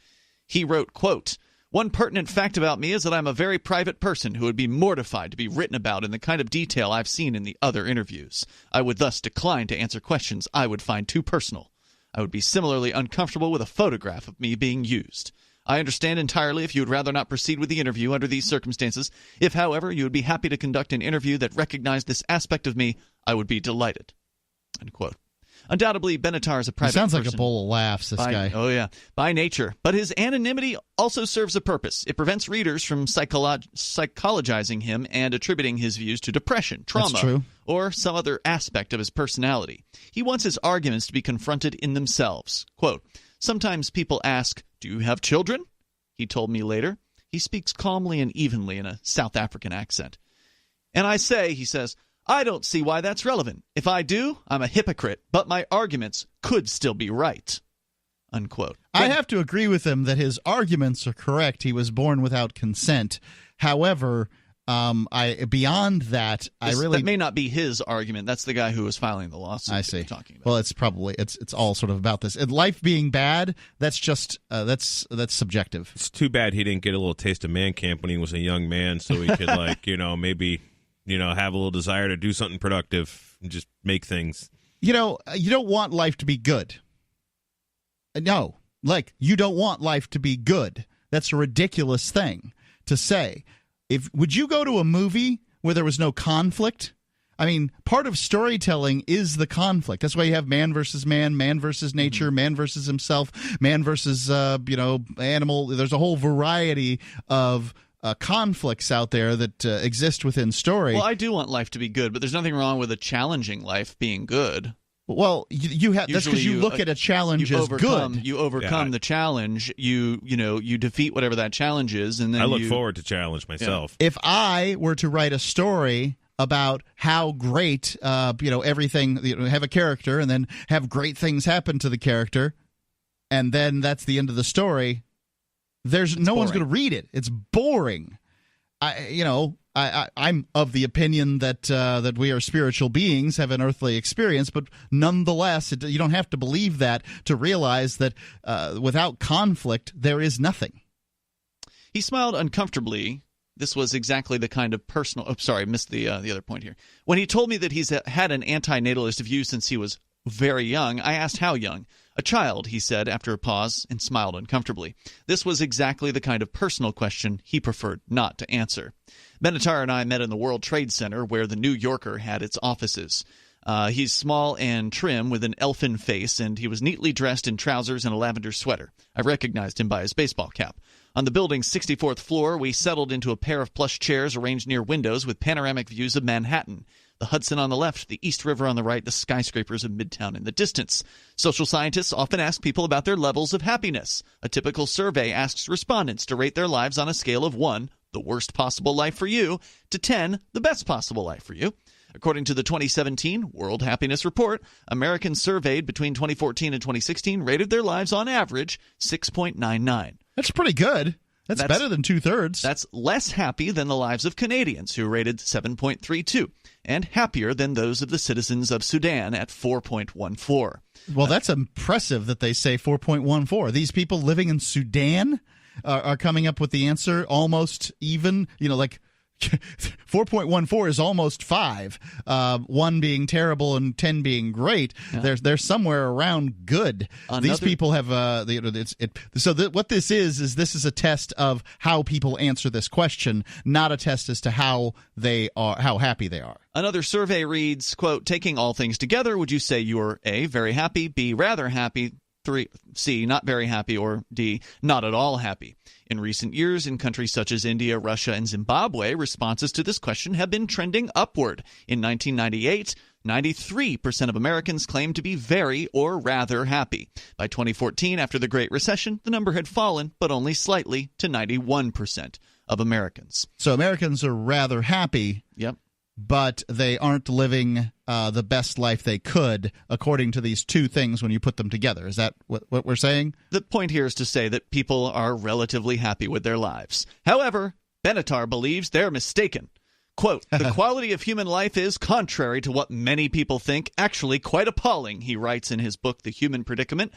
He wrote, quote, "One pertinent fact about me is that I'm a very private person who would be mortified to be written about in the kind of detail I've seen in the other interviews. I would thus decline to answer questions I would find too personal. I would be similarly uncomfortable with a photograph of me being used. I understand entirely if you would rather not proceed with the interview under these circumstances. If, however, you would be happy to conduct an interview that recognized this aspect of me, I would be delighted." End quote. Undoubtedly, Benatar is a private person. Sounds like a bowl of laughs, this guy. Oh, yeah. By nature. But his anonymity also serves a purpose. It prevents readers from psychologizing him and attributing his views to depression, trauma, or some other aspect of his personality. He wants his arguments to be confronted in themselves. Quote, "Sometimes people ask, 'Do you have children?' He told me later. He speaks calmly and evenly in a South African accent. And I say," he says, "I don't see why that's relevant. If I do, I'm a hypocrite, but my arguments could still be right." Unquote. I have to agree with him that his arguments are correct. He was born without consent. However, beyond that, that may not be his argument. That's the guy who was filing the lawsuit. I see. Talking about. Well, it's probably it's all sort of about this. And life being bad, that's just that's subjective. It's too bad he didn't get a little taste of man camp when he was a young man, so he could maybe have a little desire to do something productive and just make things. You don't want life to be good. No, you don't want life to be good. That's a ridiculous thing to say. Would you go to a movie where there was no conflict? I mean, part of storytelling is the conflict. That's why you have man versus nature, man versus himself, man versus animal. There's a whole variety of conflicts out there that exist within story. Well, I do want life to be good, but there's nothing wrong with a challenging life being good. Well, you have. That's because you look at a challenge as good. You overcome the challenge. You defeat whatever that challenge is, and then I look forward to challenge myself. Yeah. If I were to write a story about how great, everything, have a character, and then have great things happen to the character, and then that's the end of the story. No one's going to read it. It's boring. I'm of the opinion that we are spiritual beings, have an earthly experience, but nonetheless, you don't have to believe that to realize that without conflict, there is nothing. He smiled uncomfortably. This was exactly the kind of personal... Oh, sorry, I missed the other point here. When he told me that he's had an anti-natalist view since he was very young, I asked how young. "A child," he said after a pause, and smiled uncomfortably. This was exactly the kind of personal question he preferred not to answer. Benatar and I met in the World Trade Center, where the New Yorker had its offices. He's small and trim with an elfin face, and he was neatly dressed in trousers and a lavender sweater. I recognized him by his baseball cap. On the building's 64th floor, we settled into a pair of plush chairs arranged near windows with panoramic views of Manhattan. The Hudson on the left, the East River on the right, the skyscrapers of Midtown in the distance. Social scientists often ask people about their levels of happiness. A typical survey asks respondents to rate their lives on a scale of 1, the worst possible life for you, to 10, the best possible life for you. According to the 2017 World Happiness Report, Americans surveyed between 2014 and 2016 rated their lives on average 6.99. That's pretty good. That's better than 2/3. That's less happy than the lives of Canadians, who rated 7.32, and happier than those of the citizens of Sudan at 4.14. Well, that's impressive that they say 4.14. These people living in Sudan are coming up with the answer almost even, 4.14 is almost 5. 1 being terrible and 10 being great. Yeah. They're somewhere around good. These people have what this is a test of how people answer this question, not a test as to how happy they are. Another survey reads, quote, taking all things together, would you say you're A, very happy, B, rather happy, C, not very happy, or D, not at all happy? In recent years, in countries such as India, Russia, and Zimbabwe, responses to this question have been trending upward. In 1998, 93% of Americans claimed to be very or rather happy. By 2014, after the Great Recession, the number had fallen, but only slightly, to 91% of Americans. So Americans are rather happy. Yep. But they aren't living the best life they could, according to these two things when you put them together. Is that what we're saying? The point here is to say that people are relatively happy with their lives. However, Benatar believes they're mistaken. Quote, the quality of human life is, contrary to what many people think, actually quite appalling, he writes in his book, The Human Predicament.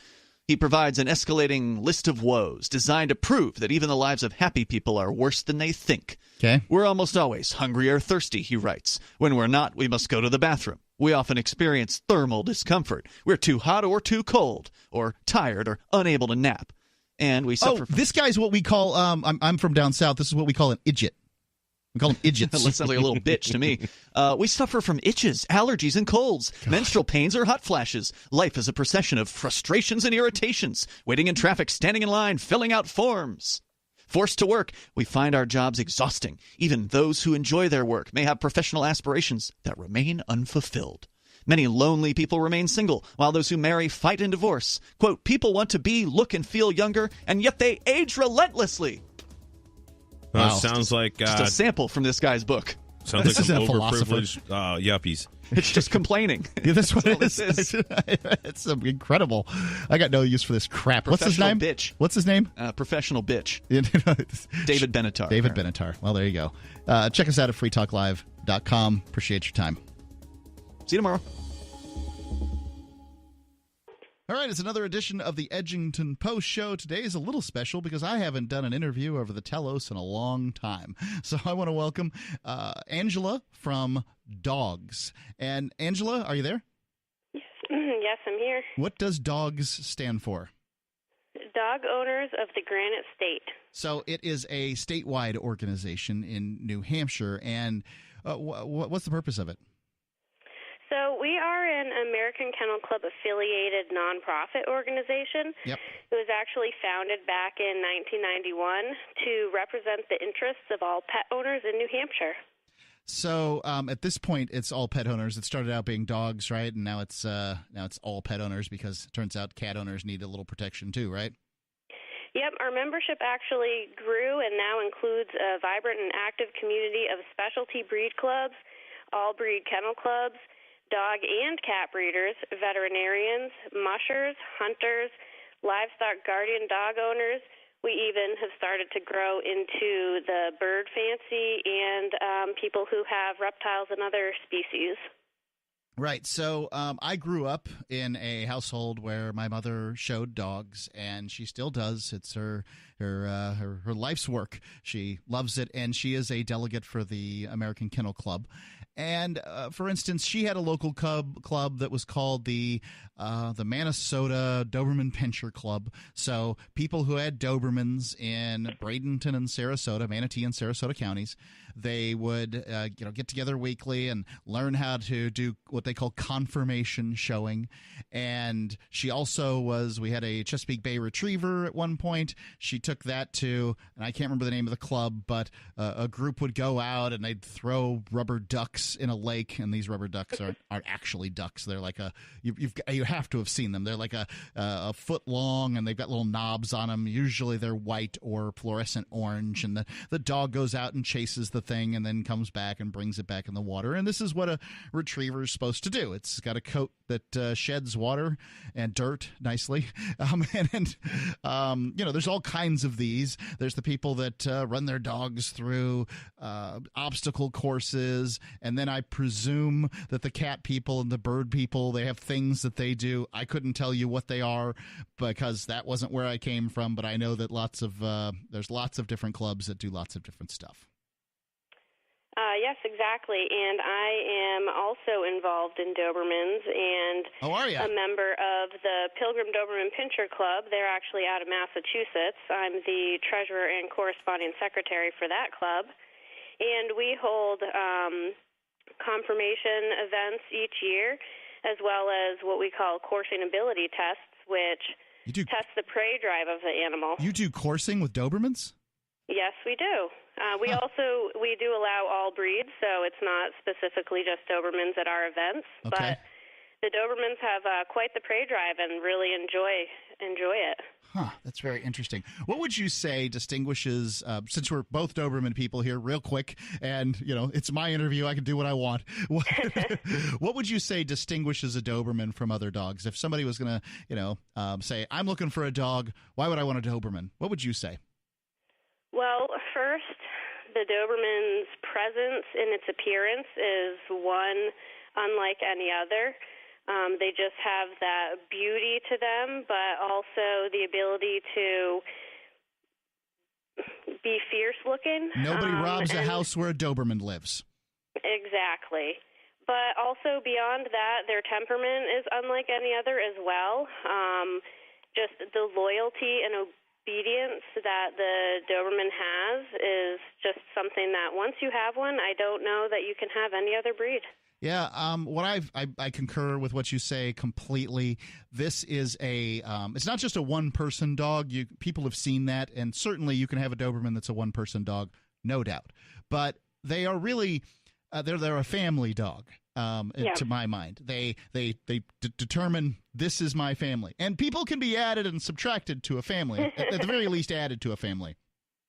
He provides an escalating list of woes designed to prove that even the lives of happy people are worse than they think. Okay. We're almost always hungry or thirsty, he writes. When we're not, we must go to the bathroom. We often experience thermal discomfort. We're too hot or too cold, or tired or unable to nap. And we suffer from... this guy's what we call, I'm from down south, this is what we call an idjit. We call them idjits. That sounds like a little bitch to me. We suffer from itches, allergies, and colds, menstrual pains or hot flashes. Life is a procession of frustrations and irritations, waiting in traffic, standing in line, filling out forms. Forced to work, we find our jobs exhausting. Even those who enjoy their work may have professional aspirations that remain unfulfilled. Many lonely people remain single, while those who marry fight in divorce. Quote, people want to be, look, and feel younger, and yet they age relentlessly. Well, wow. Sounds like just a sample from this guy's book. Sounds like some overprivileged yuppies. It's just complaining. Yeah, that's what it is. It's incredible. I got no use for this crap. What's his name? Bitch. What's his name? Professional bitch. David Benatar. David Benatar. Well, there you go. Check us out at freetalklive.com. Appreciate your time. See you tomorrow. All right, it's another edition of the Edgington Post Show. Today is a little special because I haven't done an interview over the telos in a long time. So I want to welcome Angela from Dogs. And Angela, are you there? Yes, I'm here. What does Dogs stand for? Dog Owners of the Granite State. So it is a statewide organization in New Hampshire. And what's the purpose of it? So we are an American Kennel Club affiliated nonprofit organization. Yep. It was actually founded back in 1991 to represent the interests of all pet owners in New Hampshire. So at this point, it's all pet owners. It started out being dogs, right? And now it's all pet owners because it turns out cat owners need a little protection too, right? Yep, our membership actually grew and now includes a vibrant and active community of specialty breed clubs, all breed kennel clubs, dog and cat breeders, veterinarians, mushers, hunters, livestock guardian dog owners. We even have started to grow into the bird fancy and people who have reptiles and other species. Right. So I grew up in a household where my mother showed dogs, and she still does. It's her life's work. She loves it, and she is a delegate for the American Kennel Club. And for instance, she had a local club that was called the Minnesota Doberman Pinscher Club. So people who had Dobermans in Bradenton and Sarasota, Manatee and Sarasota counties, they would get together weekly and learn how to do what they call confirmation showing. And she also we had a Chesapeake Bay Retriever at one point. She took that to, and I can't remember the name of the club, but a group would go out and they'd throw rubber ducks in a lake, and these rubber ducks aren't actually ducks. They're like you have to have seen them. They're like a foot long, and they've got little knobs on them. Usually they're white or fluorescent orange, and the dog goes out and chases the thing and then comes back and brings it back in the water. And this is what a retriever is supposed to do. It's got a coat that sheds water and dirt nicely. There's all kinds of these. There's the people that run their dogs through obstacle courses, and then I presume that the cat people and the bird people, they have things that they do. I couldn't tell you what they are because that wasn't where I came from, but I know that there's lots of different clubs that do lots of different stuff. Yes, exactly. And I am also involved in Dobermans and a member of the Pilgrim Doberman Pinscher Club. They're actually out of Massachusetts. I'm the treasurer and corresponding secretary for that club. And we hold confirmation events each year, as well as what we call coursing ability tests, which test the prey drive of the animal. You do coursing with Dobermans? Yes, we do. We do allow all breeds, so it's not specifically just Dobermans at our events. Okay. But the Dobermans have quite the prey drive and really enjoy it. Huh, that's very interesting. What would you say distinguishes, since we're both Doberman people here, real quick, and, it's my interview, I can do what I want. What would you say distinguishes a Doberman from other dogs? If somebody was going to, say, I'm looking for a dog, why would I want a Doberman? What would you say? Well, first, the Doberman's presence in its appearance is one unlike any other. They just have that beauty to them, but also the ability to be fierce-looking. Nobody robs a house where a Doberman lives. Exactly. But also beyond that, their temperament is unlike any other as well. Just the loyalty and obedience that the Doberman has is just something that once you have one, I don't know that you can have any other breed. Yeah, I concur with what you say completely. This is it's not just a one-person dog. People have seen that, and certainly you can have a Doberman that's a one-person dog, no doubt. But they are really they're a family dog. To my mind, they determine this is my family, and people can be added and subtracted to a family. At the very least, added to a family.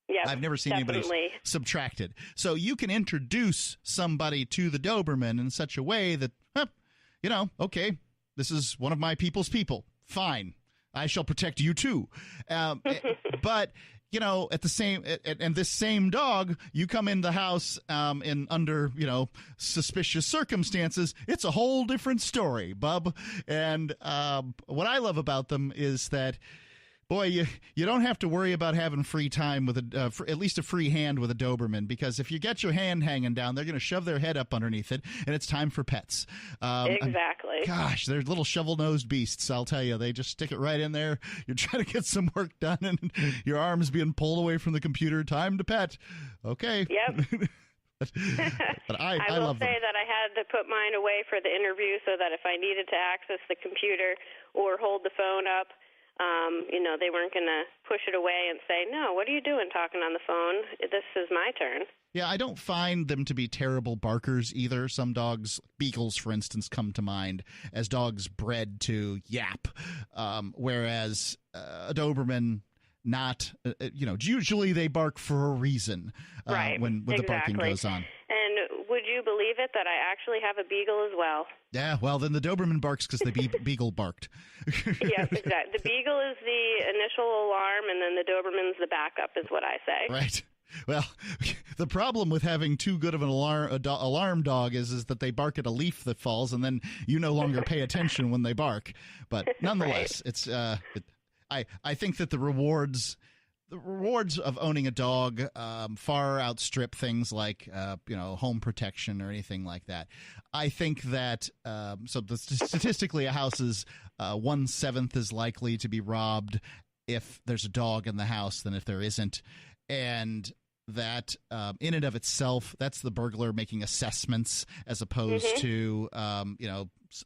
Yeah, I've never seen anybody subtracted. So you can introduce somebody to the Doberman in such a way that, okay, this is one of my people's people. Fine, I shall protect you too. But at the same and this same dog, you come in the house in under suspicious circumstances. It's a whole different story, bub. And what I love about them is that, boy, you don't have to worry about having free time with at least a free hand with a Doberman, because if you get your hand hanging down, they're going to shove their head up underneath it, and it's time for pets. Exactly. Gosh, they're little shovel-nosed beasts, I'll tell you. They just stick it right in there. You're trying to get some work done, and your arm's being pulled away from the computer. Time to pet. Okay. Yep. But I will love say them. that I had to put mine away for the interview so that if I needed to access the computer or hold the phone up, they weren't going to push it away and say, no, what are you doing talking on the phone? This is my turn. Yeah, I don't find them to be terrible barkers either. Some dogs, beagles, for instance, come to mind as dogs bred to yap, whereas a Doberman, not, usually they bark for a reason when the barking goes on. And would you believe it that I actually have a beagle as well? Yeah, well, then the Doberman barks because the beagle barked. Yes, exactly. The beagle is the initial alarm, and then the Doberman's the backup, is what I say. Right. Well, the problem with having too good of an alarm dog is that they bark at a leaf that falls, and then you no longer pay attention when they bark. But nonetheless, it's I think that the rewards of owning a dog far outstrip things like home protection or anything like that. I think that statistically, a house is 1/7 as likely to be robbed if there's a dog in the house than if there isn't, and that in and of itself, that's the burglar making assessments as opposed to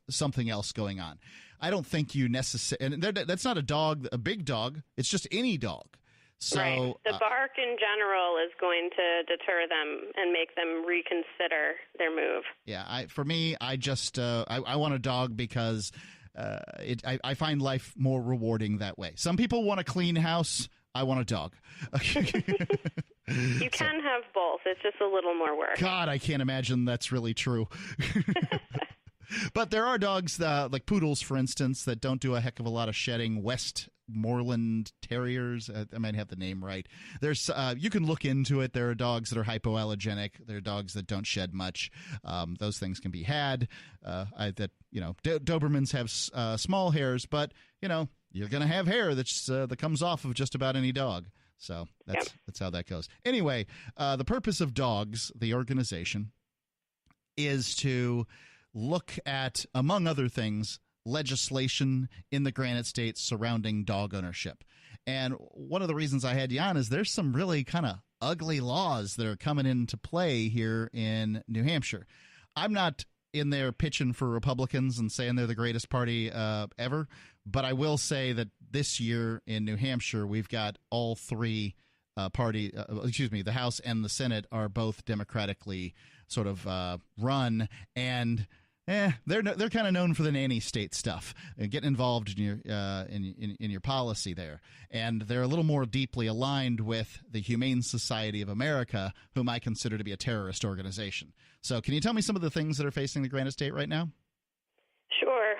something else going on. I don't think you necessarily, and that's not a big dog. It's just any dog. So right. The bark in general is going to deter them and make them reconsider their move. Yeah, for me, I just I want a dog because I find life more rewarding that way. Some people want a clean house. I want a dog. You can have both. It's just a little more work. God, I can't imagine that's really true. But there are dogs like poodles, for instance, that don't do a heck of a lot of shedding. Westmoreland Terriers, I might have the name right. There's you can look into it. There are dogs that are hypoallergenic. There are dogs that don't shed much. Those things can be had. Dobermans have small hairs, but you're going to have hair that comes off of just about any dog. So that's how that goes. Anyway, the purpose of Dogs, the organization, is to look at, among other things, legislation in the Granite State surrounding dog ownership. And one of the reasons I had you on is there's some really kind of ugly laws that are coming into play here in New Hampshire. I'm not in there pitching for Republicans and saying they're the greatest party ever, but I will say that this year in New Hampshire, we've got all three the House and the Senate are both democratically sort of run, and they're kind of known for the nanny state stuff and getting involved in your in your policy there, and they're a little more deeply aligned with the Humane Society of America, whom I consider to be a terrorist organization. So, can you tell me some of the things that are facing the Granite State right now? Sure.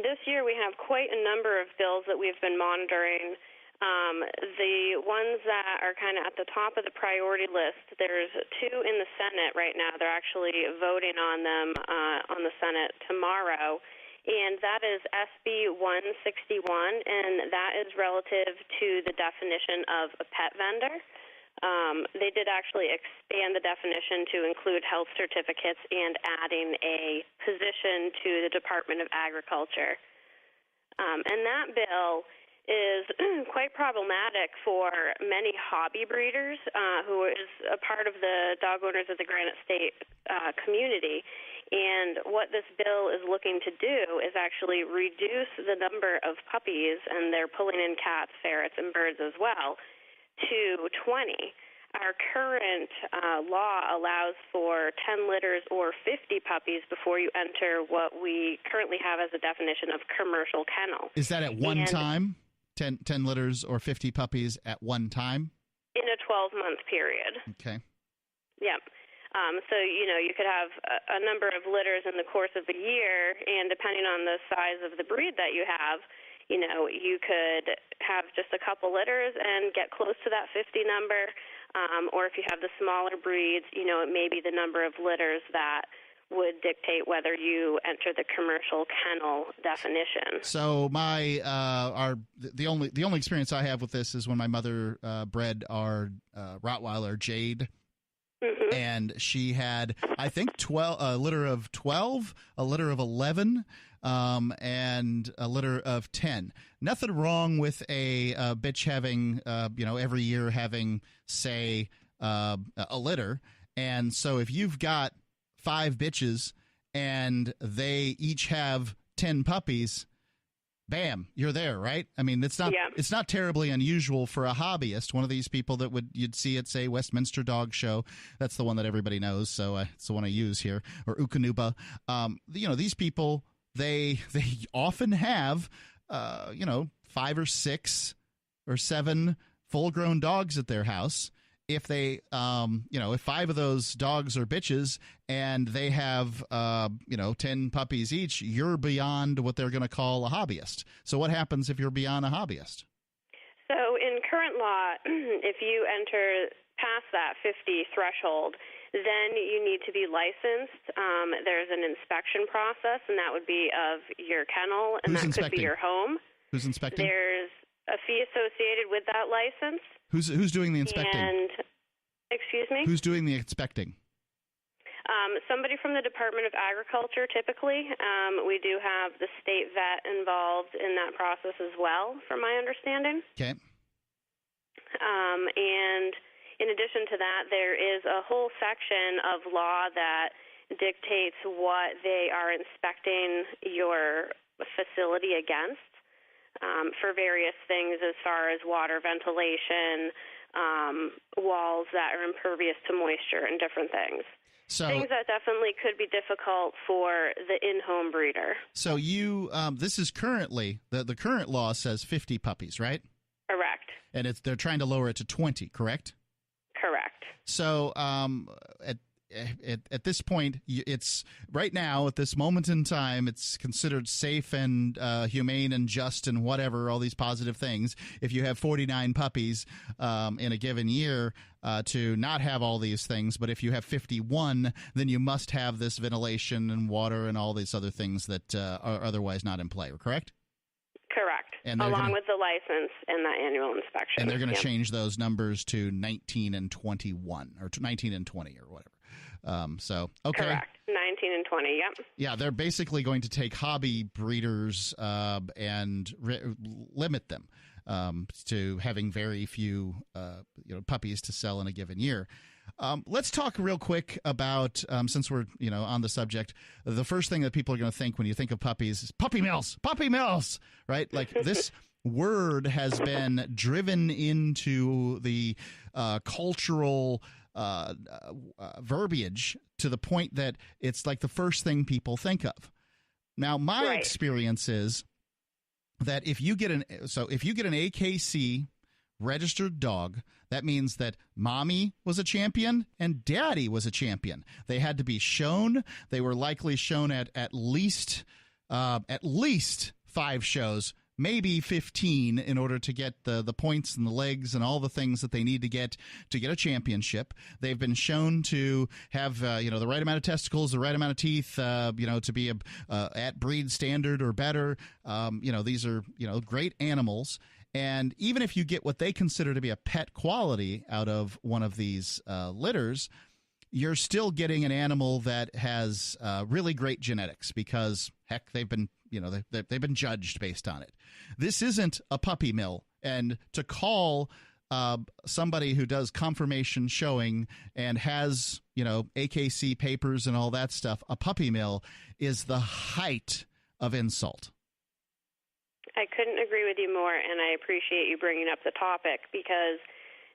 This year we have quite a number of bills that we've been monitoring. The ones that are kind of at the top of the priority list, there's two in the Senate right now. They're actually voting on them on the Senate tomorrow, and that is SB 161, and that is relative to the definition of a pet vendor. They did actually expand the definition to include health certificates and adding a position to the Department of Agriculture. And that bill is quite problematic for many hobby breeders who is a part of the dog owners of the Granite State community. And what this bill is looking to do is actually reduce the number of puppies, and they're pulling in cats, ferrets, and birds as well, to 20. Our current law allows for 10 litters or 50 puppies before you enter what we currently have as a definition of commercial kennel. Is that at one time? 10 litters or 50 puppies at one time? In a 12-month period. Okay. Yep. So, you could have a number of litters in the course of a year, and depending on the size of the breed that you have, you could have just a couple litters and get close to that 50 number. Or if you have the smaller breeds, it may be the number of litters that would dictate whether you enter the commercial kennel definition. So the only experience I have with this is when my mother bred our Rottweiler Jade. Mm-hmm. And she had, I think, a litter of 12, a litter of 11, and a litter of 10. Nothing wrong with a bitch having, every year having, say, a litter. And so if you've got 5 bitches and they each have 10 puppies, bam, you're there, right? I mean, it's not terribly unusual for a hobbyist, one of these people that you'd see at, say, Westminster Dog Show. That's the one that everybody knows, so it's the one I use here, or Ukanuba. These people, they often have 5 or 6 or 7 full-grown dogs at their house. If they, if 5 of those dogs are bitches and they have, 10 puppies each, you're beyond what they're going to call a hobbyist. So what happens if you're beyond a hobbyist? So in current law, if you enter past that 50 threshold, then you need to be licensed. There's an inspection process, and that would be of your kennel, and Who's that inspecting? could be your home. Who's inspecting? There's a fee associated with that license. Who's doing the inspecting? And, excuse me? Who's doing the inspecting? Somebody from the Department of Agriculture, typically. We do have the state vet involved in that process as well, from my understanding. Okay. And in addition to that, there is a whole section of law that dictates what they are inspecting your facility against. For various things as far as water ventilation, walls that are impervious to moisture, and different things. So, things that definitely could be difficult for the in-home breeder. So this is currently, the current law says 50 puppies, right? Correct. And they're trying to lower it to 20, correct? Correct. So at this point, it's right now, at this moment in time, it's considered safe and humane and just and whatever, all these positive things. If you have 49 puppies in a given year, to not have all these things. But if you have 51, then you must have this ventilation and water and all these other things that are otherwise not in play, correct? Correct. And along with the license and the annual inspection. And they're going to change those numbers to 19 and 21 or to 19 and 20 or whatever. Okay. Correct. 19 and 20, yep. Yeah, they're basically going to take hobby breeders and limit them to having very few puppies to sell in a given year. Let's talk real quick about, since we're on the subject, the first thing that people are going to think when you think of puppies is puppy mills, right? Like this word has been driven into the cultural verbiage to the point that it's like the first thing people think of. Now, my experience is that if you get an AKC registered dog, that means that mommy was a champion and daddy was a champion. They had to be shown. They were likely shown at least 5 shows, maybe 15, in order to get the points and the legs and all the things that they need to get a championship. They've been shown to have the right amount of testicles, the right amount of teeth, to be at breed standard or better. These are great animals. And even if you get what they consider to be a pet quality out of one of these litters, you're still getting an animal that has really great genetics because, heck, they've been judged based on it. This isn't a puppy mill, and to call somebody who does confirmation showing and has AKC papers and all that stuff a puppy mill is the height of insult. I couldn't agree with you more, and I appreciate you bringing up the topic because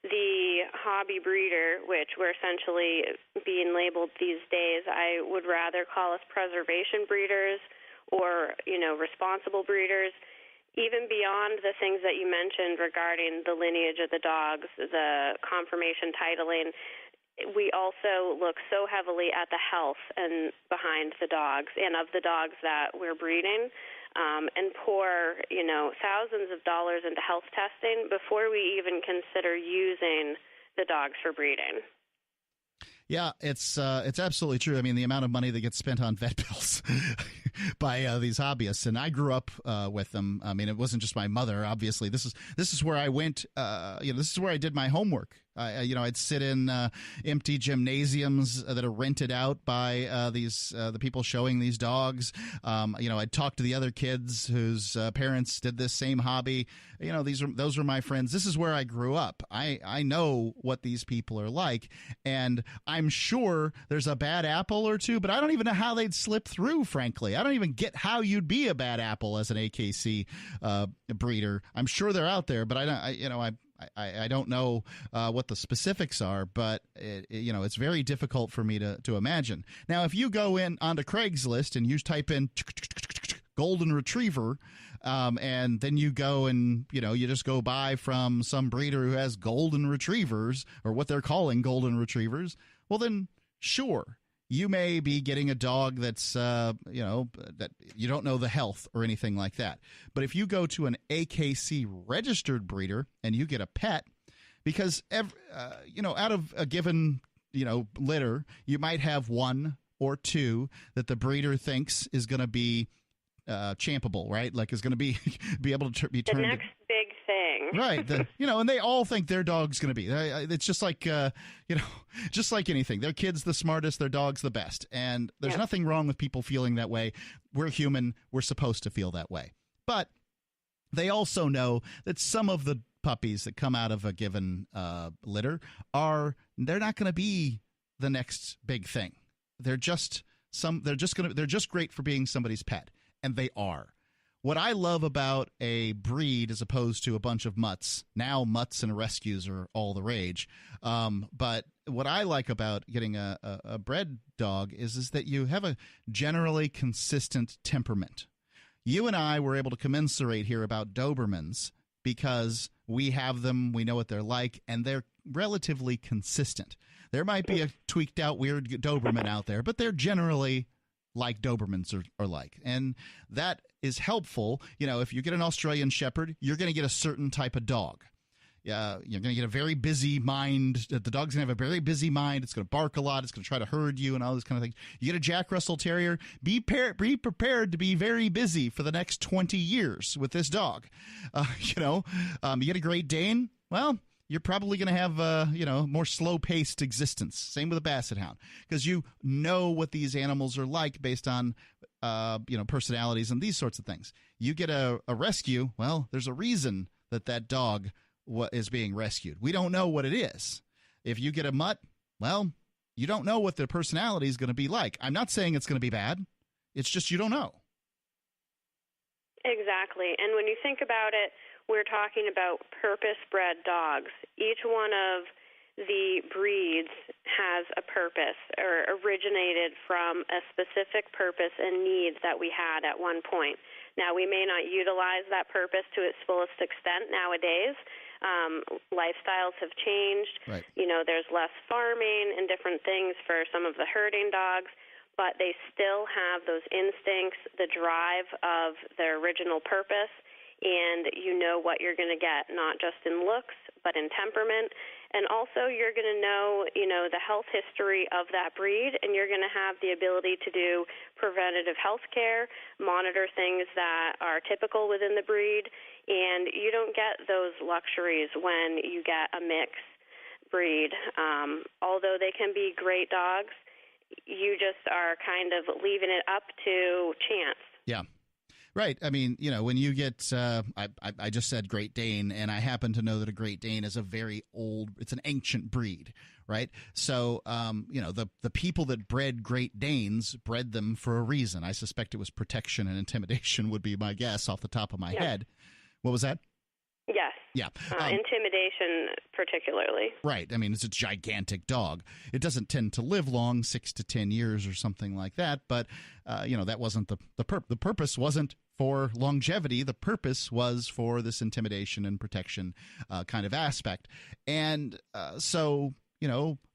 the hobby breeder, which we're essentially being labeled these days, I would rather call us preservation breeders or, responsible breeders, even beyond the things that you mentioned regarding the lineage of the dogs, the confirmation titling. We also look so heavily at the health and behind the dogs and of the dogs that we're breeding. And pour, thousands of dollars into health testing before we even consider using the dogs for breeding. Yeah, it's absolutely true. I mean, the amount of money that gets spent on vet bills by these hobbyists, and I grew up with them. I mean, it wasn't just my mother. Obviously, this is where I went. This is where I did my homework. I'd sit in empty gymnasiums that are rented out by the people showing these dogs. I'd talk to the other kids whose parents did this same hobby. Those were my friends. This is where I grew up. I know what these people are like, and I'm sure there's a bad apple or two, but I don't even know how they'd slip through, frankly. I don't even get how you'd be a bad apple as an AKC breeder. I'm sure they're out there, but I don't know what the specifics are, but it's very difficult for me to imagine. Now, if you go in onto Craigslist and you type in golden retriever, and then you go and you just go buy from some breeder who has golden retrievers or what they're calling golden retrievers, well then sure, you may be getting a dog that's that you don't know the health or anything like that. But if you go to an AKC registered breeder and you get a pet, because out of a given litter, you might have 1 or 2 that the breeder thinks is going to be champable, right? Like is going to be able to be turned. The next big thing, right? And they all think their dog's going to be. It's just like just like anything. Their kid's the smartest, their dog's the best, and there's nothing wrong with people feeling that way. We're human. We're supposed to feel that way, but they also know that some of the puppies that come out of a given litter they're not going to be the next big thing. They're just great for being somebody's pet. And they are. What I love about a breed as opposed to a bunch of mutts, now mutts and rescues are all the rage. But what I like about getting a bred dog is that you have a generally consistent temperament. You and I were able to commiserate here about Dobermans because we have them, we know what they're like, and they're relatively consistent. There might be a tweaked out weird Doberman out there, but they're generally like Dobermans are like. And that is helpful. If you get an Australian Shepherd, you're going to get a certain type of dog. You're going to get a very busy mind. The dog's going to have a very busy mind. It's going to bark a lot. It's going to try to herd you and all this kind of thing. You get a Jack Russell Terrier. Be prepared to be very busy for the next 20 years with this dog. You get a Great Dane. Well, you're probably going to have more slow-paced existence. Same with a Basset Hound, because you know what these animals are like based on personalities and these sorts of things. You get a rescue. Well, there's a reason that dog is being rescued. We don't know what it is. If you get a mutt, well, you don't know what their personality is going to be like. I'm not saying it's going to be bad. It's just you don't know. Exactly. And when you think about it, we're talking about purpose-bred dogs. Each one of the breeds has a purpose or originated from a specific purpose and needs that we had at one point. Now, we may not utilize that purpose to its fullest extent nowadays. Lifestyles have changed. Right. There's less farming and different things for some of the herding dogs, but they still have those instincts, the drive of their original purpose, and you know what you're going to get, not just in looks, but in temperament. And also you're going to know, the health history of that breed, and you're going to have the ability to do preventative health care, monitor things that are typical within the breed, and you don't get those luxuries when you get a mixed breed. Although they can be great dogs, you just are kind of leaving it up to chance. Yeah. Right. I mean, when you get, I just said Great Dane, and I happen to know that a Great Dane is a very old, it's an ancient breed, right? So, the people that bred Great Danes bred them for a reason. I suspect it was protection and intimidation would be my guess off the top of my head. What was that? Yes. Yeah. Intimidation particularly. Right. I mean, it's a gigantic dog. It doesn't tend to live long, 6 to 10 years or something like that. But, that wasn't the purpose wasn't for longevity. The purpose was for this intimidation and protection kind of aspect. And so,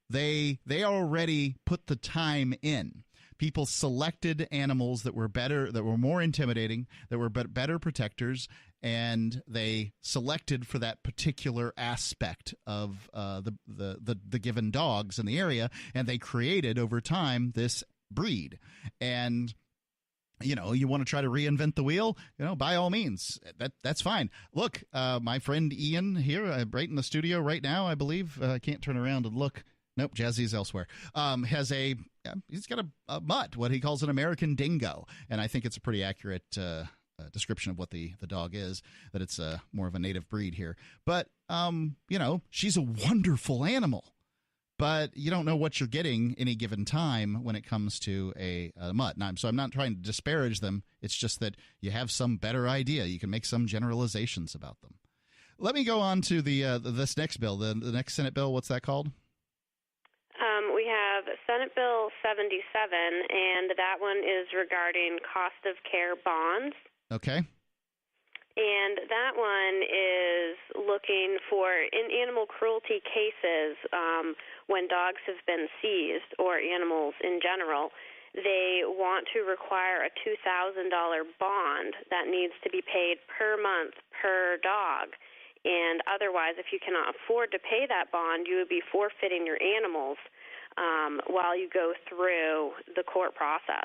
they already put the time in. People selected animals that were better, that were more intimidating, that were better protectors, and they selected for that particular aspect of the given dogs in the area, and they created over time this breed. And you want to try to reinvent the wheel, by all means, that's fine. Look, my friend Ian here, right in the studio right now, I believe, I can't turn around and look. Nope, Jazzy's elsewhere. He's got a mutt, what he calls an American dingo, and I think it's a pretty accurate description of what the dog is, that it's more of a native breed here. But, she's a wonderful animal, but you don't know what you're getting any given time when it comes to a mutt. So I'm not trying to disparage them. It's just that you have some better idea. You can make some generalizations about them. Let me go on to this next bill, the next Senate bill. What's that called? We have Senate Bill 77, and that one is regarding cost of care bonds. Okay. And that one is looking for, in animal cruelty cases, when dogs have been seized, or animals in general, they want to require a $2,000 bond that needs to be paid per month per dog. And otherwise, if you cannot afford to pay that bond, you would be forfeiting your animals while you go through the court process.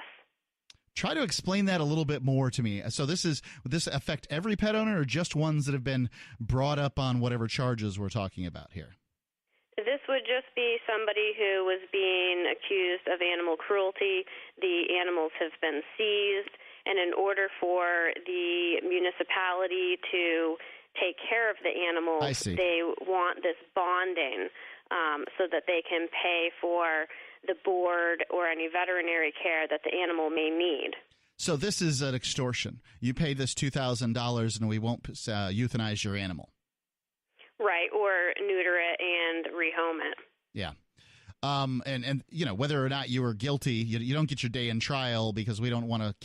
Try to explain that a little bit more to me. So would this affect every pet owner, or just ones that have been brought up on whatever charges we're talking about here? This would just be somebody who was being accused of animal cruelty. The animals have been seized, and in order for the municipality to take care of the animals, they want this bonding so that they can pay for the board or any veterinary care that the animal may need. So this is an extortion. You pay this $2,000 and we won't euthanize your animal. Right, or neuter it and rehome it. Yeah. And whether or not you were guilty, you don't get your day in trial, because we don't want to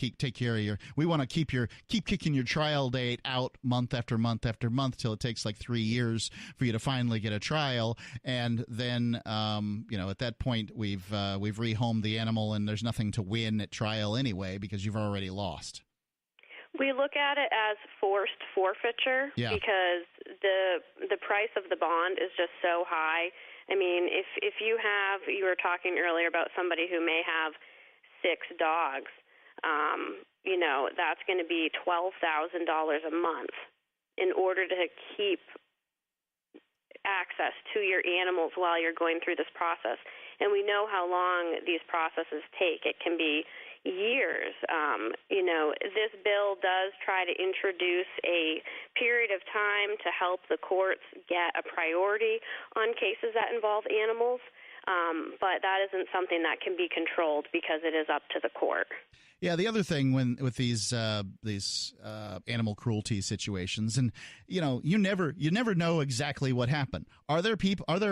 we want to keep kicking your trial date out month after month after month till it takes like 3 years for you to finally get a trial. And then, at that point we've rehomed the animal and there's nothing to win at trial anyway, because you've already lost. We look at it as forced forfeiture because the price of the bond is just so high. I mean, if you were talking earlier about somebody who may have 6 dogs, that's going to be $12,000 a month in order to keep access to your animals while you're going through this process. And we know how long these processes take. It can be years. This bill does try to introduce a period of time to help the courts get a priority on cases that involve animals, but that isn't something that can be controlled because it is up to the court. Yeah, the other thing with these animal cruelty situations, and you never know exactly what happened. Are there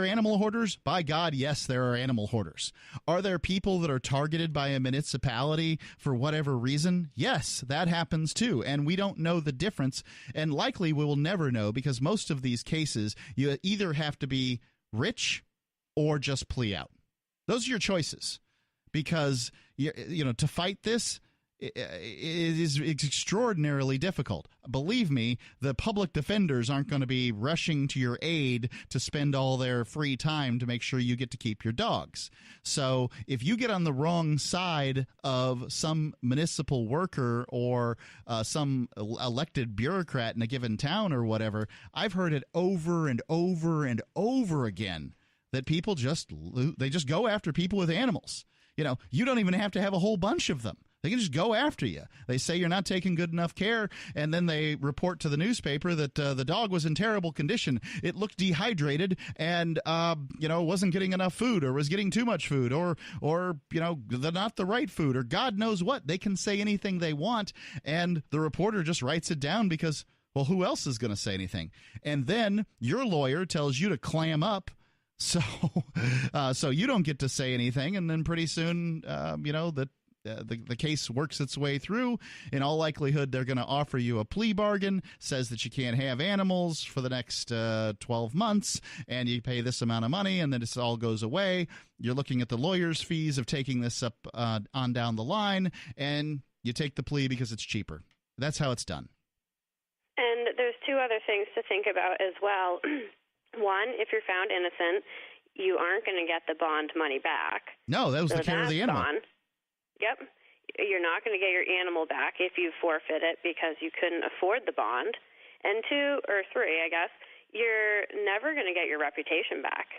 animal hoarders? By God, yes, there are animal hoarders. Are there people that are targeted by a municipality for whatever reason? Yes, that happens too, and we don't know the difference, and likely we will never know because most of these cases you either have to be rich or just plea out. Those are your choices. Because to fight this, it is extraordinarily difficult. Believe me, the public defenders aren't going to be rushing to your aid to spend all their free time to make sure you get to keep your dogs. So if you get on the wrong side of some municipal worker or some elected bureaucrat in a given town or whatever, I've heard it over and over and over again that people just go after people with animals. You don't even have to have a whole bunch of them. They can just go after you. They say you're not taking good enough care, and then they report to the newspaper that the dog was in terrible condition. It looked dehydrated and, wasn't getting enough food or was getting too much food or not the right food or God knows what. They can say anything they want, and the reporter just writes it down because, well, who else is going to say anything? And then your lawyer tells you to clam up. So you don't get to say anything, and then pretty soon, the case works its way through. In all likelihood, they're going to offer you a plea bargain, says that you can't have animals for the next 12 months, and you pay this amount of money, and then it all goes away. You're looking at the lawyer's fees of taking this up on down the line, and you take the plea because it's cheaper. That's how it's done. And there's 2 other things to think about as well. One, if you're found innocent, you aren't going to get the bond money back. No, that was the care of the animal. Gone. Yep. You're not going to get your animal back if you forfeit it because you couldn't afford the bond. And 2 or 3, I guess, you're never going to get your reputation back.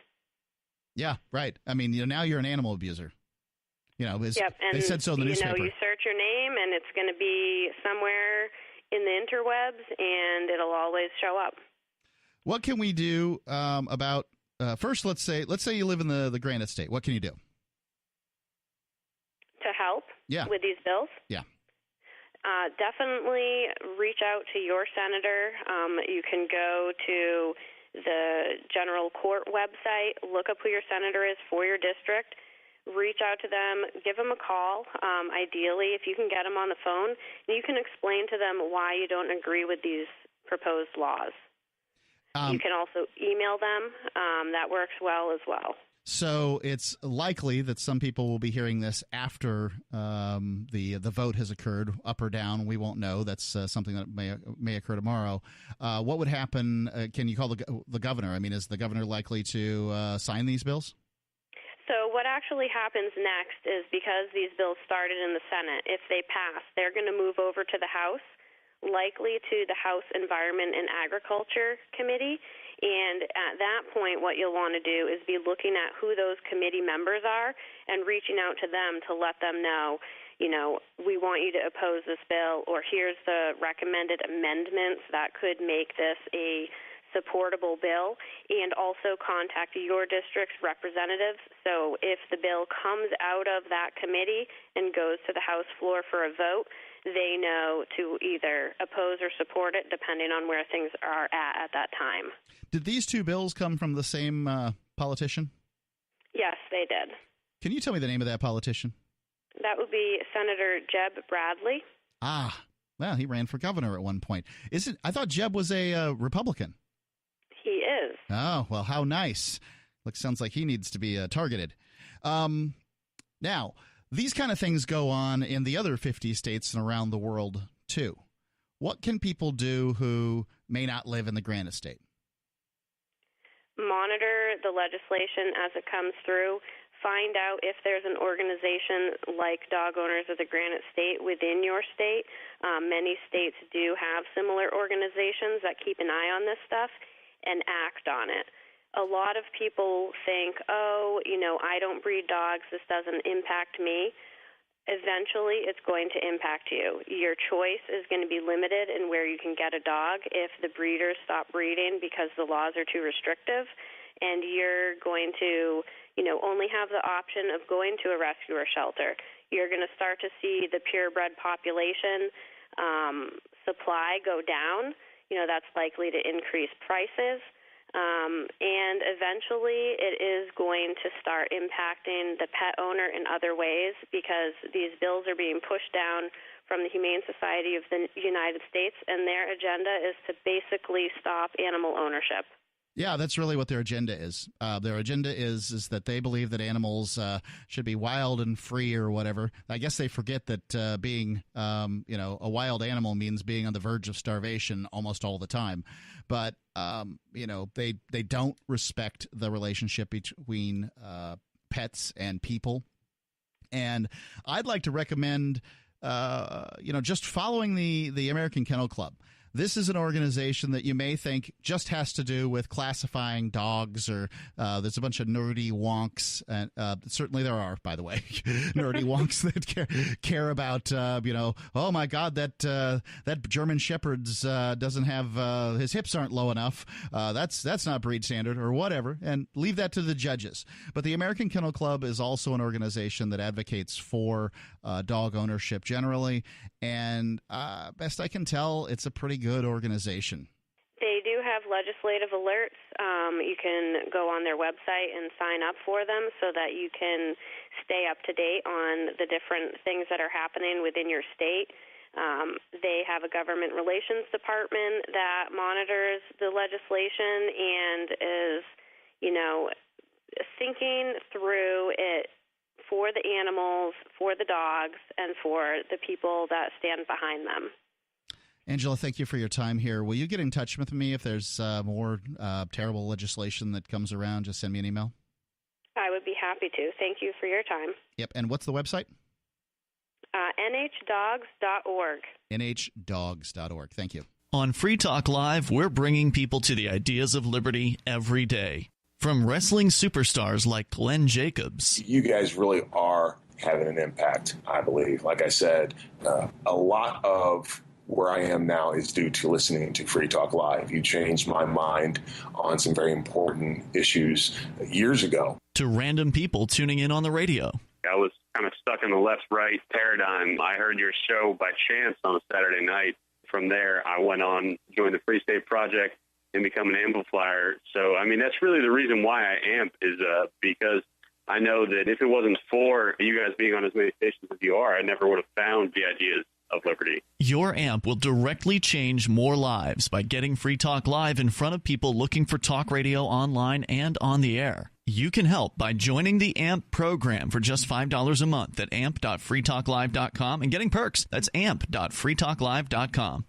Yeah, right. I mean, now you're an animal abuser. Yep, and they said so in the newspaper. You search your name, and it's going to be somewhere in the interwebs, and it'll always show up. What can we do about first? Let's say you live in the Granite state. What can you do to help with these bills? Yeah, definitely reach out to your senator. You can go to the general court website, look up who your senator is for your district, reach out to them, give them a call. Ideally, if you can get them on the phone, you can explain to them why you don't agree with these proposed laws. You can also email them. That works well as well. So it's likely that some people will be hearing this after the vote has occurred, up or down. We won't know. That's something that may occur tomorrow. What would happen? Can you call the governor? I mean, is the governor likely to sign these bills? So what actually happens next is because these bills started in the Senate, if they pass, they're going to move over to the House, likely to the House Environment and Agriculture Committee. And at that point, what you'll want to do is be looking at who those committee members are and reaching out to them to let them know, we want you to oppose this bill, or here's the recommended amendments that could make this a supportable bill, and also contact your district's representatives. So if the bill comes out of that committee and goes to the House floor for a vote, they know to either oppose or support it, depending on where things are at that time. Did these 2 bills come from the same politician? Yes, they did. Can you tell me the name of that politician? That would be Senator Jeb Bradley. Ah, well, he ran for governor at one point. I thought Jeb was a Republican. He is. Oh, well, how nice. Sounds like he needs to be targeted. Now, these kind of things go on in the other 50 states and around the world, too. what can people do who may not live in the Granite State? Monitor the legislation as it comes through. Find out if there's an organization like Dog Owners of the Granite State within your state. Many states do have similar organizations that keep an eye on this stuff and act on it. A lot of people think, I don't breed dogs, this doesn't impact me. Eventually, it's going to impact you. Your choice is going to be limited in where you can get a dog if the breeders stop breeding because the laws are too restrictive, and you're going to only have the option of going to a rescue or shelter. You're going to start to see the purebred population supply go down. That's likely to increase prices. And eventually it is going to start impacting the pet owner in other ways because these bills are being pushed down from the Humane Society of the United States, and their agenda is to basically stop animal ownership. Yeah, that's really what their agenda is. Their agenda is that they believe that animals should be wild and free or whatever. I guess they forget that being, a wild animal means being on the verge of starvation almost all the time. But, they don't respect the relationship between pets and people. And I'd like to recommend, just following the American Kennel Club. This is an organization that you may think just has to do with classifying dogs, or there's a bunch of nerdy wonks, and certainly there are, by the way, nerdy wonks that care about, oh my God, that German Shepherd's doesn't have his hips aren't low enough. That's not breed standard or whatever, and leave that to the judges. But the American Kennel Club is also an organization that advocates for dog ownership generally, and best I can tell, it's a pretty good organization. They do have legislative alerts. You can go on their website and sign up for them so that you can stay up to date on the different things that are happening within your state. They have a government relations department that monitors the legislation and is, thinking through it for the animals, for the dogs, and for the people that stand behind them. Angela, thank you for your time here. Will you get in touch with me if there's more terrible legislation that comes around? Just send me an email. I would be happy to. Thank you for your time. Yep. And what's the website? nhdogs.org. nhdogs.org. Thank you. On Free Talk Live, we're bringing people to the ideas of liberty every day. From wrestling superstars like Glenn Jacobs. You guys really are having an impact, I believe. Like I said, a lot of where I am now is due to listening to Free Talk Live. You changed my mind on some very important issues years ago. To random people tuning in on the radio. I was kind of stuck in the left-right paradigm. I heard your show by chance on a Saturday night. From there, I went on, joined the Free State Project, and become an amplifier. So, that's really the reason why I amp is because I know that if it wasn't for you guys being on as many stations as you are, I never would have found the ideas of liberty. Your amp will directly change more lives by getting Free Talk Live in front of people looking for talk radio online and on the air. You can help by joining the AMP program for just $5 a month at amp.freetalklive.com and getting perks. That's amp.freetalklive.com.